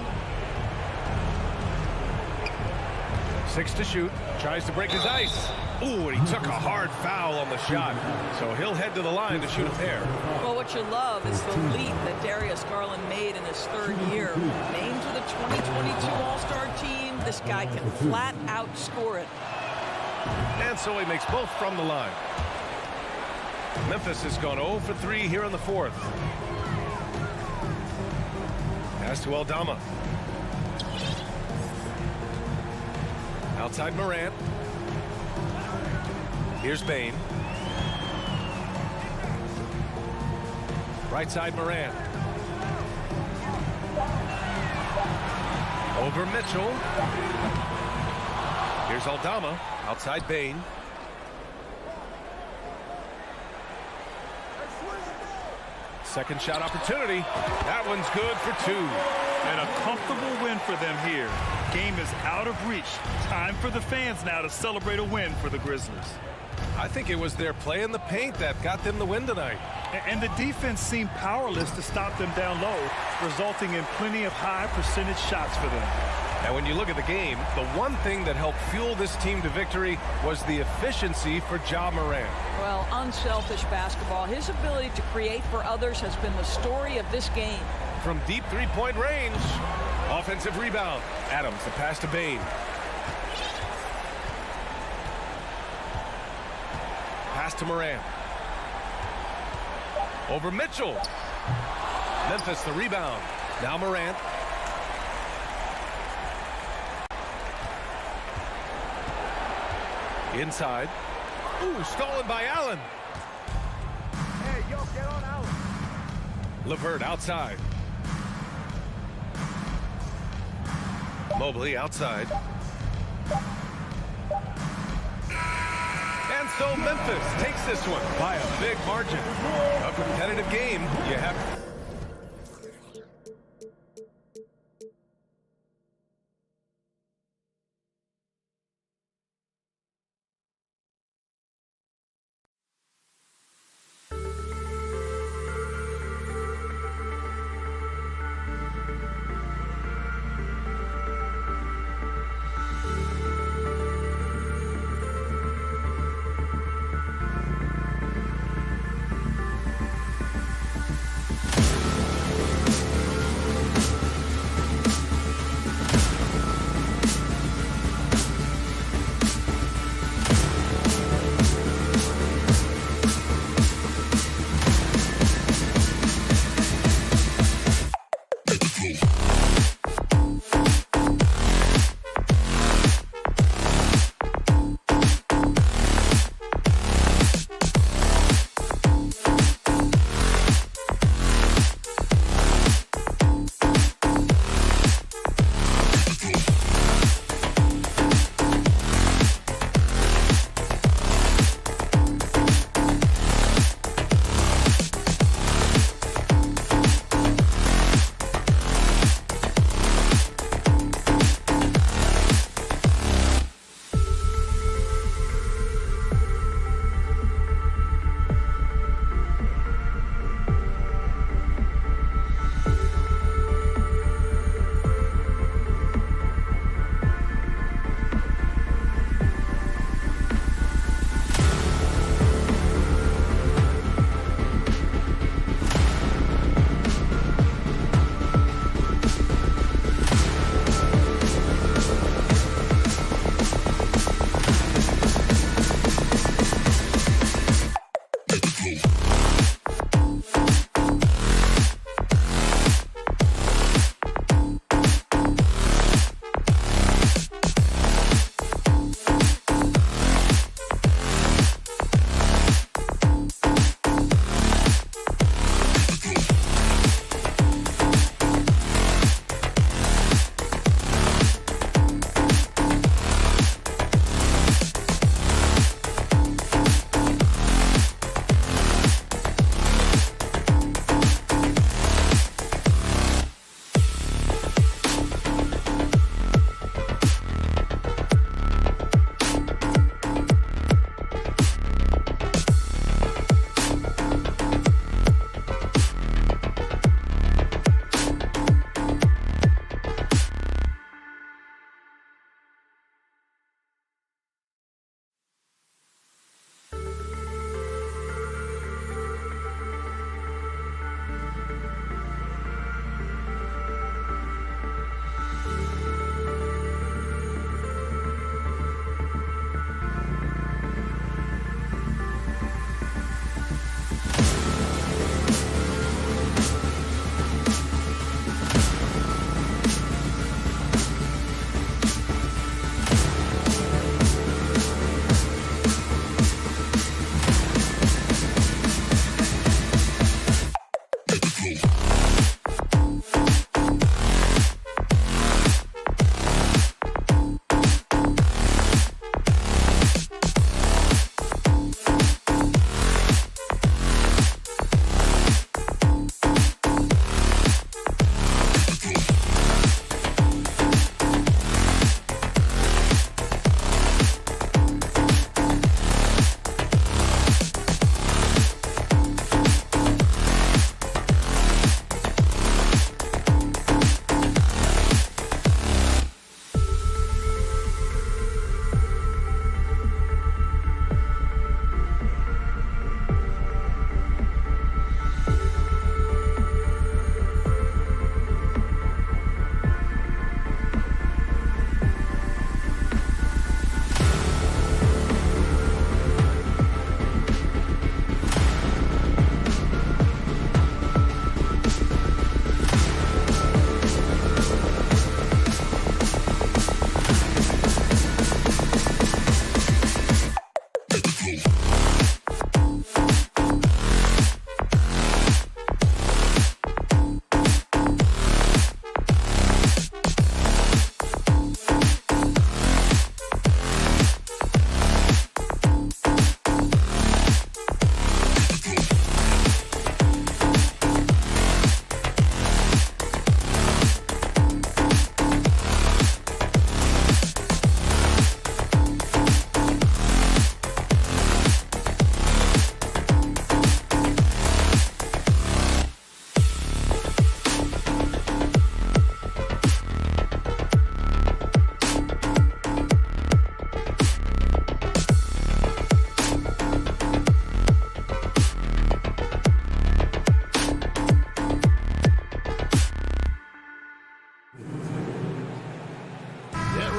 6 to shoot. Tries to break his ice. Ooh, and he took a hard foul on the shot. So he'll head to the line to shoot a pair. Well, what you love is the leap that Darius Garland made in his 3rd year. Named to the 2022 All-Star team, this guy can flat out score it. And so he makes both from the line. Memphis has gone 0 for 3 here in the fourth. Pass to Aldama. Outside Morant. Here's Bain. Right side Morant. Over Mitchell. Here's Aldama. Outside Bain. Second shot opportunity. That one's good for 2. And a comfortable win for them here. Game is out of reach. Time for the fans now to celebrate a win for the Grizzlies. I think it was their play in the paint that got them the win tonight. And the defense seemed powerless to stop them down low, resulting in plenty of high percentage shots for them. And when you look at the game, the one thing that helped fuel this team to victory was the efficiency for Ja Morant. Well, unselfish basketball. His ability to create for others has been the story of this game. From deep three-point range. Offensive rebound. Adams, the pass to Bain. Pass to Morant. Over Mitchell. Memphis, the rebound. Now Morant. Inside. Ooh, stolen by Allen. Hey, yo, get on Allen. LeVert outside. Mobley outside. And so Memphis takes this one by a big margin. A competitive game. You have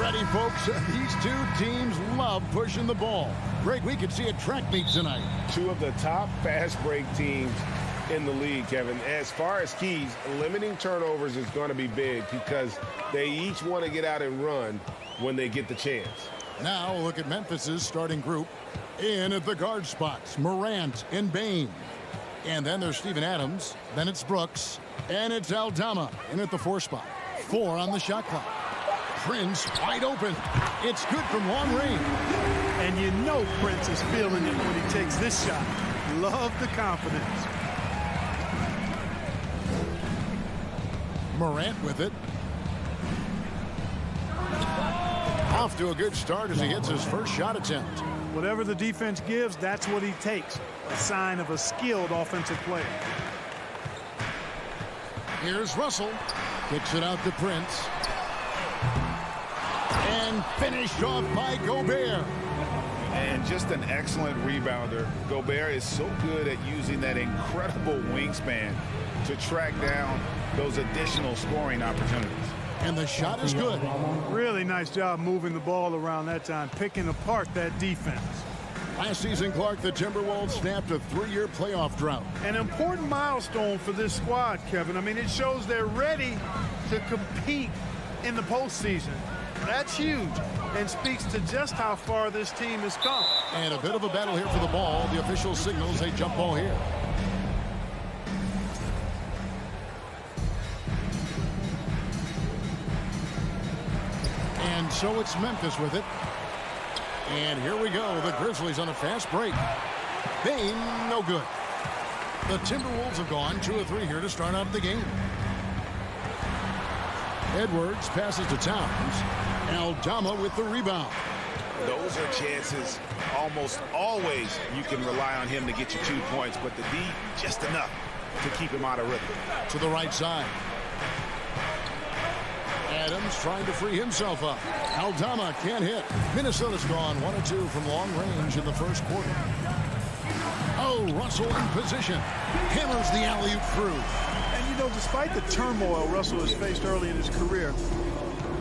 ready, folks. These two teams love pushing the ball. Greg, we could see a track meet tonight. Two of the top fast break teams in the league, Kevin. As far as keys, limiting turnovers is going to be big because they each want to get out and run when they get the chance. Now look at Memphis's starting group. In at the guard spots, Morant and Bain. And then there's Steven Adams. Then it's Brooks. And it's Aldama in at the 4 spot. 4 on the shot clock. Prince wide open. It's good from long range. And you know Prince is feeling it when he takes this shot. Love the confidence. Morant with it. Off to a good start as he hits his first shot attempt. Whatever the defense gives, that's what he takes. A sign of a skilled offensive player. Here's Russell. Kicks it out to Prince. And finished off by Gobert. And just an excellent rebounder. Gobert is so good at using that incredible wingspan to track down those additional scoring opportunities. And the shot is good. Really nice job moving the ball around that time, picking apart that defense. Last season, Clark, the Timberwolves snapped a 3-year playoff drought. An important milestone for this squad, Kevin. I mean, it shows they're ready to compete in the postseason. That's huge and speaks to just how far this team has come. And a bit of a battle here for the ball. The official signals a jump ball here. And so it's Memphis with it. And here we go. The Grizzlies on a fast break. Bain, no good. The Timberwolves have gone 2 of 3 here to start out the game. Edwards passes to Towns. Aldama with the rebound. Those are chances almost always you can rely on him to get you 2 points, but the D just enough to keep him out of rhythm. To the right side. Adams trying to free himself up. Aldama can't hit. Minnesota's gone 1 of 2 from long range in the first quarter. Oh, Russell in position. Hammers the alley-oop through. And, you know, despite the turmoil Russell has faced early in his career,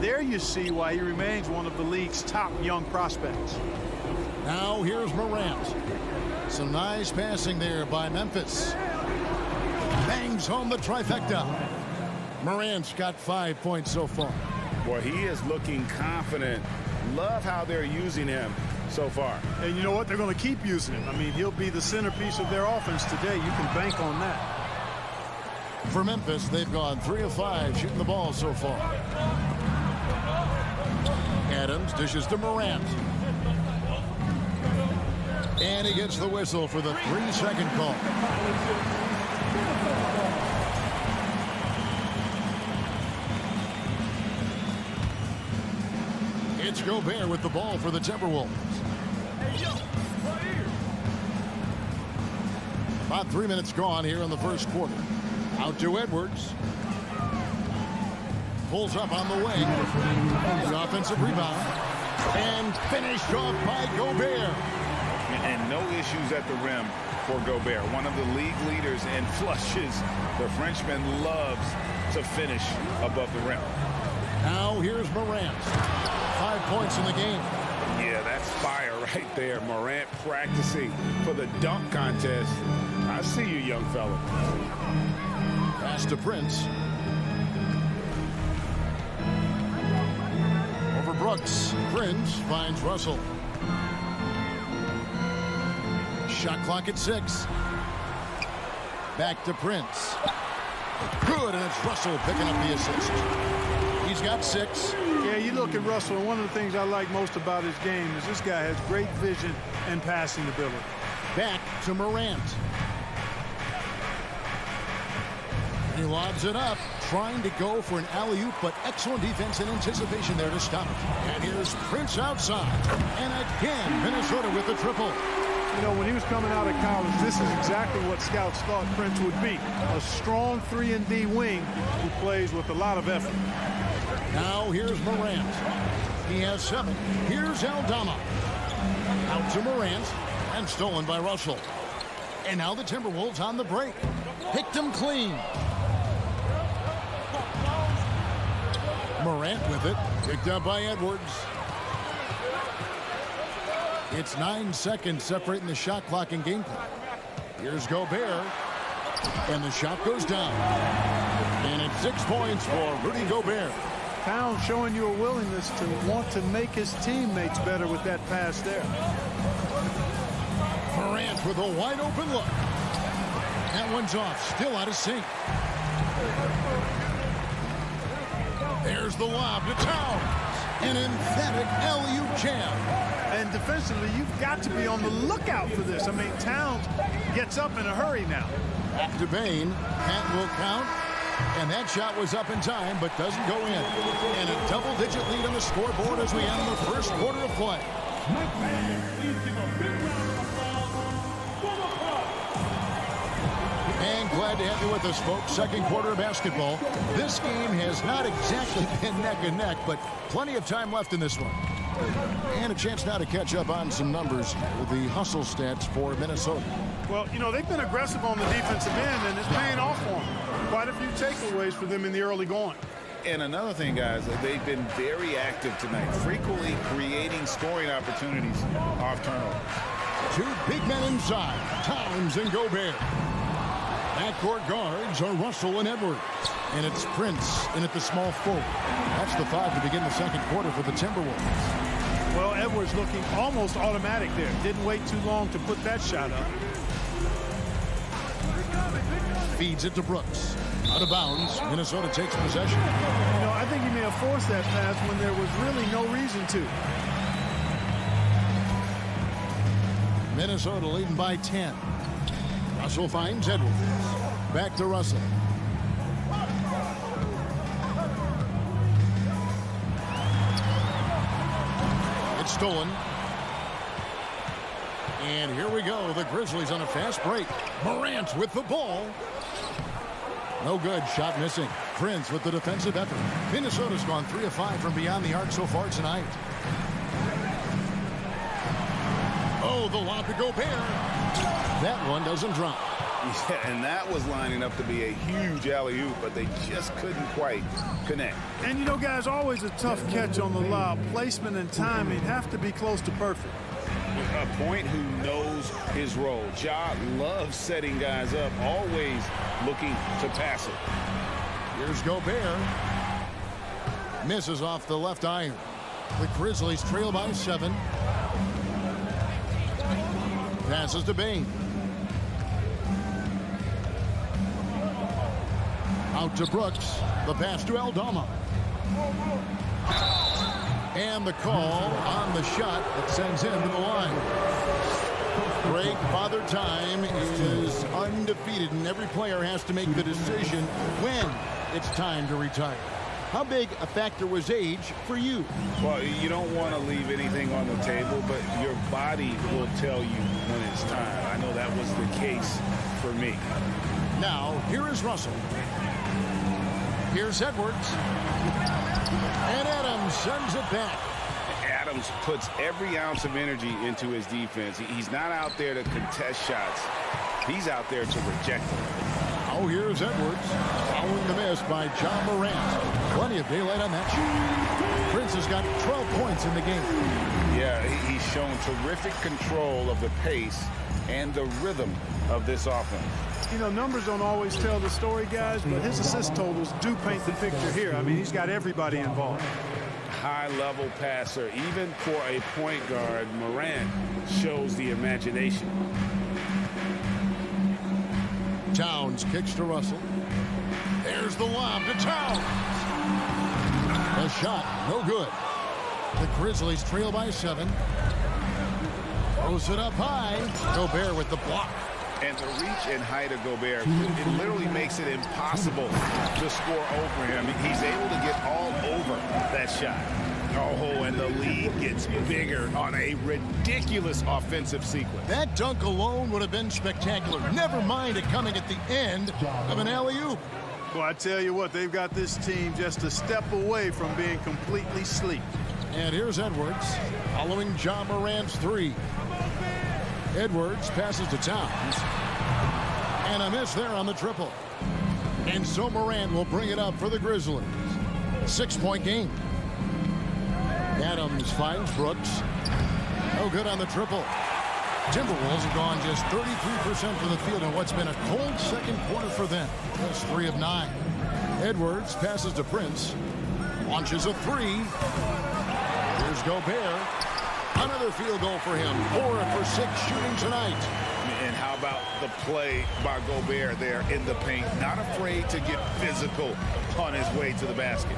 there you see why he remains one of the league's top young prospects. Now here's Morant. Some nice passing there by Memphis. Bangs home the trifecta. Morant's got 5 points so far. Boy, he is looking confident. Love how they're using him so far. And you know what? They're going to keep using him. I mean, he'll be the centerpiece of their offense today. You can bank on that. For Memphis, they've gone 3 of 5 shooting the ball so far. Adams dishes to Morant. And he gets the whistle for the 3-second call. It's Gobert with the ball for the Timberwolves. About 3 minutes gone here in the first quarter. Out to Edwards. Pulls up on the wing. The offensive rebound. And finished off by Gobert. And no issues at the rim for Gobert. One of the league leaders in flushes. The Frenchman loves to finish above the rim. Now here's Morant. 5 points in the game. Yeah, that's fire right there. Morant practicing for the dunk contest. I see you, young fella. Pass to Prince. Over Brooks. Prince finds Russell. Shot clock at 6. Back to Prince. Good, and it's Russell picking up the assist. He's got 6. Yeah, you look at Russell, and one of the things I like most about his game is this guy has great vision and passing ability. Back to Morant. He lobs it up, trying to go for an alley-oop, but excellent defense and anticipation there to stop it. And here's Prince outside. And again, Minnesota with the triple. You know, when he was coming out of college, this is exactly what scouts thought Prince would be. A strong 3-and-D wing who plays with a lot of effort. Now here's Morant. He has 7. Here's Aldama. Out to Morant and stolen by Russell. And now the Timberwolves on the break. Picked him clean. Morant with it. Picked up by Edwards. It's 9 seconds separating the shot clock and game clock. Here's Gobert. And the shot goes down. And it's 6 points for Rudy Gobert. Towns showing you a willingness to want to make his teammates better with that pass there. Morant with a wide open look. That one's off. Still out of sync. There's the lob to Towns. An emphatic alley-oop jam. And defensively, you've got to be on the lookout for this. I mean, Towns gets up in a hurry now. To Bain. That will count. And that shot was up in time, but doesn't go in. And a double-digit lead on the scoreboard as we end the first quarter of play. And glad to have you with us, folks. Second quarter of basketball. This game has not exactly been neck and neck, but plenty of time left in this one. And a chance now to catch up on some numbers with the hustle stats for Minnesota. Well, you know, they've been aggressive on the defensive end, and it's paying off for them. Quite a few takeaways for them in the early going. And another thing, guys, they've been very active tonight, frequently creating scoring opportunities off turnover. Two big men inside, Towns and Gobert. Backcourt guards are Russell and Edwards. And it's Prince in at the small forward. That's the 5 to begin the second quarter for the Timberwolves. Well, Edwards looking almost automatic there. Didn't wait too long to put that shot up. Feeds it to Brooks. Out of bounds. Minnesota takes possession. You know, I think he may have forced that pass when there was really no reason to. Minnesota leading by 10. Russell finds Edwards. Back to Russell. It's stolen. And here we go. The Grizzlies on a fast break. Morant with the ball. No good. Shot missing. Prince with the defensive effort. Minnesota's gone 3 of 5 from beyond the arc so far tonight. Oh, the lob to Gobert. That one doesn't drop. Yeah, and that was lining up to be a huge alley-oop, but they just couldn't quite connect. And, you know, guys, always a tough catch on the lob. Placement and timing have to be close to perfect. A point who knows his role. Ja loves setting guys up, always looking to pass it. Here's Gobert. Misses off the left iron. The Grizzlies trail by 7. Passes to Bain. Out to Brooks. The pass to Aldama. And the call on the shot that sends him to the line. Greg, Father Time is undefeated, and every player has to make the decision when it's time to retire. How big a factor was age for you? Well, you don't want to leave anything on the table, but your body will tell you when it's time. I know that was the case for me. Now, here is Russell. Here's Edwards. And Adams sends it back. Adams puts every ounce of energy into his defense. He's not out there to contest shots. He's out there to reject them. Oh, here's Edwards. Following the miss by John Morant. Plenty of daylight on that shot. Prince has got 12 points in the game. Yeah, he's shown terrific control of the pace and the rhythm of this offense. You know, numbers don't always tell the story, guys, but his assist totals do paint the picture here. I mean, he's got everybody involved. High-level passer. Even for a point guard, Morant shows the imagination. Towns kicks to Russell. There's the lob to Towns. A shot, no good. The Grizzlies trail by 7. Throws it up high. Gobert with the block. And the reach and height of Gobert, it literally makes it impossible to score over him. He's able to get all over that shot. Oh, and the lead gets bigger on a ridiculous offensive sequence. That dunk alone would have been spectacular. Never mind it coming at the end of an alley-oop. Well, I tell you what, they've got this team just a step away from being completely sleep. And here's Edwards following John Morant's 3. Edwards passes to Towns. And a miss there on the triple. And so Morant will bring it up for the Grizzlies. 6-point game. Adams finds Brooks. No good on the triple. Timberwolves have gone just 33% from the field in what's been a cold second quarter for them. Just 3 of 9. Edwards passes to Prince. Launches a 3. Here's Gobert. Another field goal for him. 4 for 6 shooting tonight. And how about the play by Gobert there in the paint? Not afraid to get physical on his way to the basket.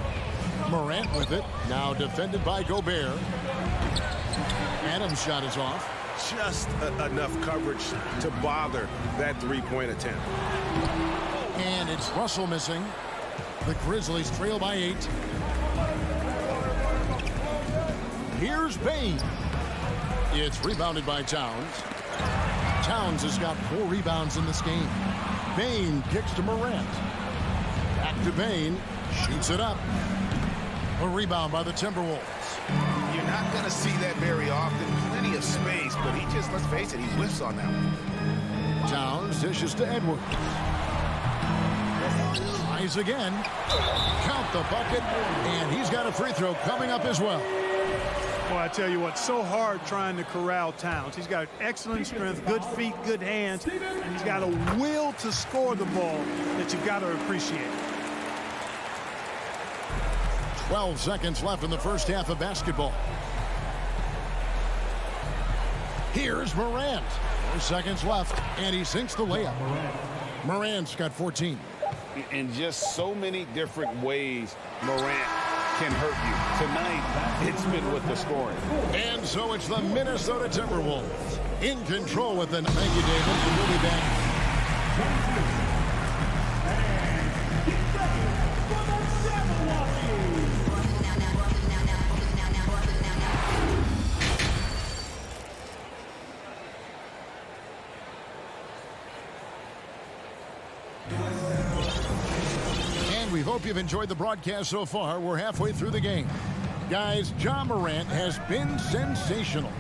Morant with it. Now defended by Gobert. Adams' shot is off. Just enough coverage to bother that three-point attempt. And it's Russell missing. The Grizzlies trail by 8. Here's Bane. It's rebounded by Towns. Towns has got 4 rebounds in this game. Bane kicks to Morant. Back to Bane. Shoots it up. A rebound by the Timberwolves. You're not going to see that very often. Plenty of space, but he just, let's face it, he whiffs on that one. Towns dishes to Edwards. Tries again. Count the bucket. And he's got a free throw coming up as well. Well, I tell you what, so hard trying to corral Towns. He's got excellent strength, good feet, good hands, and he's got a will to score the ball that you've got to appreciate. 12 seconds left in the first half of basketball. Here's Morant. 4 seconds left, and he sinks the layup. Morant's got 14. In just so many different ways, Morant can hurt you. Tonight, it's been with the scoring. And so it's the Minnesota Timberwolves in control with an. Thank you, David. And we'll be back. We hope you've enjoyed the broadcast so far. We're halfway through the game. Guys, Ja Morant has been sensational.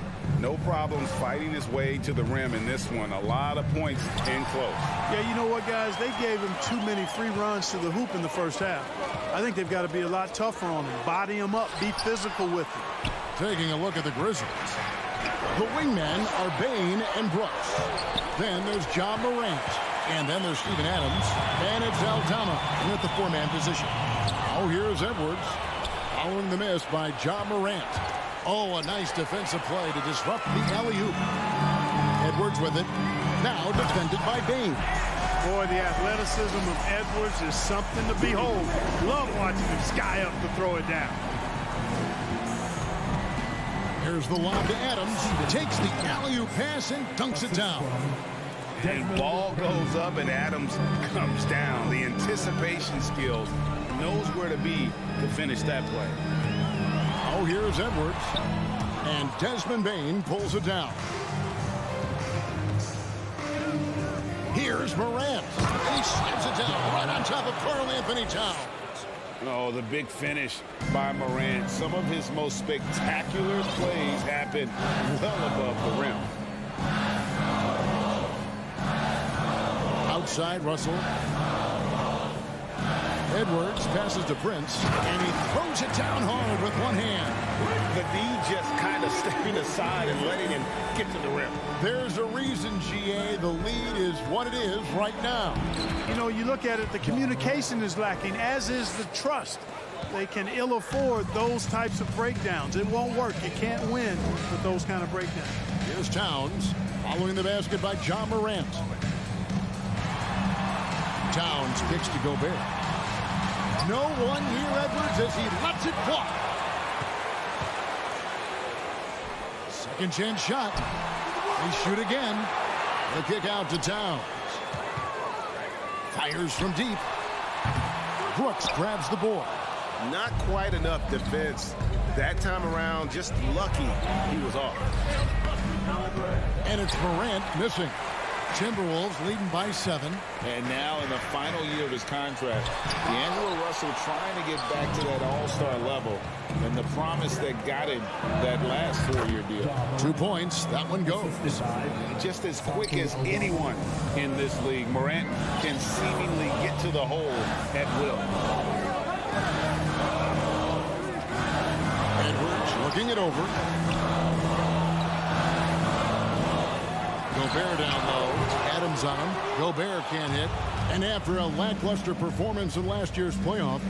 No problems fighting his way to the rim in this one. A lot of points in close. Yeah, you know what, guys? They gave him too many free runs to the hoop in the first half. I think they've got to be a lot tougher on him. Body him up. Be physical with him. Taking a look at the Grizzlies. The wingmen are Bane and Brooks. Then there's Ja Morant. And then there's Steven Adams. And it's Aldama with the 4-man position. Now here's Edwards. Following the miss by Ja Morant. Oh, a nice defensive play to disrupt the alley-oop. Edwards with it. Now defended by Bane. Boy, the athleticism of Edwards is something to behold. Love watching him sky up to throw it down. Here's the lob to Adams. Takes the alley-oop pass and dunks it down. And ball goes up and Adams comes down. The anticipation skills, knows where to be to finish that play. Oh, here's Edwards. And Desmond Bane pulls it down. Here's Morant. He slams it down right on top of Karl Anthony Towns. Oh, the big finish by Morant. Some of his most spectacular plays happen well above the rim. Outside, Russell. Edwards passes to Prince, and he throws it down hard with one hand. The D just kind of stepping aside and letting him get to the rim. There's a reason, GA. The lead is what it is right now. You know, you look at it, the communication is lacking, as is the trust. They can ill afford those types of breakdowns. It won't work. You can't win with those kind of breakdowns. Here's Towns, following the basket by Ja Morant. Towns kicks to Gobert. No one near Edwards as he lets it fly. Second chance shot. They shoot again. The kick out to Towns. Fires from deep. Brooks grabs the board. Not quite enough defense. That time around, just lucky he was off. And it's Morant missing. Timberwolves leading by 7. And now in the final year of his contract, D'Angelo Russell trying to get back to that all-star level and the promise that got him that last 4-year deal. 2 points. That one goes. Just as quick as anyone in this league, Morant can seemingly get to the hole at will. over. Gobert down low. Adams on him. Gobert can't hit. And after a lackluster performance in last year's playoff,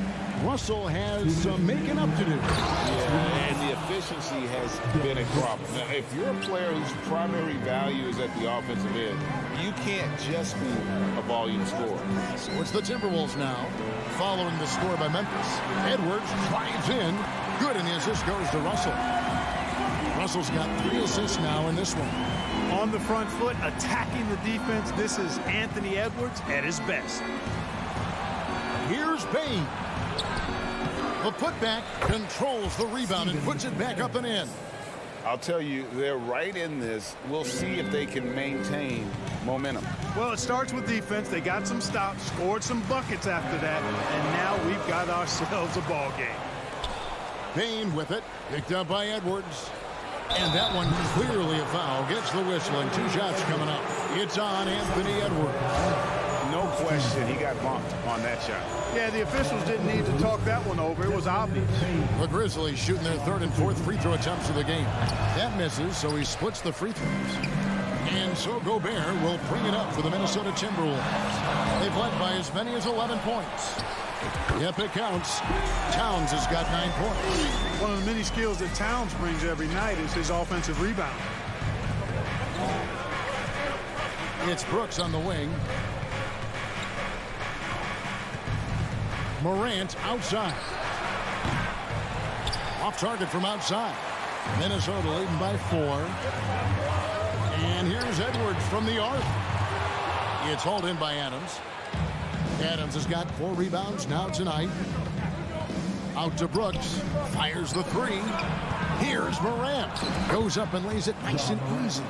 Russell has some making up to do. Yeah, and the efficiency has been a problem. Now, if you're a player whose primary value is at the offensive end, you can't just be a volume scorer. So it's the Timberwolves now, following the score by Memphis. Edwards drives in. Good, and the assist goes to Russell. Russell's got 3 assists now in this one. On the front foot, attacking the defense. This is Anthony Edwards at his best. Here's Bane. The putback controls the rebound and puts it back up and in. I'll tell you, they're right in this. We'll see if they can maintain momentum. Well, it starts with defense. They got some stops, scored some buckets after that, and now we've got ourselves a ball game. Bane with it, picked up by Edwards. And that one clearly a foul. Gets the whistle and 2 shots coming up. It's on Anthony Edwards. No question, he got bumped on that shot. Yeah, the officials didn't need to talk that one over. It was obvious. The Grizzlies shooting their 3rd and 4th free throw attempts of the game. That misses, so he splits the free throws. And so Gobert will bring it up for the Minnesota Timberwolves. They've led by as many as 11 points. Yep, it counts. Towns has got 9 points. One of the many skills that Towns brings every night is his offensive rebound. It's Brooks on the wing. Morant outside. Off target from outside. Minnesota leading by 4. And here's Edwards from the arc. It's hauled in by Adams. Adams has got 4 rebounds now tonight. Out to Brooks. Fires the 3. Here's Morant. Goes up and lays it nice and easy.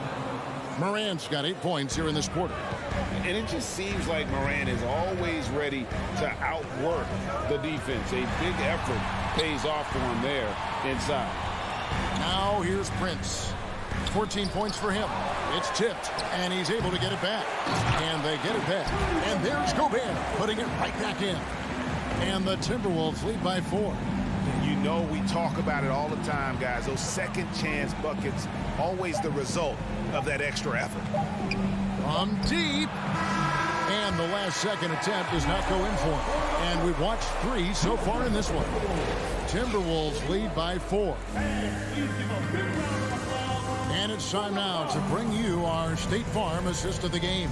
Morant's got 8 points here in this quarter. And it just seems like Morant is always ready to outwork the defense. A big effort pays off for him there inside. Now here's Prince. 14 points for him. It's tipped, and he's able to get it back. And they get it back. And there's Gobert putting it right back in. And the Timberwolves lead by 4. You know we talk about it all the time, guys. Those second chance buckets, always the result of that extra effort. From deep. And the last second attempt does not go in for him. And we've watched 3 so far in this one. Timberwolves lead by 4. And it's time now to bring you our State Farm assist of the game.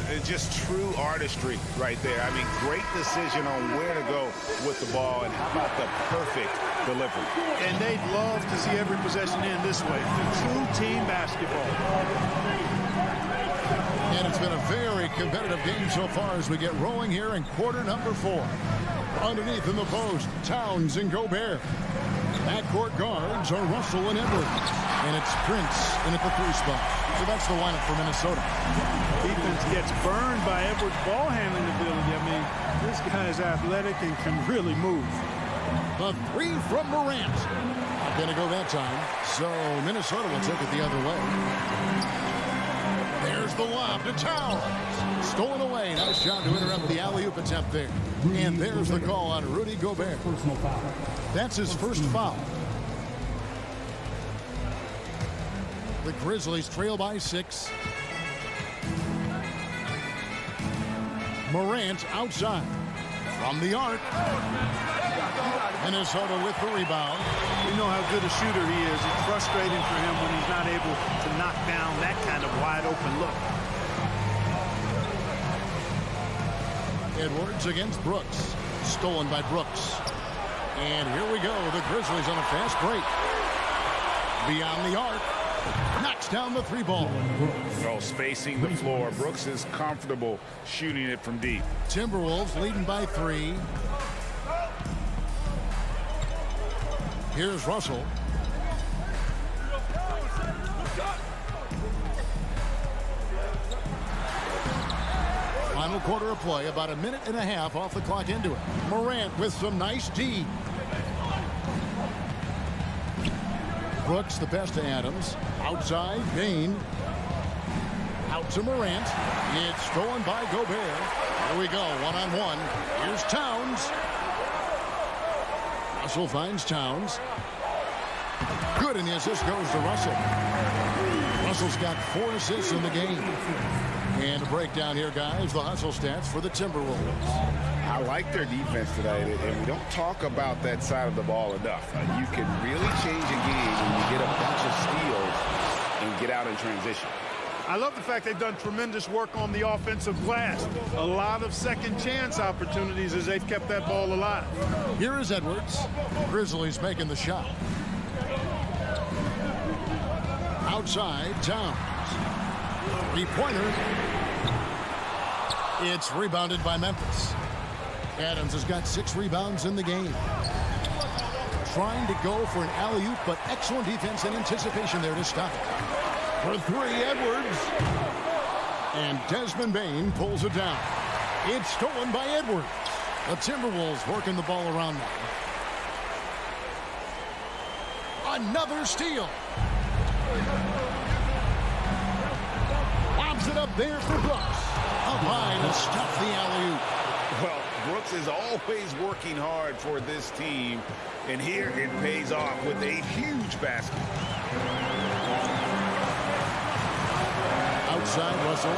It's just true artistry right there. I mean, great decision on where to go with the ball, and how about the perfect delivery. And they'd love to see every possession end this way. True team basketball. And it's been a very competitive game so far as we get rolling here in quarter number 4. Underneath in the post, Towns and Gobert. Backcourt guards are Russell and Edwards. And it's Prince in at the 3 spot. So that's the lineup for Minnesota. Defense gets burned by Edwards' ball handling ability. I mean, this guy is athletic and can really move. The 3 from Morant. Not going to go that time. So Minnesota will take it the other way. There's the lob to Towns. Stolen away. Nice job to interrupt the alley-oop attempt there. And there's the call on Rudy Gobert. That's his first foul. The Grizzlies trail by 6. Morant outside. From the arc. Minnesota with the rebound. You know how good a shooter he is. It's frustrating for him when he's not able to knock down that kind of wide open look. Edwards against Brooks. Stolen by Brooks. And here we go. The Grizzlies on a fast break. Beyond the arc. Knocks down the 3-ball. Oh, spacing the floor. Brooks is comfortable shooting it from deep. Timberwolves leading by 3. Here's Russell. Final quarter of play, about a minute and a half off the clock into it. Morant with some nice D. Brooks, the pass to Adams. Outside, Bane. Out to Morant. It's stolen by Gobert. Here we go, one-on-one. Here's Towns. Russell finds Towns. Good, and the assist goes to Russell. Russell's got 4 assists in the game. And a breakdown here, guys. The hustle stats for the Timberwolves. I like their defense today, and we don't talk about that side of the ball enough. You can really change a game when you get a bunch of steals and get out in transition. I love the fact they've done tremendous work on the offensive glass. A lot of second chance opportunities as they've kept that ball alive. Here is Edwards. Grizzlies making the shot. Outside, Towns. Three-pointer. It's rebounded by Memphis. Adams has got 6 rebounds in the game. Trying to go for an alley-oop, but excellent defense and anticipation there to stop it. For 3, Edwards. And Desmond Bane pulls it down. It's stolen by Edwards. The Timberwolves working the ball around now. Another steal. Lobs it up there for Brooks. Up high to stuff the alley-oop. Well, Brooks is always working hard for this team, and here it pays off with a huge basket. Outside Russell.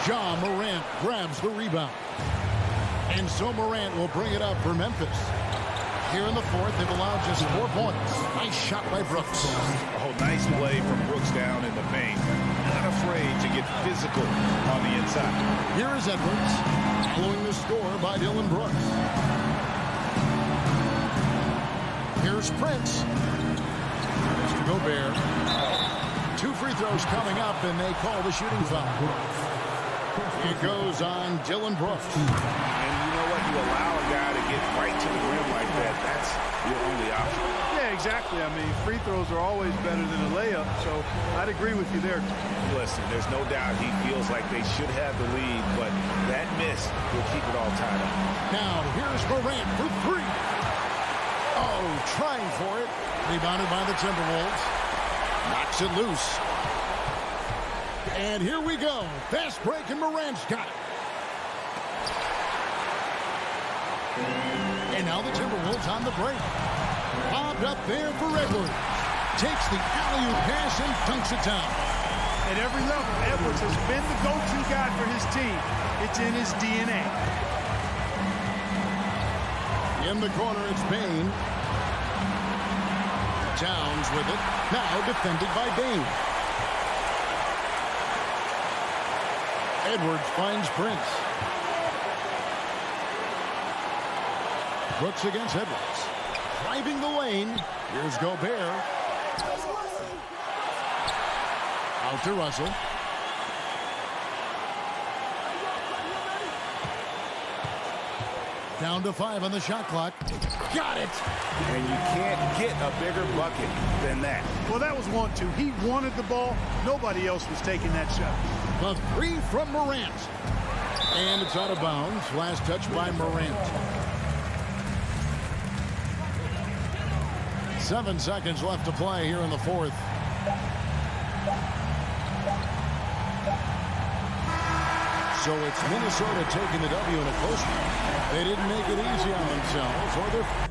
Ja Morant grabs the rebound. And so Morant will bring it up for Memphis. Here in the 4th, they've allowed just 4 points. Nice shot by Brooks. Oh, nice play from Brooks down in the paint. Not afraid to get physical on the inside. Here is Edwards, following the score by Dylan Brooks. Here's Prince. Mr. Gobert. 2 free throws coming up, and they call the shooting foul. It goes on Dylan Brooks. And you know what? You allow a guy to get right to the rim like that. That's your only option. Yeah, exactly. I mean, free throws are always better than a layup, so I'd agree with you there. Listen, there's no doubt he feels like they should have the lead, but that miss will keep it all tied up. Now, here's Morant for 3. Oh, trying for it. Rebounded by the Timberwolves. Knocks it loose. And here we go. Fast break, and Morant's got it. And now the Timberwolves on the break. Bobbed up there for Edwards. Takes the alley-oop pass and dunks it down. At every level, Edwards has been the go-to guy for his team. It's in his DNA. In the corner, it's Bane. Towns with it. Now defended by Bane. Edwards finds Prince. Brooks against Edwards. Driving the lane. Here's Gobert. Out to Russell. Down to 5 on the shot clock. Got it! And you can't get a bigger bucket than that. Well, that was 1-2. He wanted the ball. Nobody else was taking that shot. The 3 from Morant. And it's out of bounds. Last touch by Morant. 7 seconds left to play here in the 4th. So it's Minnesota taking the W in a close one. They didn't make it easy on themselves or their